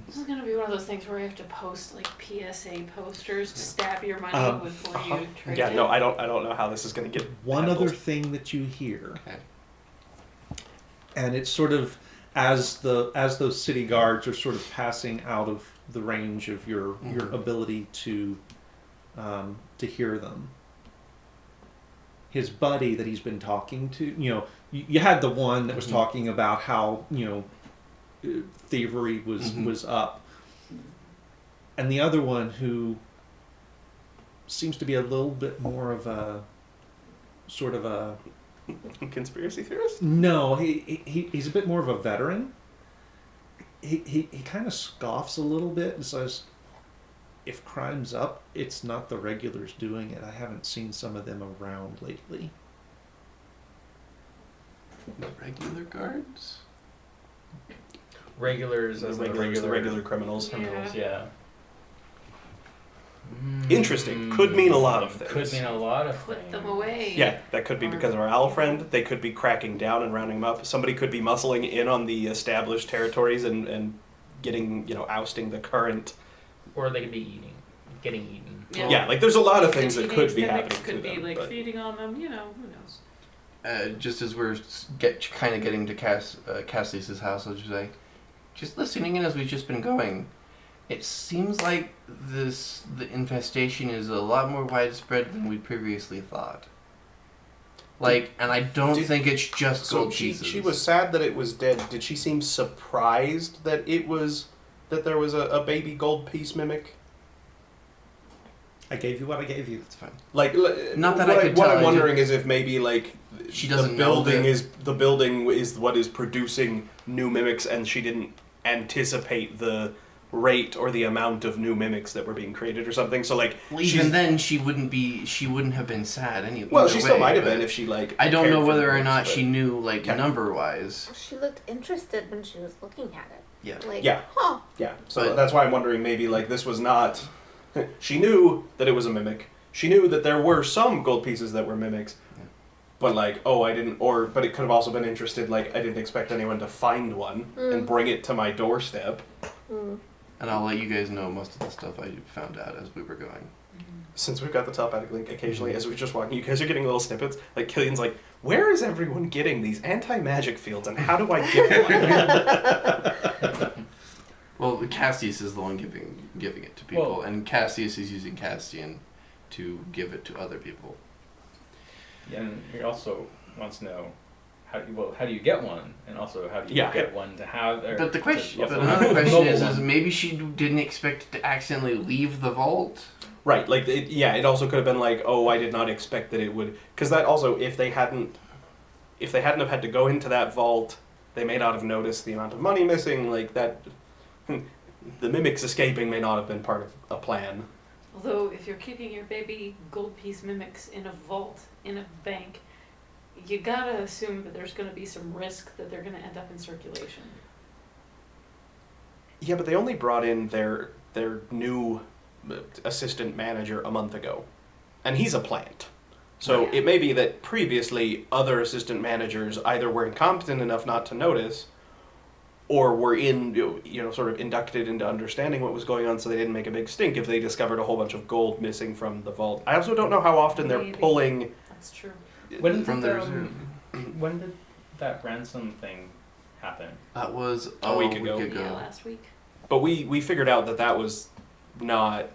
This is gonna be one of those things where we have to post like PSA posters to stab your money before you trade Yeah. it. No, I don't know how this is going to get One handled. other thing that you hear, Okay. and it's sort of as those city guards are sort of passing out of the range of your ability to hear them. His buddy that he's been talking to, you had the one that was talking about how thievery was up, and the other one who seems to be a little bit more of a sort of a Conspiracy theorist? no, he's a bit more of a veteran. He kind of scoffs a little bit and says, if crime's up, it's not the regulars doing it. I haven't seen some of them around lately. The regular guards? Regulars, The as regular criminals. criminals, yeah. Interesting. Could mean a lot of things. Could mean a lot of Put things. them away. Yeah, that could be because of our owl friend. They could be cracking down and rounding them up. Somebody could be muscling in on the established territories and getting, ousting the current. Or they could be getting eaten. Yeah, like there's a lot of The things that teenage could be mimics happening could to be them. like but- feeding on them, who knows. Just as we're kind of getting to Cassius's house, I'll just say, just listening in as we've just been going, it seems like the infestation is a lot more widespread than we previously thought. And I don't think it's just So gold pieces. she was sad that it was dead. Did she seem surprised that there was a baby gold piece mimic? I gave you what I gave you. It's fine. Not that I could tell, What I'm I wondering is if maybe She doesn't know the building is what is producing new mimics, and she didn't anticipate the rate or the amount of new mimics that were being created or something. So even then, she wouldn't have been sad anyway. Well, she still might have been if she I don't cared know for whether the or mimics, not but- she knew Okay. number wise. She looked interested when she was looking at it. Yeah. Like, Yeah. huh. Yeah, so But- that's why I'm wondering maybe this was not. She knew that it was a mimic. She knew that there were some gold pieces that were mimics, Yeah. but I didn't. But it could have also been interested. I didn't expect anyone to find one and bring it to my doorstep. And I'll let you guys know most of the stuff I found out as we were going. Since we've got the telepathic link, occasionally as we're just walking, you guys are getting little snippets. Like Killian's like, "Where is everyone getting these anti-magic fields, and how do I get one?" Well, Cassius is the one giving it to people, Well- and Cassius is using Castian to give it to other people. And he also wants to know how do you get one, and also how do you Yeah. get one to have. Or But the question, to- but another question is one. maybe she didn't expect to accidentally leave the vault. Right, like, it also could have been like, oh, I did not expect that it would... Because that also, if they hadn't have had to go into that vault, they may not have noticed the amount of money missing, like, that... The mimics escaping may not have been part of a plan. Although, if you're keeping your baby gold piece mimics in a vault, in a bank, you gotta assume that there's gonna be some risk that they're gonna end up in circulation. Yeah, but they only brought in their new assistant manager a month ago. And he's a plant. So Yeah. it may be that previously other assistant managers either were incompetent enough not to notice, or were sort of inducted into understanding what was going on, so they didn't make a big stink if they discovered a whole bunch of gold missing from the vault. I also don't know how often they're Maybe. pulling That's true. When From did, the reserve. when did that ransom thing happen? That was A week ago. Yeah, last week. But we figured out that was not...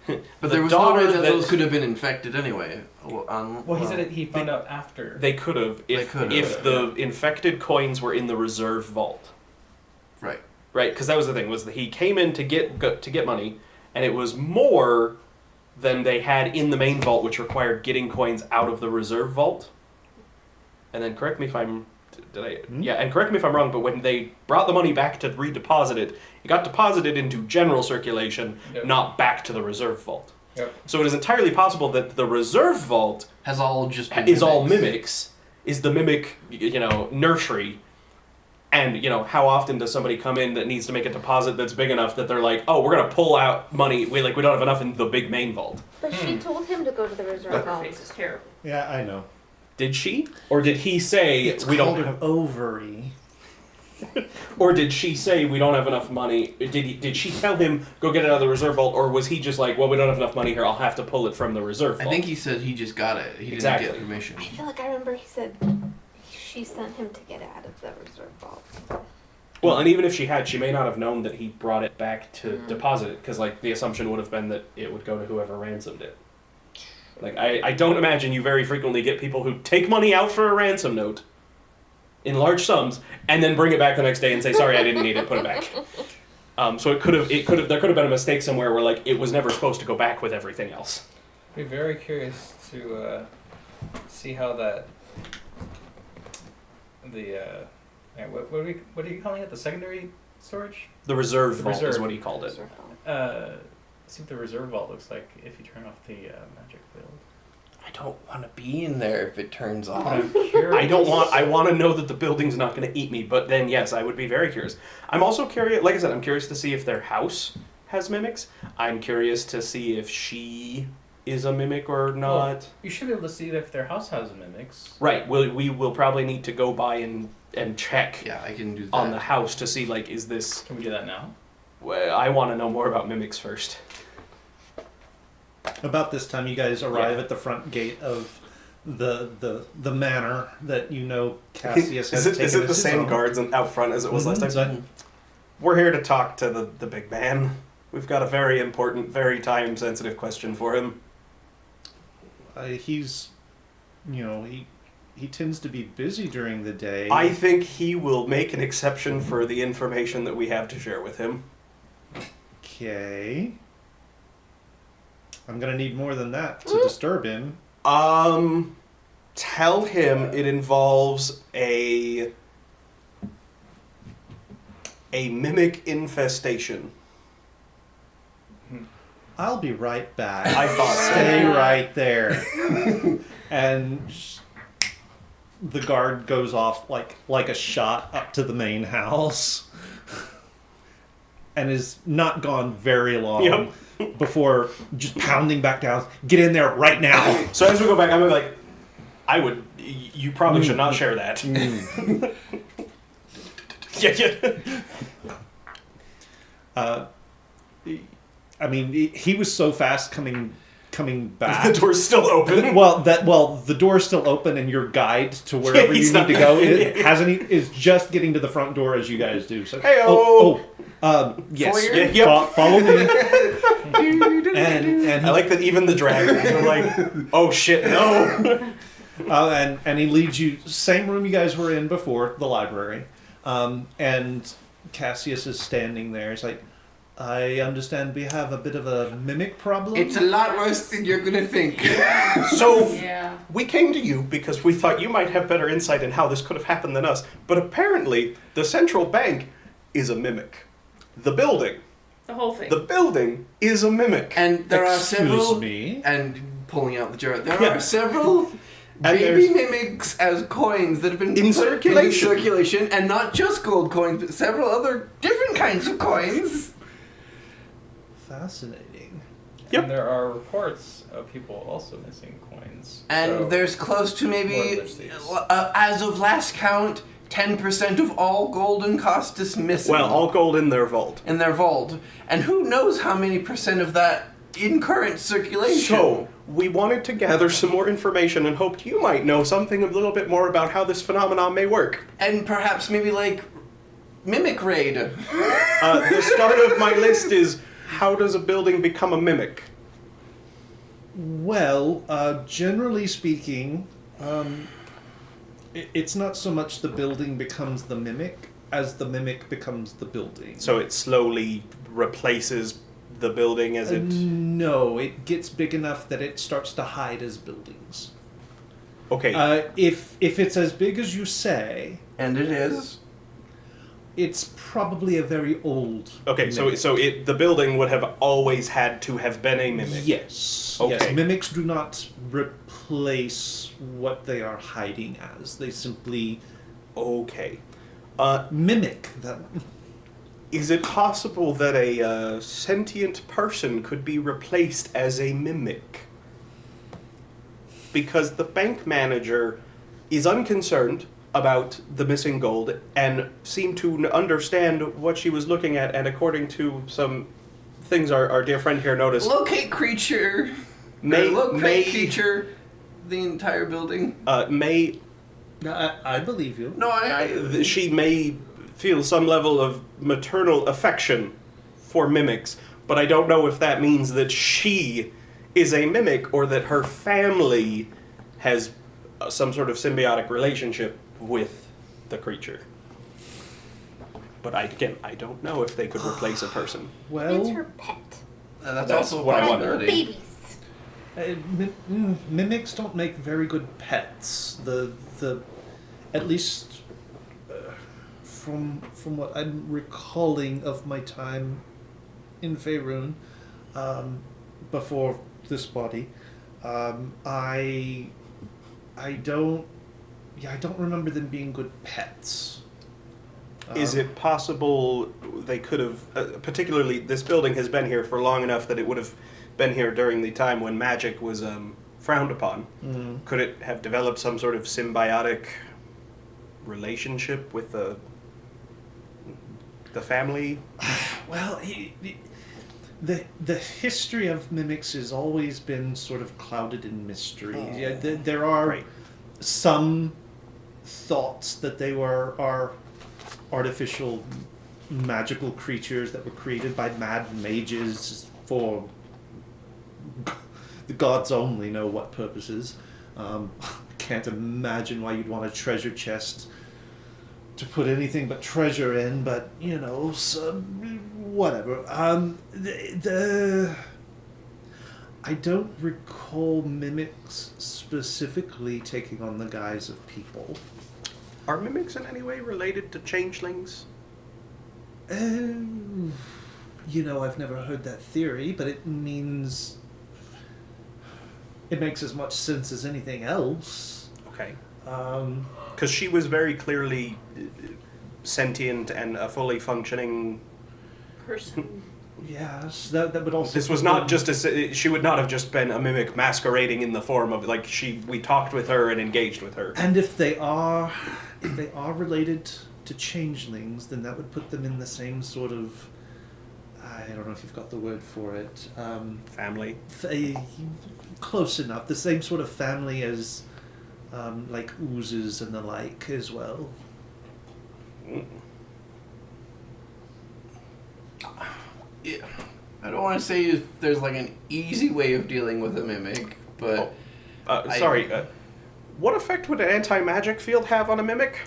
But there was no way that those could have been infected anyway. Well, he said he found out after. They could have if could've, the infected coins were in the reserve vault. Right. Right, because that was the thing, was that he came in to get money, and it was more than they had in the main vault, which required getting coins out of the reserve vault. And then correct me if I'm... and correct me if I'm wrong, but when they brought the money back to redeposit it, it got deposited into general circulation, Yep. not back to the reserve vault. Yep. So it is entirely possible that the reserve vault Has all just been is all mimics, is the mimic, nursery. And, how often does somebody come in that needs to make a deposit that's big enough that they're like, oh, we're going to pull out money, we don't have enough in the big main vault. But she told him to go to the reserve Her vault. face is terrible. Yeah, I know. Did she? Or did he say It's we called don't an have... ovary. Or did she say we don't have enough money? Did she tell him go get it out of the reserve vault, or was he just like, well, we don't have enough money here, I'll have to pull it from the reserve vault? I think he said he just got it. He Exactly. didn't get permission. I feel like I remember he said she sent him to get it out of the reserve vault. Well, and even if she had, she may not have known that he brought it back to deposit it, because the assumption would have been that it would go to whoever ransomed it. I don't imagine you very frequently get people who take money out for a ransom note in large sums and then bring it back the next day and say, sorry, I didn't need it, put it back. So there could have been a mistake somewhere where it was never supposed to go back with everything else. I'd be very curious to see how that what are you calling it? The secondary storage? The reserve vault is reserve. what he called it. Reserve vault. See what the reserve vault looks like if you turn off the magic field. I don't want to be in there if it turns But off. I'm curious. I want to know that the building's not going to eat me, but then yes, I would be very curious. I'm also curious, like I said, I'm curious to see if their house has mimics. I'm curious to see if she is a mimic or not. Well, you should be able to see if their house has mimics. Right, we will probably need to go by and check Yeah, I can do that. on the house to see, is this... Can we do that now? Well, I want to know more about mimics first. About this time, you guys arrive Yeah. at the front gate of the manor that Cassius has taken is it as the his same own. guards out front as it was last time? So- We're here to talk to the big man. We've got a very important, very time-sensitive question for him. He's, he tends to be busy during the day. I think he will make an exception for the information that we have to share with him. Okay. I'm gonna need more than that to disturb him. Tell him it involves a mimic infestation. I'll be right back. I thought so. Stay right there. And the guard goes off like a shot up to the main house. And is not gone very long before just pounding back down. Get in there right now. So as we go back, I'm like, you probably should not share that. I mean, he was so fast coming back. The door's still open. The door's still open, and your guide to wherever you He's need not- to go is just getting to the front door as you guys do. So, Hey-o! oh, Yes. Foyer? Yeah, yep. Follow me. and I like that even the dragons are like, oh shit, no. and he leads you same room you guys were in before, the library. And Cassius is standing there. He's like, I understand we have a bit of a mimic problem. It's a lot worse than you're gonna think. So Yeah. we came to you because we thought you might have better insight in how this could have happened than us. But apparently, the central bank is a mimic. The building The building is a mimic. And there are several. Excuse me. And pulling out the jar, there Yeah. are several And baby there's- mimics as coins that have been In put circulation. in circulation, and not just gold coins, but several other different kinds of coins. Fascinating. Yep. And there are reports of people also missing coins. And So- there's close to Or maybe, there's these. as of last count, 10% of all gold and cost is missing. Well, all gold in their vault. in their vault, and who knows how many percent of that in current circulation. So, we wanted to gather some more information and hoped you might know something a little bit more about how this phenomenon may work. And perhaps maybe like mimic raid. The start of my list is, how does a building become a mimic? Well, generally speaking, it's not so much the building becomes the mimic as the mimic becomes the building. So it slowly replaces the building as it... No, it gets big enough that it starts to hide as buildings. Okay, If it's as big as you say, And it is. it's probably a very old. okay, mimic. so the building would have always had to have been a mimic. Yes. Okay. Yes. Mimics do not replace what they are hiding as. They simply Okay. mimic them. Is it possible that a sentient person could be replaced as a mimic? Because the bank manager is unconcerned about the missing gold and seemed to understand what she was looking at, and according to some things our dear friend here noticed, Locate creature. May- Locate may- creature. The entire building. may I believe you. No, she may feel some level of maternal affection for mimics, but I don't know if that means that she is a mimic or that her family has some sort of symbiotic relationship with the creature. But I don't know if they could replace a person. It's Well, her pet. that's That's also a what I possibility. Babies. mimics don't make very good pets. The at least from what I'm recalling of my time in Faerun, before this body, I don't remember them being good pets. Is it possible they could have, particularly this building has been here for long enough that it would have been here during the time when magic was frowned upon? Mm. Could it have developed some sort of symbiotic relationship with the family? Well, the history of mimics has always been sort of clouded in mystery. Yeah, there are Right. some thoughts that they are artificial magical creatures that were created by mad mages for the gods only know what purposes. Can't imagine why you'd want a treasure chest to put anything but treasure in, but you know, whatever. I don't recall mimics specifically taking on the guise of people. Are mimics in any way related to changelings? You know, I've never heard that theory, but it means it makes as much sense as anything else. Okay. Um, Because she was very clearly sentient and a fully functioning. Person. yes, that would also. This was not just she would not have just been a mimic masquerading in the form of like we talked with her and engaged with her. And if they are related to changelings, then that would put them in the same sort of. I don't know if you've got the word for it. Family. Close enough. The same sort of family as, like oozes and the like as well. Yeah, I don't want to say if there's like an easy way of dealing with a mimic, but What effect would an anti-magic field have on a mimic?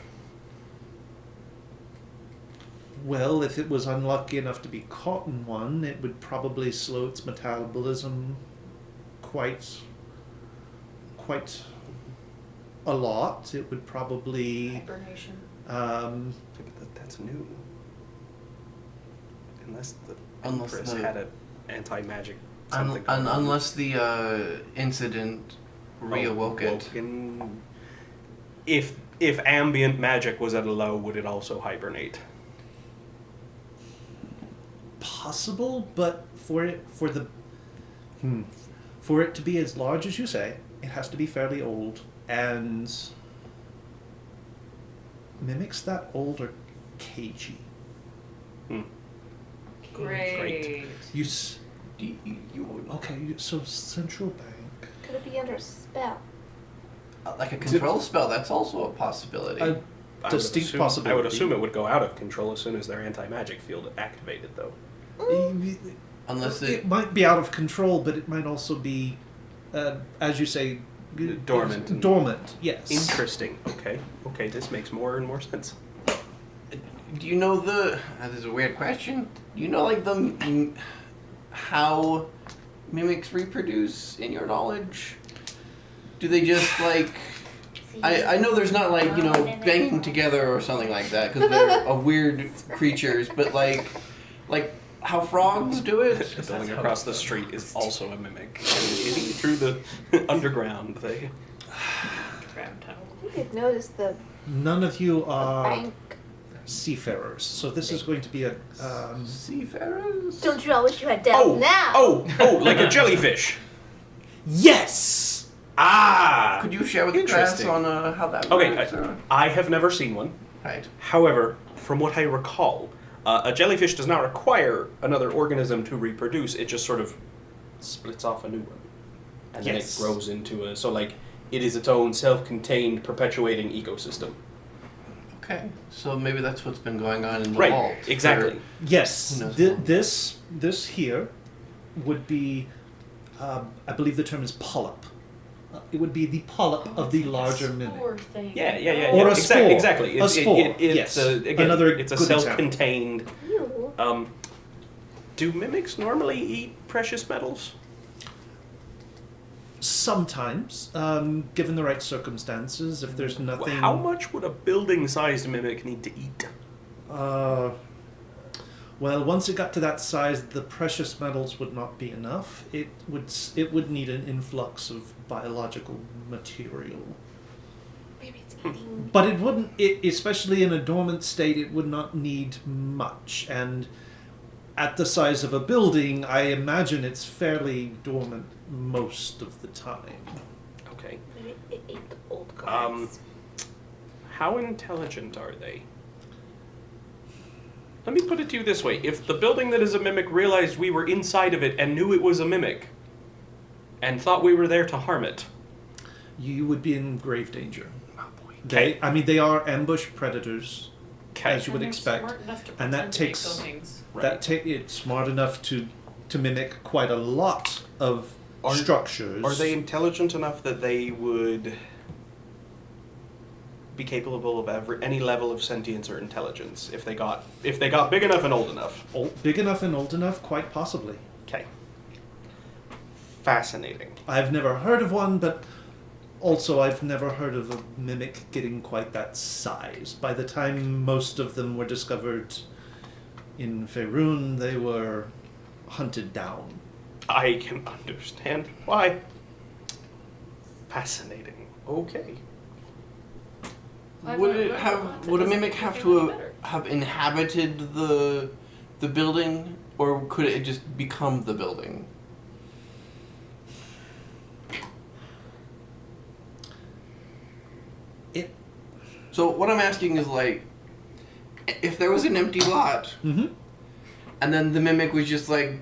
Well, if it was unlucky enough to be caught in one, it would probably slow its metabolism quite a lot. It would probably Hibernation. That's new. Unless the Empress had an anti-magic something. Unless the incident reawoke it. If ambient magic was at a low, would it also hibernate? possible, but for it to be as large as you say, it has to be fairly old, and mimics that old are cagey. Great. So central bank. Could it be under a spell? Like a control spell, that's also a possibility. Distinct possibility. I would assume it would go out of control as soon as their anti-magic field activated, though. Unless it might be out of control, but it might also be, as you say, dormant. Dormant, yes. Interesting. Okay, this makes more and more sense. Do you know this is a weird question. Do you know like how mimics reproduce in your knowledge? Do they just like? I know there's not like banging together or something like that because they're weird creatures, but like how frogs do it. The building across the street is also a mimic. And through the underground, they. You could notice the None of you are bank. seafarers, so this is going to be a Seafarers? Don't you all wish you had death now? Oh, like a jellyfish. Yes. Could you share with the class on how that works? Okay, I have never seen one. Right. However, from what I recall, a jellyfish does not require another organism to reproduce. It just sort of splits off a new one, and then it grows into a. So like, it is its own self-contained, perpetuating ecosystem. Okay, so maybe that's what's been going on in the Right, vault. exactly. Yes, this here would be, I believe the term is polyp. It would be the polyp of the larger mimic. Thing. Yeah. Or a spore. Exactly. A spore, It's yes. again, Another it's a good self-contained. Ew. Do mimics normally eat precious metals? Sometimes, given the right circumstances, if there's nothing. How much would a building-sized mimic need to eat? Well, once it got to that size, the precious metals would not be enough. It would need an influx of biological material. Maybe it's eating. But it wouldn't, especially in a dormant state, it would not need much. And at the size of a building, I imagine it's fairly dormant most of the time. Okay. Maybe it ate the old guards. How intelligent are they? Let me put it to you this way. If the building that is a mimic realized we were inside of it and knew it was a mimic, and thought we were there to harm it, You would be in grave danger. oh boy. They are ambush predators, as you would And they're expect. smart enough to And that pretend to make takes- buildings. It's smart enough to mimic quite a lot of structures. Are they intelligent enough that they would be capable of any level of sentience or intelligence if they got big enough and old enough? Big enough and old enough? Quite possibly. Okay. Fascinating. I've never heard of one, but also I've never heard of a mimic getting quite that size. By the time most of them were discovered in Faerun, they were hunted down. I can understand why. Fascinating. Okay. Would a mimic have to have inhabited the building, or could it just become the building? So what I'm asking is like, if there was an empty lot, Mm-hmm. and then the mimic was just like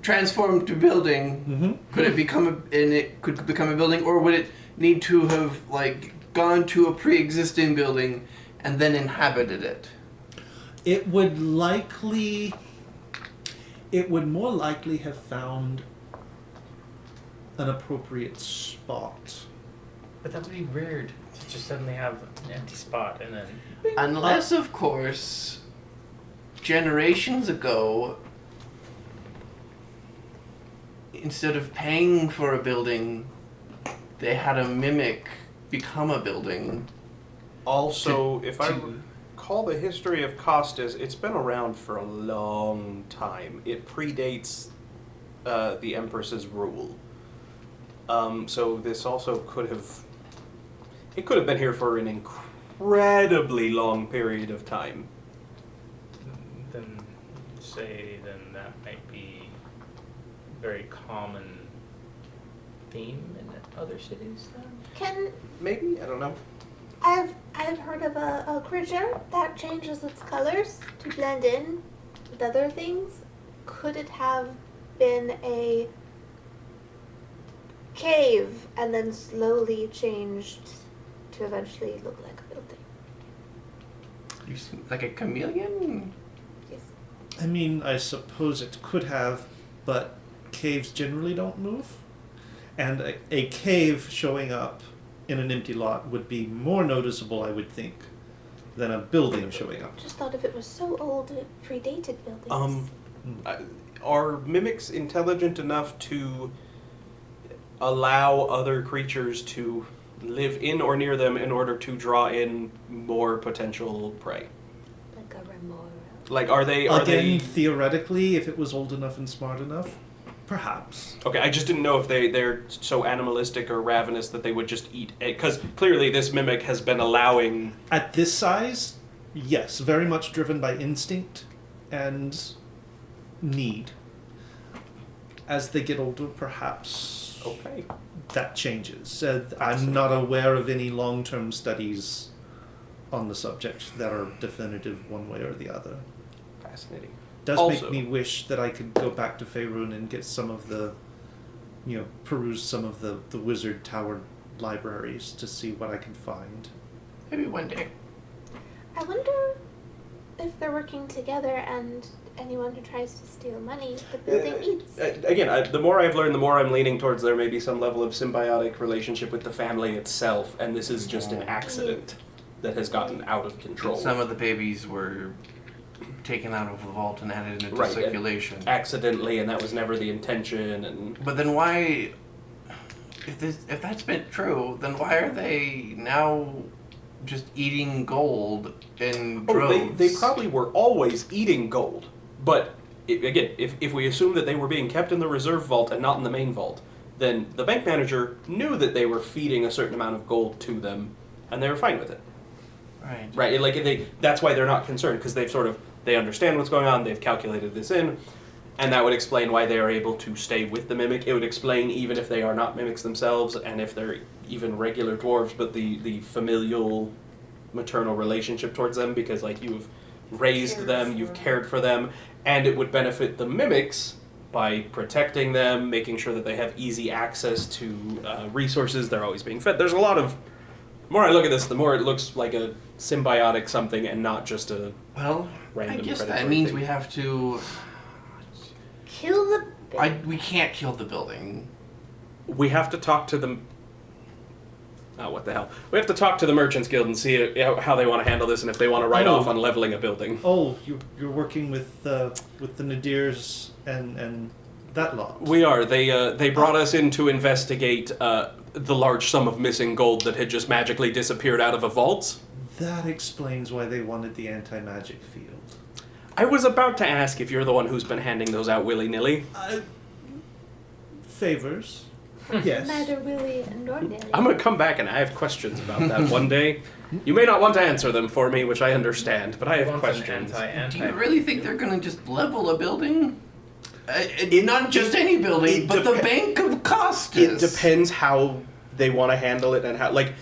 transformed to building, Mm-hmm. could it become a building, or would it need to have like gone to a pre-existing building and then inhabited it? It would likely it would more likely have found an appropriate spot. But that would be weird to just suddenly have an empty spot and then. Unless, of course, generations ago, instead of paying for a building, they had a mimic become a building. Also, if I to- recall the history of Costas, it's been around for a long time. It predates the Empress's rule. So this also could have... It could have been here for an incredibly long period of time. Then say then that might be a very common theme in other cities then? Can Maybe? I don't know. I've heard of a creature that changes its colors to blend in with other things. Could it have been a cave and then slowly changed to eventually look like a building? Like a chameleon? Yes. I mean, I suppose it could have, but caves generally don't move. And a cave showing up in an empty lot would be more noticeable, I would think, than a building showing up. Just thought if it was so old it predated buildings. Are mimics intelligent enough to allow other creatures to live in or near them in order to draw in more potential prey? Like a remora. Like, are they... Again, theoretically, if it was old enough and smart enough, perhaps. Okay, I just didn't know if they're so animalistic or ravenous that they would just eat it. Because clearly this mimic has been allowing... At this size, yes, very much driven by instinct and need. As they get older, perhaps Okay. that changes. I'm not aware of any long-term studies on the subject that are definitive one way or the other. Fascinating. Does Also- make me wish that I could go back to Faerun and get some of the, peruse some of the Wizard Tower libraries to see what I can find. Maybe one day. I wonder if they're working together and anyone who tries to steal money, the building eats. Again, the more I've learned, the more I'm leaning towards there may be some level of symbiotic relationship with the family itself, and this is just an accident that has gotten out of control. Some of the babies were taken out of the vault and added into Right, circulation. Accidentally, and that was never the intention, and... But then why, if that's been true, then why are they now just eating gold in droves? Oh, they probably were always eating gold. But, again, if we assume that they were being kept in the reserve vault and not in the main vault, then the bank manager knew that they were feeding a certain amount of gold to them, and they were fine with it. Right. Right? Like, that's why they're not concerned, because they understand what's going on, they've calculated this in, and that would explain why they are able to stay with the mimic. It would explain even if they are not mimics themselves, and if they're even regular dwarves, but the familial maternal relationship towards them, because like you've raised them, you've cared for them, and it would benefit the mimics by protecting them, making sure that they have easy access to resources, they're always being fed. There's a lot of... The more I look at this, the more it looks like a symbiotic something and not just a Well, random I guess predatory that means thing. we have to... Kill the building. We can't kill the building. We have to talk to them. Oh, what the hell? We have to talk to the Merchants Guild and see how they want to handle this and if they want to write off on leveling a building. Oh, you're working with the Nadirs and that lot. We are. They brought us in to investigate the large sum of missing gold that had just magically disappeared out of a vault. That explains why they wanted the anti-magic field. I was about to ask if you're the one who's been handing those out willy-nilly. Favors. Yes. Neither Willie nor Nelly. I'm going to come back and I have questions about that one day. You may not want to answer them for me, which I understand, but I have questions. Do you really think they're going to just level a building? Not just any building, but the Bank of Costas. It depends how they want to handle it and how, like,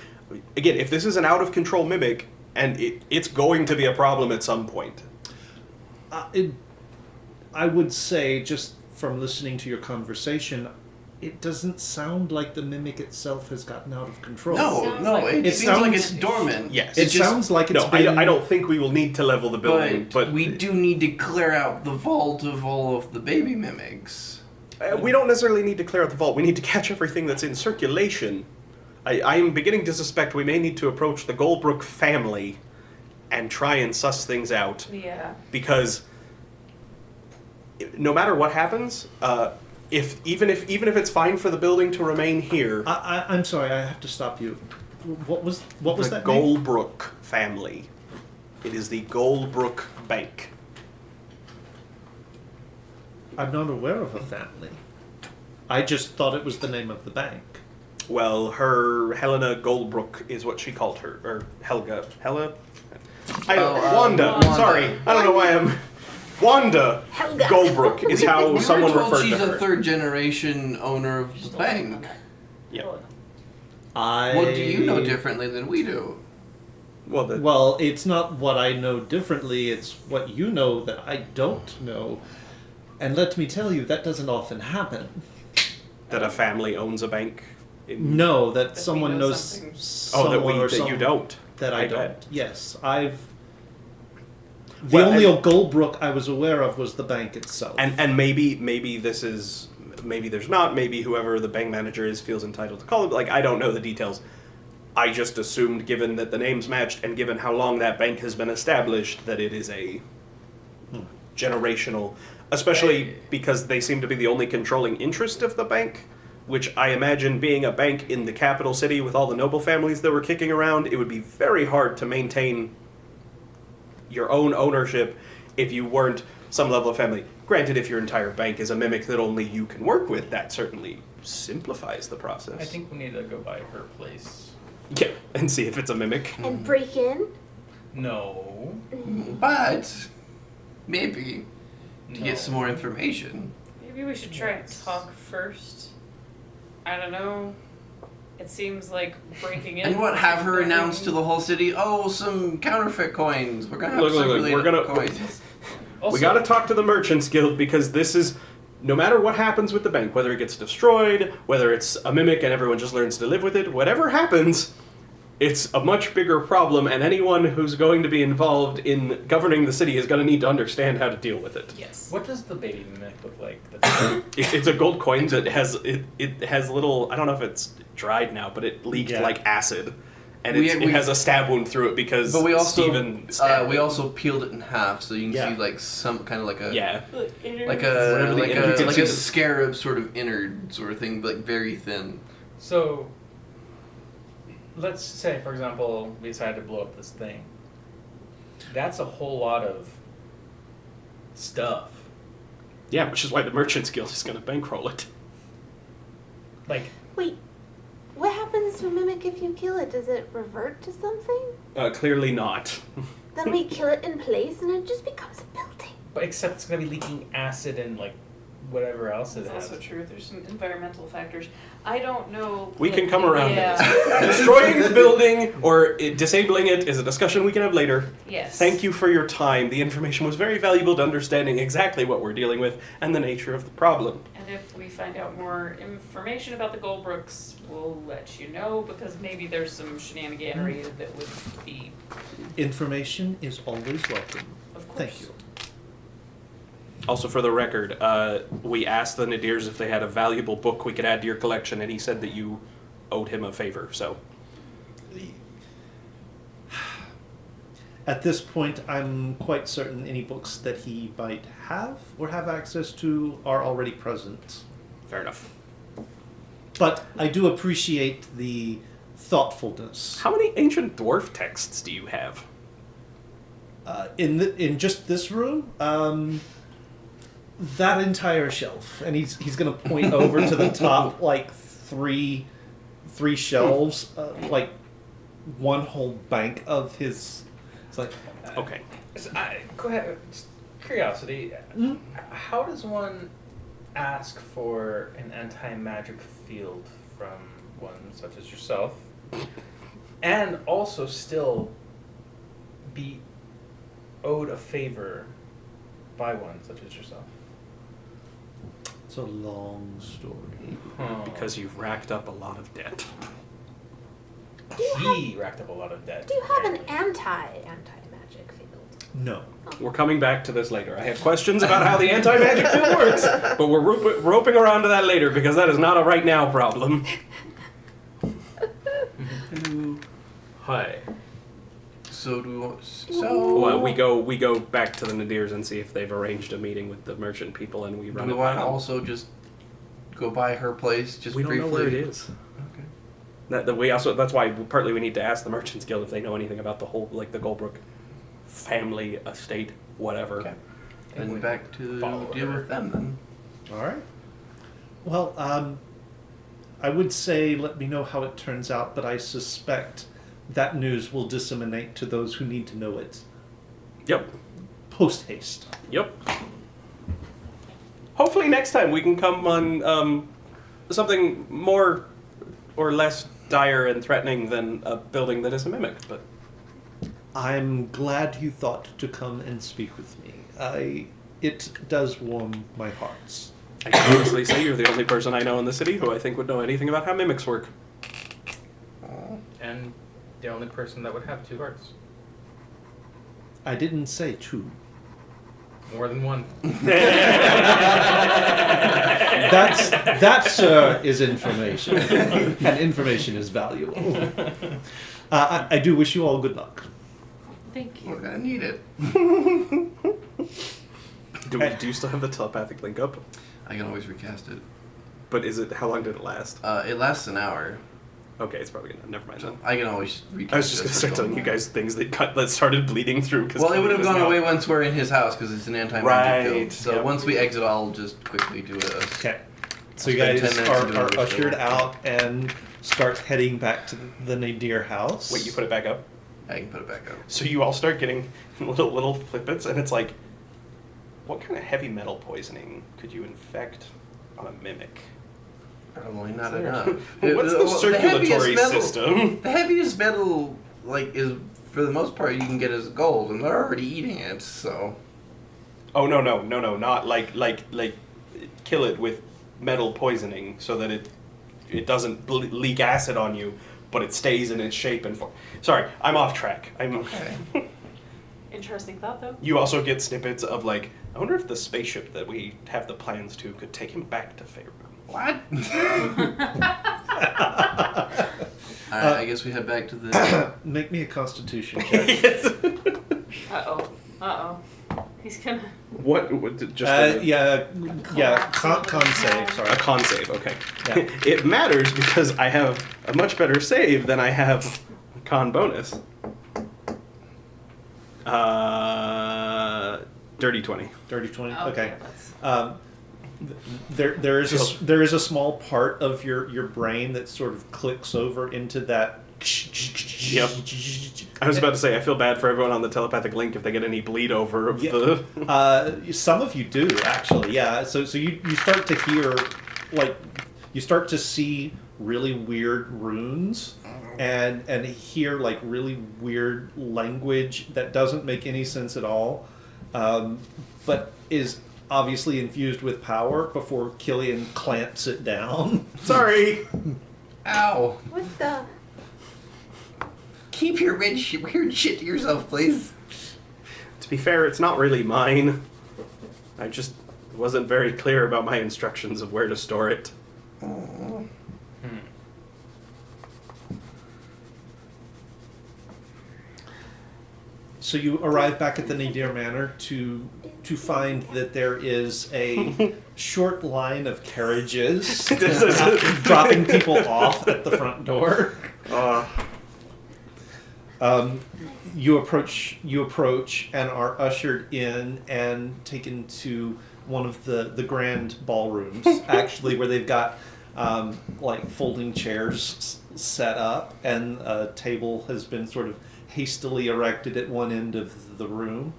again, if this is an out-of-control mimic, and it's going to be a problem at some point. I would say, just from listening to your conversation, it doesn't sound like the mimic itself has gotten out of control. No, Sounds like it it seems like sounds- it's dormant. Yes. It sounds like it's No, been... I don't think we will need to level the building, but we do need to clear out the vault of all of the baby mimics. we don't necessarily need to clear out the vault. We need to catch everything that's in circulation. I am beginning to suspect we may need to approach the Goldbrook family and try and suss things out. Yeah. Because no matter what happens, even if it's fine for the building to remain here, I'm sorry, I have to stop you. What was the that name? Goldbrook family. It is the Goldbrook Bank. I'm not aware of a family. I just thought it was the name of the bank. Well, her Helena Goldbrook is what she called her, or Helga. Wanda. Wanda. Sorry, I don't know why I'm. Wanda Helga. Goldbrook is how We someone were told referred she's to a her. third generation owner of the bank. Yeah. What do you know differently than we do? Well, it's not what I know differently, it's what you know that I don't know. And let me tell you, that doesn't often happen. That a family owns a bank. No, that we someone know knows something. someone or that you some- don't. That I don't. bet. Yes, I've... The Well, only and- Goldbrook I was aware of was the bank itself. And maybe this is, maybe there's not. Maybe whoever the bank manager is feels entitled to call it. Like, I don't know the details. I just assumed, given that the names matched and given how long that bank has been established, that it is a generational, especially because they seem to be the only controlling interest of the bank, which I imagine being a bank in the capital city with all the noble families that were kicking around, it would be very hard to maintain your own ownership if you weren't some level of family. Granted, if your entire bank is a mimic that only you can work with, that certainly simplifies the process. I think we need to go by her place. Yeah, and see if it's a mimic. And break in. No. But maybe to No. get some more information. Maybe we should try and talk first. I don't know. It seems like breaking in. And what, have her announce to the whole city, oh, some counterfeit coins. We're gonna have Look, circulated we're gonna- coins. We Also, gotta talk to the Merchants Guild because this is, no matter what happens with the bank, whether it gets destroyed, whether it's a mimic and everyone just learns to live with it, whatever happens, it's a much bigger problem, and anyone who's going to be involved in governing the city is going to need to understand how to deal with it. Yes. What does the baby mimic look like? That's It's a gold coin that has it has little, I don't know if it's dried now, but it leaked Yeah. like acid, and We- it we- has a stab wound through it because But we also Steven stabbed we it. also peeled it in half, so you can Yeah. see like some kind of like a Yeah. like Whatever a the like innards- a you like can a see the- scarab sort of innard sort of thing, like very thin. So, let's say, for example, we decided to blow up this thing. That's a whole lot of stuff. Yeah, which is why the Merchants Guild is going to bankroll it. Like, Wait, what happens to a mimic if you kill it? Does it revert to something? Clearly not. Then we kill it in place and it just becomes a building. but except it's gonna be leaking acid and like whatever else it That's has. also true. There's some environmental factors. I don't know. We can come around Yeah. it. Destroying the building or disabling it is a discussion we can have later. Yes. Thank you for your time. The information was very valuable to understanding exactly what we're dealing with and the nature of the problem. And if we find out more information about the Goldbrooks, we'll let you know because maybe there's some shenaniganery that would be, Information is always welcome. of course. Thank you. Also, for the record, we asked the Nadirs if they had a valuable book we could add to your collection, and he said that you owed him a favor, so. At this point, I'm quite certain any books that he might have or have access to are already present. Fair enough. But I do appreciate the thoughtfulness. How many ancient dwarf texts do you have? In just this room, that entire shelf, and he's gonna point over to the top, like three shelves, like one whole bank of his. It's like Okay. So go ahead. Just curiosity. Mm. How does one ask for an anti-magic field from one such as yourself, and also still be owed a favor by one such as yourself? it's It's a long story. Because you've racked up a lot of debt. He racked up a lot of debt. Do you have an anti-magic field? No. We're coming back to this later. I have questions about how the anti-magic field works, but we're roping around to that later because that is not a right now problem. Hi. So do we want, so Well, we go back to the Nadirs and see if they've arranged a meeting with the merchant people, and we do run we it want by to them. also just go by her place just We don't briefly? know where it is. Okay. That's why partly we need to ask the Merchants Guild if they know anything about the whole, like, the Goldbrook family, estate, whatever. Okay. And back to Follow deal her. with them then. All right. Well, I would say let me know how it turns out, but I suspect that news will disseminate to those who need to know it Yep. post haste. Yep. Hopefully next time we can come on something more or less dire and threatening than a building that is a mimic, but I'm glad you thought to come and speak with me. It does warm my hearts. I can honestly say you're the only person I know in the city who I think would know anything about how mimics work. And the only person that would have 2 hearts. I didn't say two. More than one. That, sir, is information, and information is valuable. I do wish you all good luck. Thank We're you. gonna need it. Do you still have the telepathic link up? I can always recast it. But how long did it last? It lasts an hour, Okay, it's probably gonna, never mind so then. I can always recast I was just it gonna as start we're telling you going. guys things that started bleeding through. Well, it would have gone now. away once we're in his house because it's an anti-magic Right, field. So yep. once we exit, I'll just quickly do a. Okay. So you Spend guys 10 minutes to do are a ushered ritual. out and start heading back to the Nadir house. Wait, you put it back up? I can put it back up. So you all start getting little flippets, and it's like, what kind of heavy metal poisoning could you infect on a mimic? Probably not Is there- enough. What's the heaviest circulatory metal- system? The heaviest metal, is for the most part you can get as gold, and they're already eating it. So Oh no, not like kill it with metal poisoning so that it doesn't leak acid on you, but it stays in its shape and form. Sorry, I'm off track. okay. Interesting thought, though. You also get snippets of like, I wonder if the spaceship that we have the plans to could take him back to Faerun. What? Alright, I guess we head back to the. Make me a Constitution check. Uh-oh. He's gonna... What just Yeah, con save. Sorry. a con save? Okay. Yeah. It matters because I have a much better save than I have con bonus. Dirty 20. Dirty 20. Oh, Okay. that's- There is a small part of your brain that sort of clicks over into that. Yep. I was about to say I feel bad for everyone on the telepathic link if they get any bleed over of the. Some of you do actually, yeah. So you start to hear, like, you start to see really weird runes, and hear like really weird language that doesn't make any sense at all, but is obviously infused with power. Before Killian clamps it down. Sorry. Ow! What the? Keep your weird shit to yourself, please. To be fair, it's not really mine. I just wasn't very clear about my instructions of where to store it. Oh. So you arrive back at the Nadir Manor to find that there is a short line of carriages dropping people off at the front door. You approach and are ushered in and taken to one of the grand ballrooms, actually, where they've got like folding chairs set up, and a table has been sort of hastily erected at one end of the room.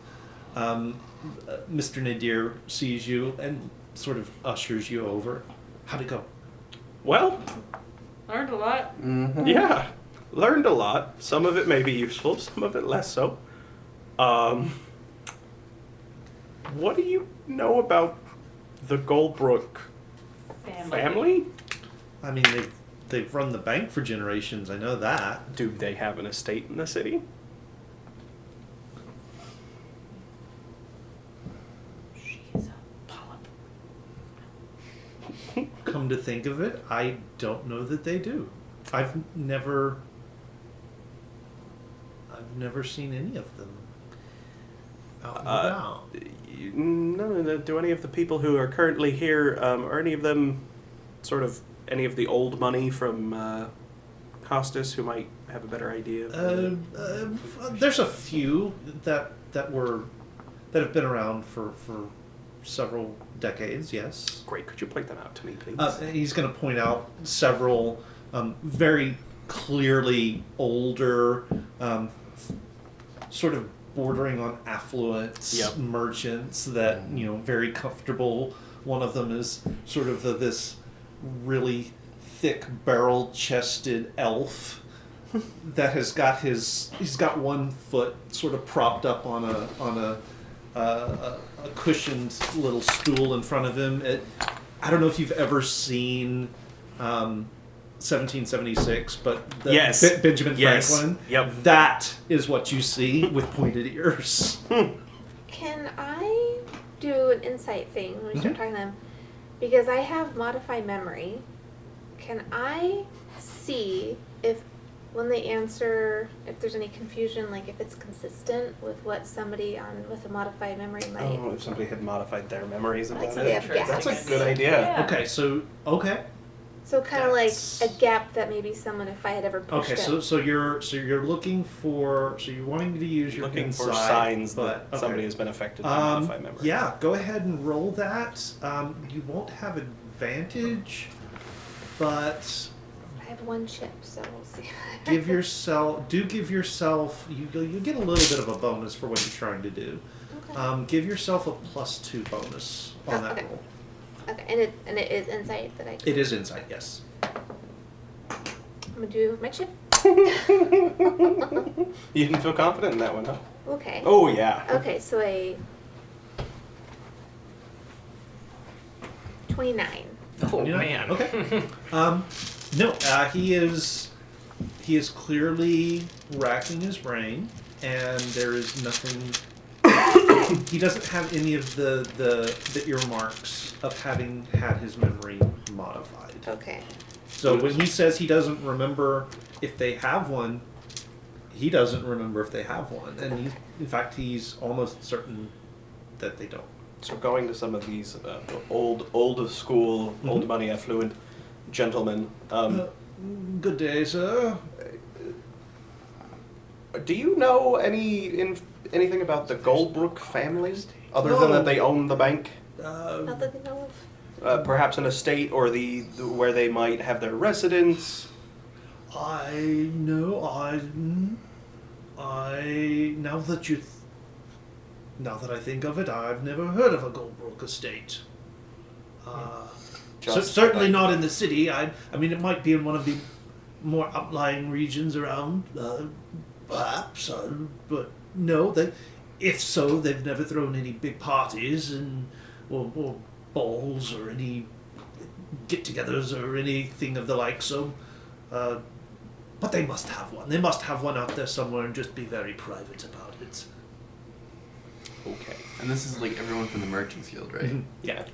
Mr. Nadir sees you and sort of ushers you over. How'd it go? Well, Learned a lot. Mm-hmm. yeah. Learned a lot. Some of it may be useful, some of it less so. What do you know about the Goldbrook Family? I mean, they've run the bank for generations. I know that. Do they have an estate in the city? She's a polyp. Come to think of it, I don't know that they do. I've never seen any of them out and about. No, do any of the people who are currently here, are any of them sort of any of the old money from Costas who might have a better idea? There's a few that have been around for several decades. Yes. Great. Could you point them out to me, please? He's going to point out several very clearly older, sort of bordering on affluence merchants that, very comfortable. One of them is sort of this really thick barrel-chested elf that has got he's got one foot sort of propped up on a cushioned little stool in front of him. I don't know if you've ever seen 1776, but Benjamin Franklin. Yep. That is what you see with pointed ears. Can I do an insight thing when we start talking to them? Because I have modified memory. Can I see if when they answer, if there's any confusion, like if it's consistent with what somebody with a modified memory might? Oh, if somebody had modified their memories about That's it. interesting. That's a good idea. Yeah. Okay, so So kind of like That's- a gap that maybe someone, if I had ever pushed okay, it. so you're looking for, so you're wanting to use your Looking for insight, signs but that somebody has been affected by modified memory. Yeah, go ahead and roll that. You won't have advantage, but I have one chip, so we'll see. give yourself you get a little bit of a bonus for what you're trying to do. Okay. Give yourself a +2 bonus on that Okay. roll. Okay, and it is insight that I can. It is insight, yes. I'm gonna do my chip. You didn't feel confident in that one, huh? Okay. Oh, yeah. Okay, so a 29. Oh You know? man. Okay. No, he is clearly racking his brain, and there is nothing. He doesn't have any of the earmarks of having had his memory modified. Okay. So when he says he doesn't remember if they have one, he doesn't remember if they have one, and in fact he's almost certain that they don't. So going to some of these old school, old money affluent gentlemen, Good day, sir. do you know anything about the Goldbrook family, other than that they own the bank? Not that they know of. Perhaps an estate or where they might have their residence. I know. Now that I think of it, I've never heard of a Goldbrook estate. Certainly not in the city. I mean, it might be in one of the more outlying regions around, perhaps. But no, if so, they've never thrown any big parties or balls or any get-togethers or anything of the like. So, but they must have one. They must have one out there somewhere and just be very private about it. Okay. And this is like everyone from the Merchants Guild, right? Mhm. Yeah.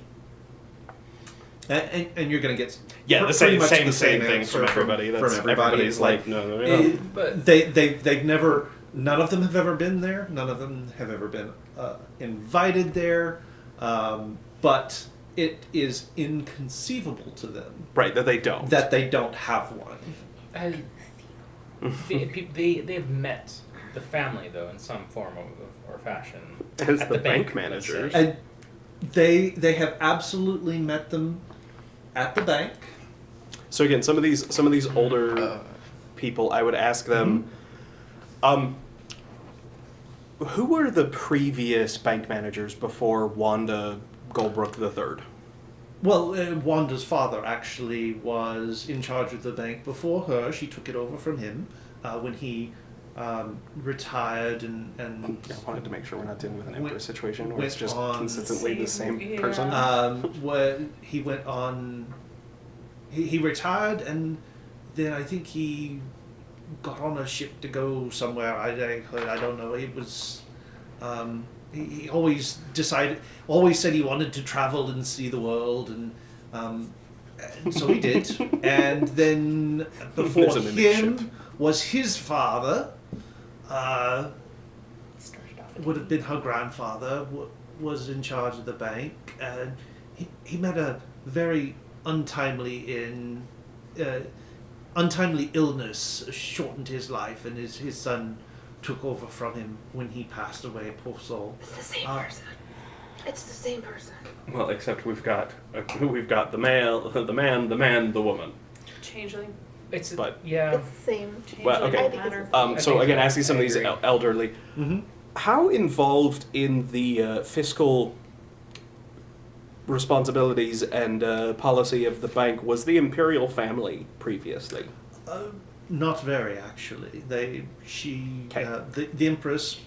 And you're gonna get Yeah, the pretty same much same the same thing answer from everybody. From That's everybody. everybody's It's like no. But they've never. None of them have ever been there. None of them have ever been invited there. But it is inconceivable to them Right, that they don't. that they don't have one. they've met the family though in some form or fashion As at the bank let's managers. say. And they have absolutely met them at the bank. So again, some of these older people, I would ask them, who were the previous bank managers before Wanda Goldbrook III? Well, Wanda's father actually was in charge of the bank before her. She took it over from him when he retired and I wanted to make sure we're not dealing with an Went- Empress situation where went it's just on- consistently the Same, same yeah. person. where he went on. He retired, and then I think he got on a ship to go somewhere. I don't know. It was. He always said he wanted to travel and see the world, and so he did. And then before There's a mimic him ship. was his father. Would have been her grandfather, was in charge of the bank, and he met a very untimely illness shortened his life, and his son took over from him when he passed away. Poor soul. It's the same person. It's the same person. Well, except we've got the male, the man, the woman. Changeling. It's But- yeah. It's the same. Changeling Well, okay. I think it's matter. the same. I So think again, I asking some of these agree. elderly, Mm-hmm. how involved in the fiscal responsibilities and policy of the bank was the imperial family previously? Not very, actually. The Empress,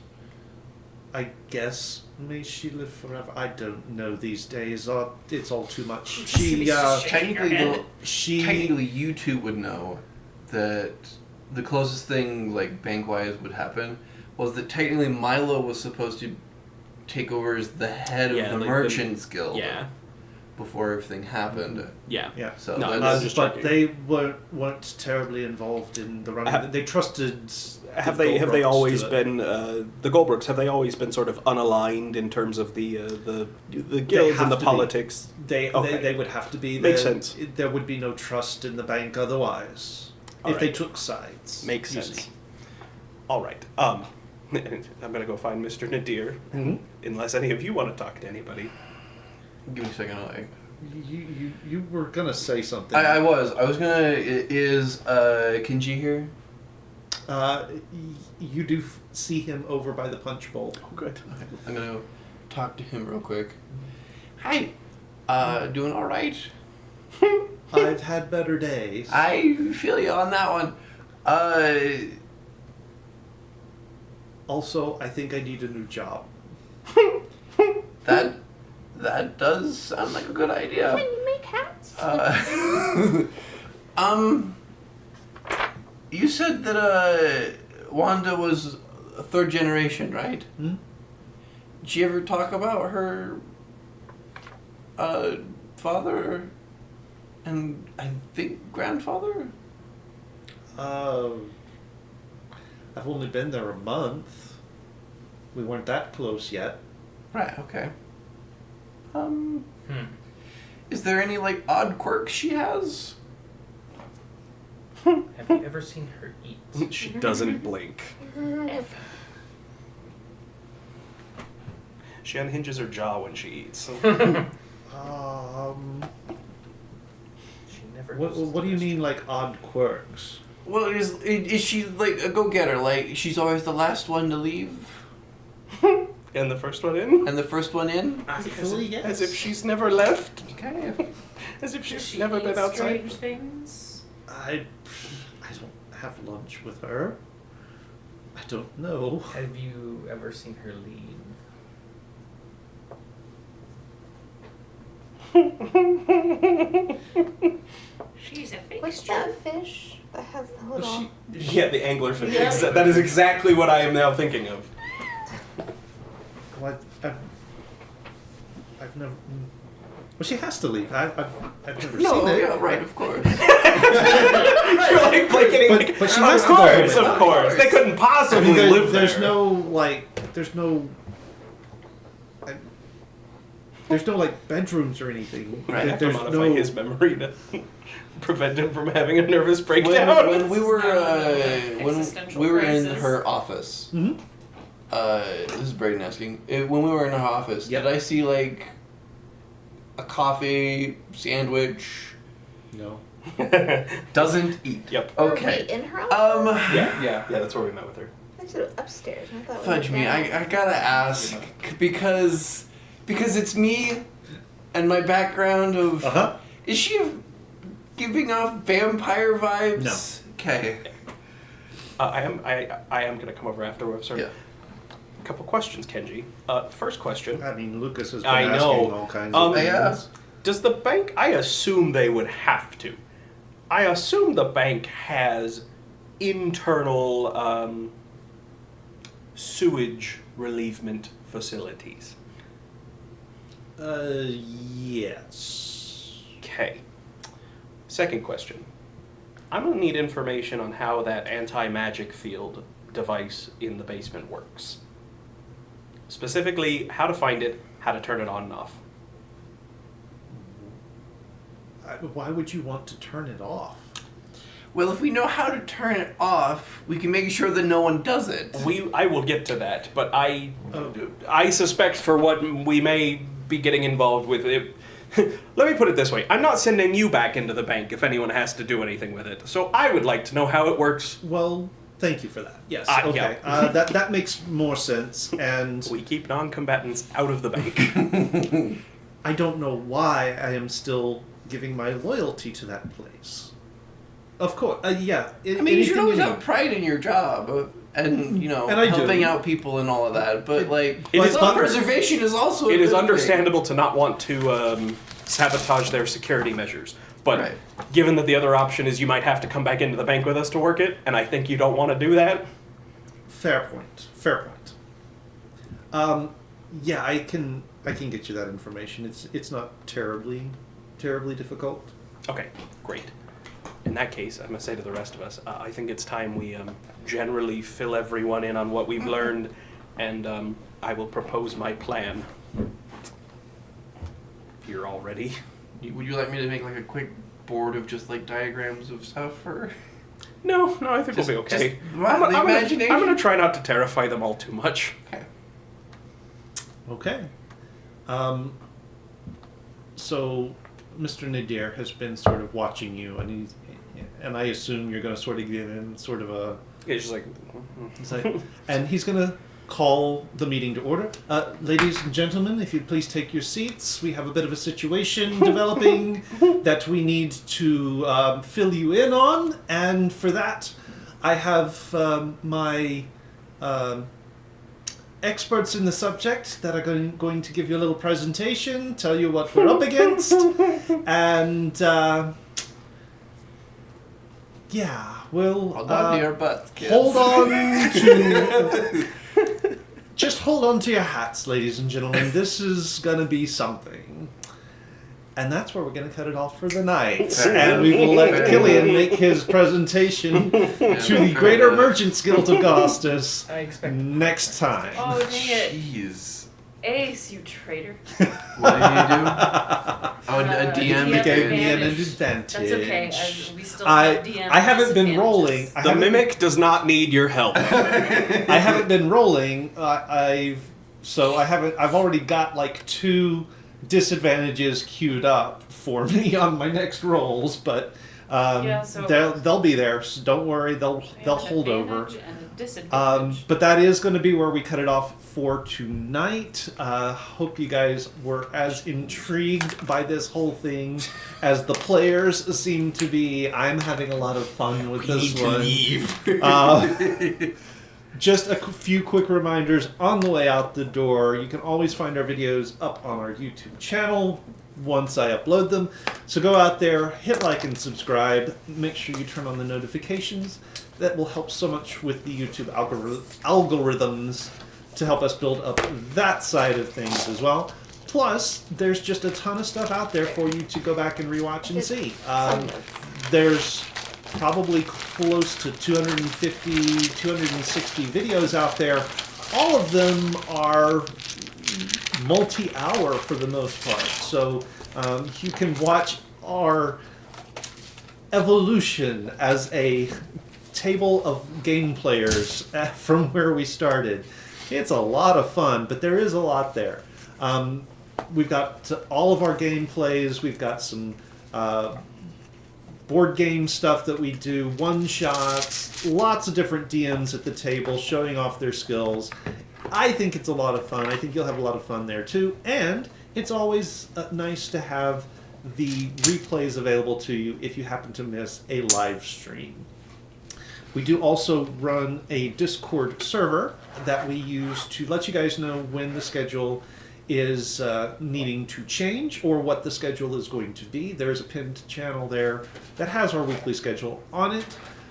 I guess, may she live forever. I don't know these days. It's all too much. Shaking your head. Technically, you two would know that the closest thing, like bank-wise, would happen was that technically Milo was supposed to take over as the head of Yeah, the like Merchants Guild Yeah, before everything happened. yeah. Yeah. So No, that's I'm just But checking. they weren't terribly involved in the running. They trusted. Have the they Goldbrooks always to it. been the Goldbrooks? Have they always been sort of unaligned in terms of the guilds have and the to be. politics? They Okay. would have to be. Makes There- sense. There would be no trust in the bank otherwise All if they right. took sides. Makes you sense. see. All right. I'm gonna go find Mr. Nadir, Mhm. unless any of you want to talk to anybody. Give me a second. You were gonna say something. I was gonna. Is Kenji here? You do see him over by the punch bowl. Oh, good. Okay, I'm gonna go talk to him real quick. Hi. Doing all right? I've had better days. I feel you on that one. Also, I think I need a new job. That does sound like a good idea. Can you make hats? You said that Wanda was a third generation, right? Hmm? Did she ever talk about her father and I think grandfather? I've only been there a month. We weren't that close yet. Right. Okay. Hmm. Is there any like odd quirks she has? Have you ever seen her eat? She doesn't blink. She unhinges her jaw when she eats. She never. What uses do the you mean, restroom. like odd quirks? Well, is she like a go-getter? Like she's always the last one to leave And the first one in? and the first one in? Actually, yes. As if she's never left. Okay. As if Does she's she never eat been outside. strange things? I don't have lunch with her. I don't know. Have you ever seen her leave? She's a fixture. What's that fish that has the Was little? Yeah, the anglerfish. Yeah. That is exactly what I am now thinking of. What? I've never. Well, she has to leave. I've never No, seen it. yeah, right, of course. You're like blinking, But- like, but she of has to go course, with of it. course. They couldn't I possibly mean, live there. there's no like, there's no like bedrooms or anything. I have to There's modify no. his memory to prevent him from having a nervous breakdown. when we were when Existential we were in crisis. her office, Mhm. this is Braden asking. When we were in her office, Yep. did I see like a coffee sandwich? No. Doesn't eat. Yep. Were Okay. we in her office? Yeah, that's where we met with her. I said it was upstairs. I thought we Fudge were me, down. I gotta ask because it's me and my background of. huh. Is she giving off vampire vibes? No. Okay. I am going to come over afterwards, sir. Yeah. A couple questions, Kenji. First question. I mean, Lucas has been I asking know. all kinds Um, of things. Yeah. Does the bank, I assume they would have to. I assume the bank has internal sewage relievement facilities. Yes. Okay. Second question. I'm going to need information on how that anti-magic field device in the basement works. Specifically, how to find it, how to turn it on and off. Why would you want to turn it off? Well, if we know how to turn it off, we can make sure that no one does it. I will get to that, but I suspect for what we may be getting involved with it. Let me put it this way. I'm not sending you back into the bank if anyone has to do anything with it. So I would like to know how it works. Well, thank you for that. Yes. Yeah. Okay. That makes more sense. And We keep non-combatants out of the bank. I don't know why I am still giving my loyalty to that place. Of course. Yeah. I mean, you should always need. have pride in your job, and And I do. helping out people and all of that. But like, It is self-preservation is also. It a is good understandable to not want to sabotage their security measures. But Right. given that the other option is you might have to come back into the bank with us to work it, and I think you don't want to do that. Fair point. Fair point. Yeah, I can get you that information. It's not terribly difficult. Okay, great. In that case, I'm going to say to the rest of us, I think it's time we generally fill everyone in on what we've learned, and I will propose my plan. If you're all ready. Would you like me to make like a quick board of just like diagrams of stuff, or? No, I think we'll be okay. Just, what, the imagination? I'm going to try not to terrify them all too much. Okay. Okay. So, Mr. Nadir has been sort of watching you, and I assume you're going to sort of give him sort of a. It's just like. It's like, and he's going to call the meeting to order. Ladies and gentlemen, if you'd please take your seats. We have a bit of a situation developing that we need to fill you in on, and for that, I have my experts in the subject that are going to give you a little presentation, tell you what we're up against, and yeah, we'll Hold on to your butts, kids. hold on to just hold on to your hats, ladies and gentlemen. This is gonna be something. And that's where we're going to cut it off for the night. Fair and enough. we will let Fair Killian make his presentation to the fair Greater enough. Merchants Guild of Gostus I expect. next time. Oh, dang it. Jeez. Ace, you traitor. What did you do? Oh, a DM. DM You gave me an advantage. advantage. That's okay. We still I have DM I haven't been disadvantages. rolling. I The haven't- mimic does not need your help. I haven't been rolling. I've already got like 2 disadvantages queued up for me on my next rolls, but Yeah, so- they'll be there. So don't worry. They'll We have an hold over. advantage and a disadvantage. But that is going to be where we cut it off for tonight. Hope you guys were as intrigued by this whole thing as the players seem to be. I'm having a lot of fun with this one. Just a few quick reminders on the way out the door. You can always find our videos up on our YouTube channel once I upload them. So go out there, hit like and subscribe. Make sure you turn on the notifications. That will help so much with the YouTube algorithms to help us build up that side of things as well. Plus, there's just a ton of stuff out there for you to go back and rewatch and see. There's probably close to 250, 260 videos out there. All of them are multi-hour for the most part. So you can watch our evolution as a table of game players from where we started. It's a lot of fun, but there is a lot there. We've got all of our gameplays. We've got some board game stuff that we do, one-shots, lots of different DMs at the table showing off their skills. I think it's a lot of fun. I think you'll have a lot of fun there too. And it's always nice to have the replays available to you if you happen to miss a live stream. We do also run a Discord server that we use to let you guys know when the schedule is needing to change or what the schedule is going to be. There's a pinned channel there that has our weekly schedule on it.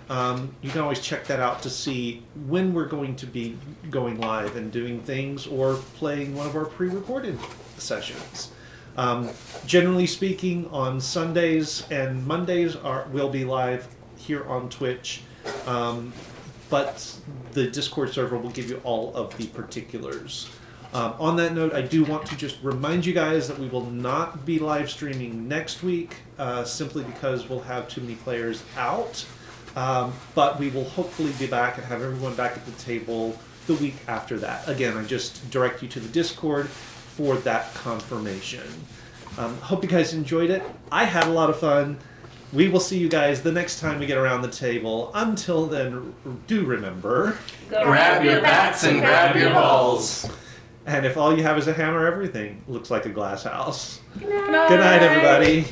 You can always check that out to see when we're going to be going live and doing things or playing one of our pre-recorded sessions. Generally speaking, on Sundays and Mondays we'll be live here on Twitch, but the Discord server will give you all of the particulars. On that note, I do want to just remind you guys that we will not be live streaming next week, simply because we'll have too many players out. But we will hopefully be back and have everyone back at the table the week after that. Again, I just direct you to the Discord for that confirmation. Hope you guys enjoyed it. I had a lot of fun. We will see you guys the next time we get around the table. Until then, do remember... Grab your bats and grab your balls. And if all you have is a hammer, everything looks like a glass house. Good night. Good night, everybody.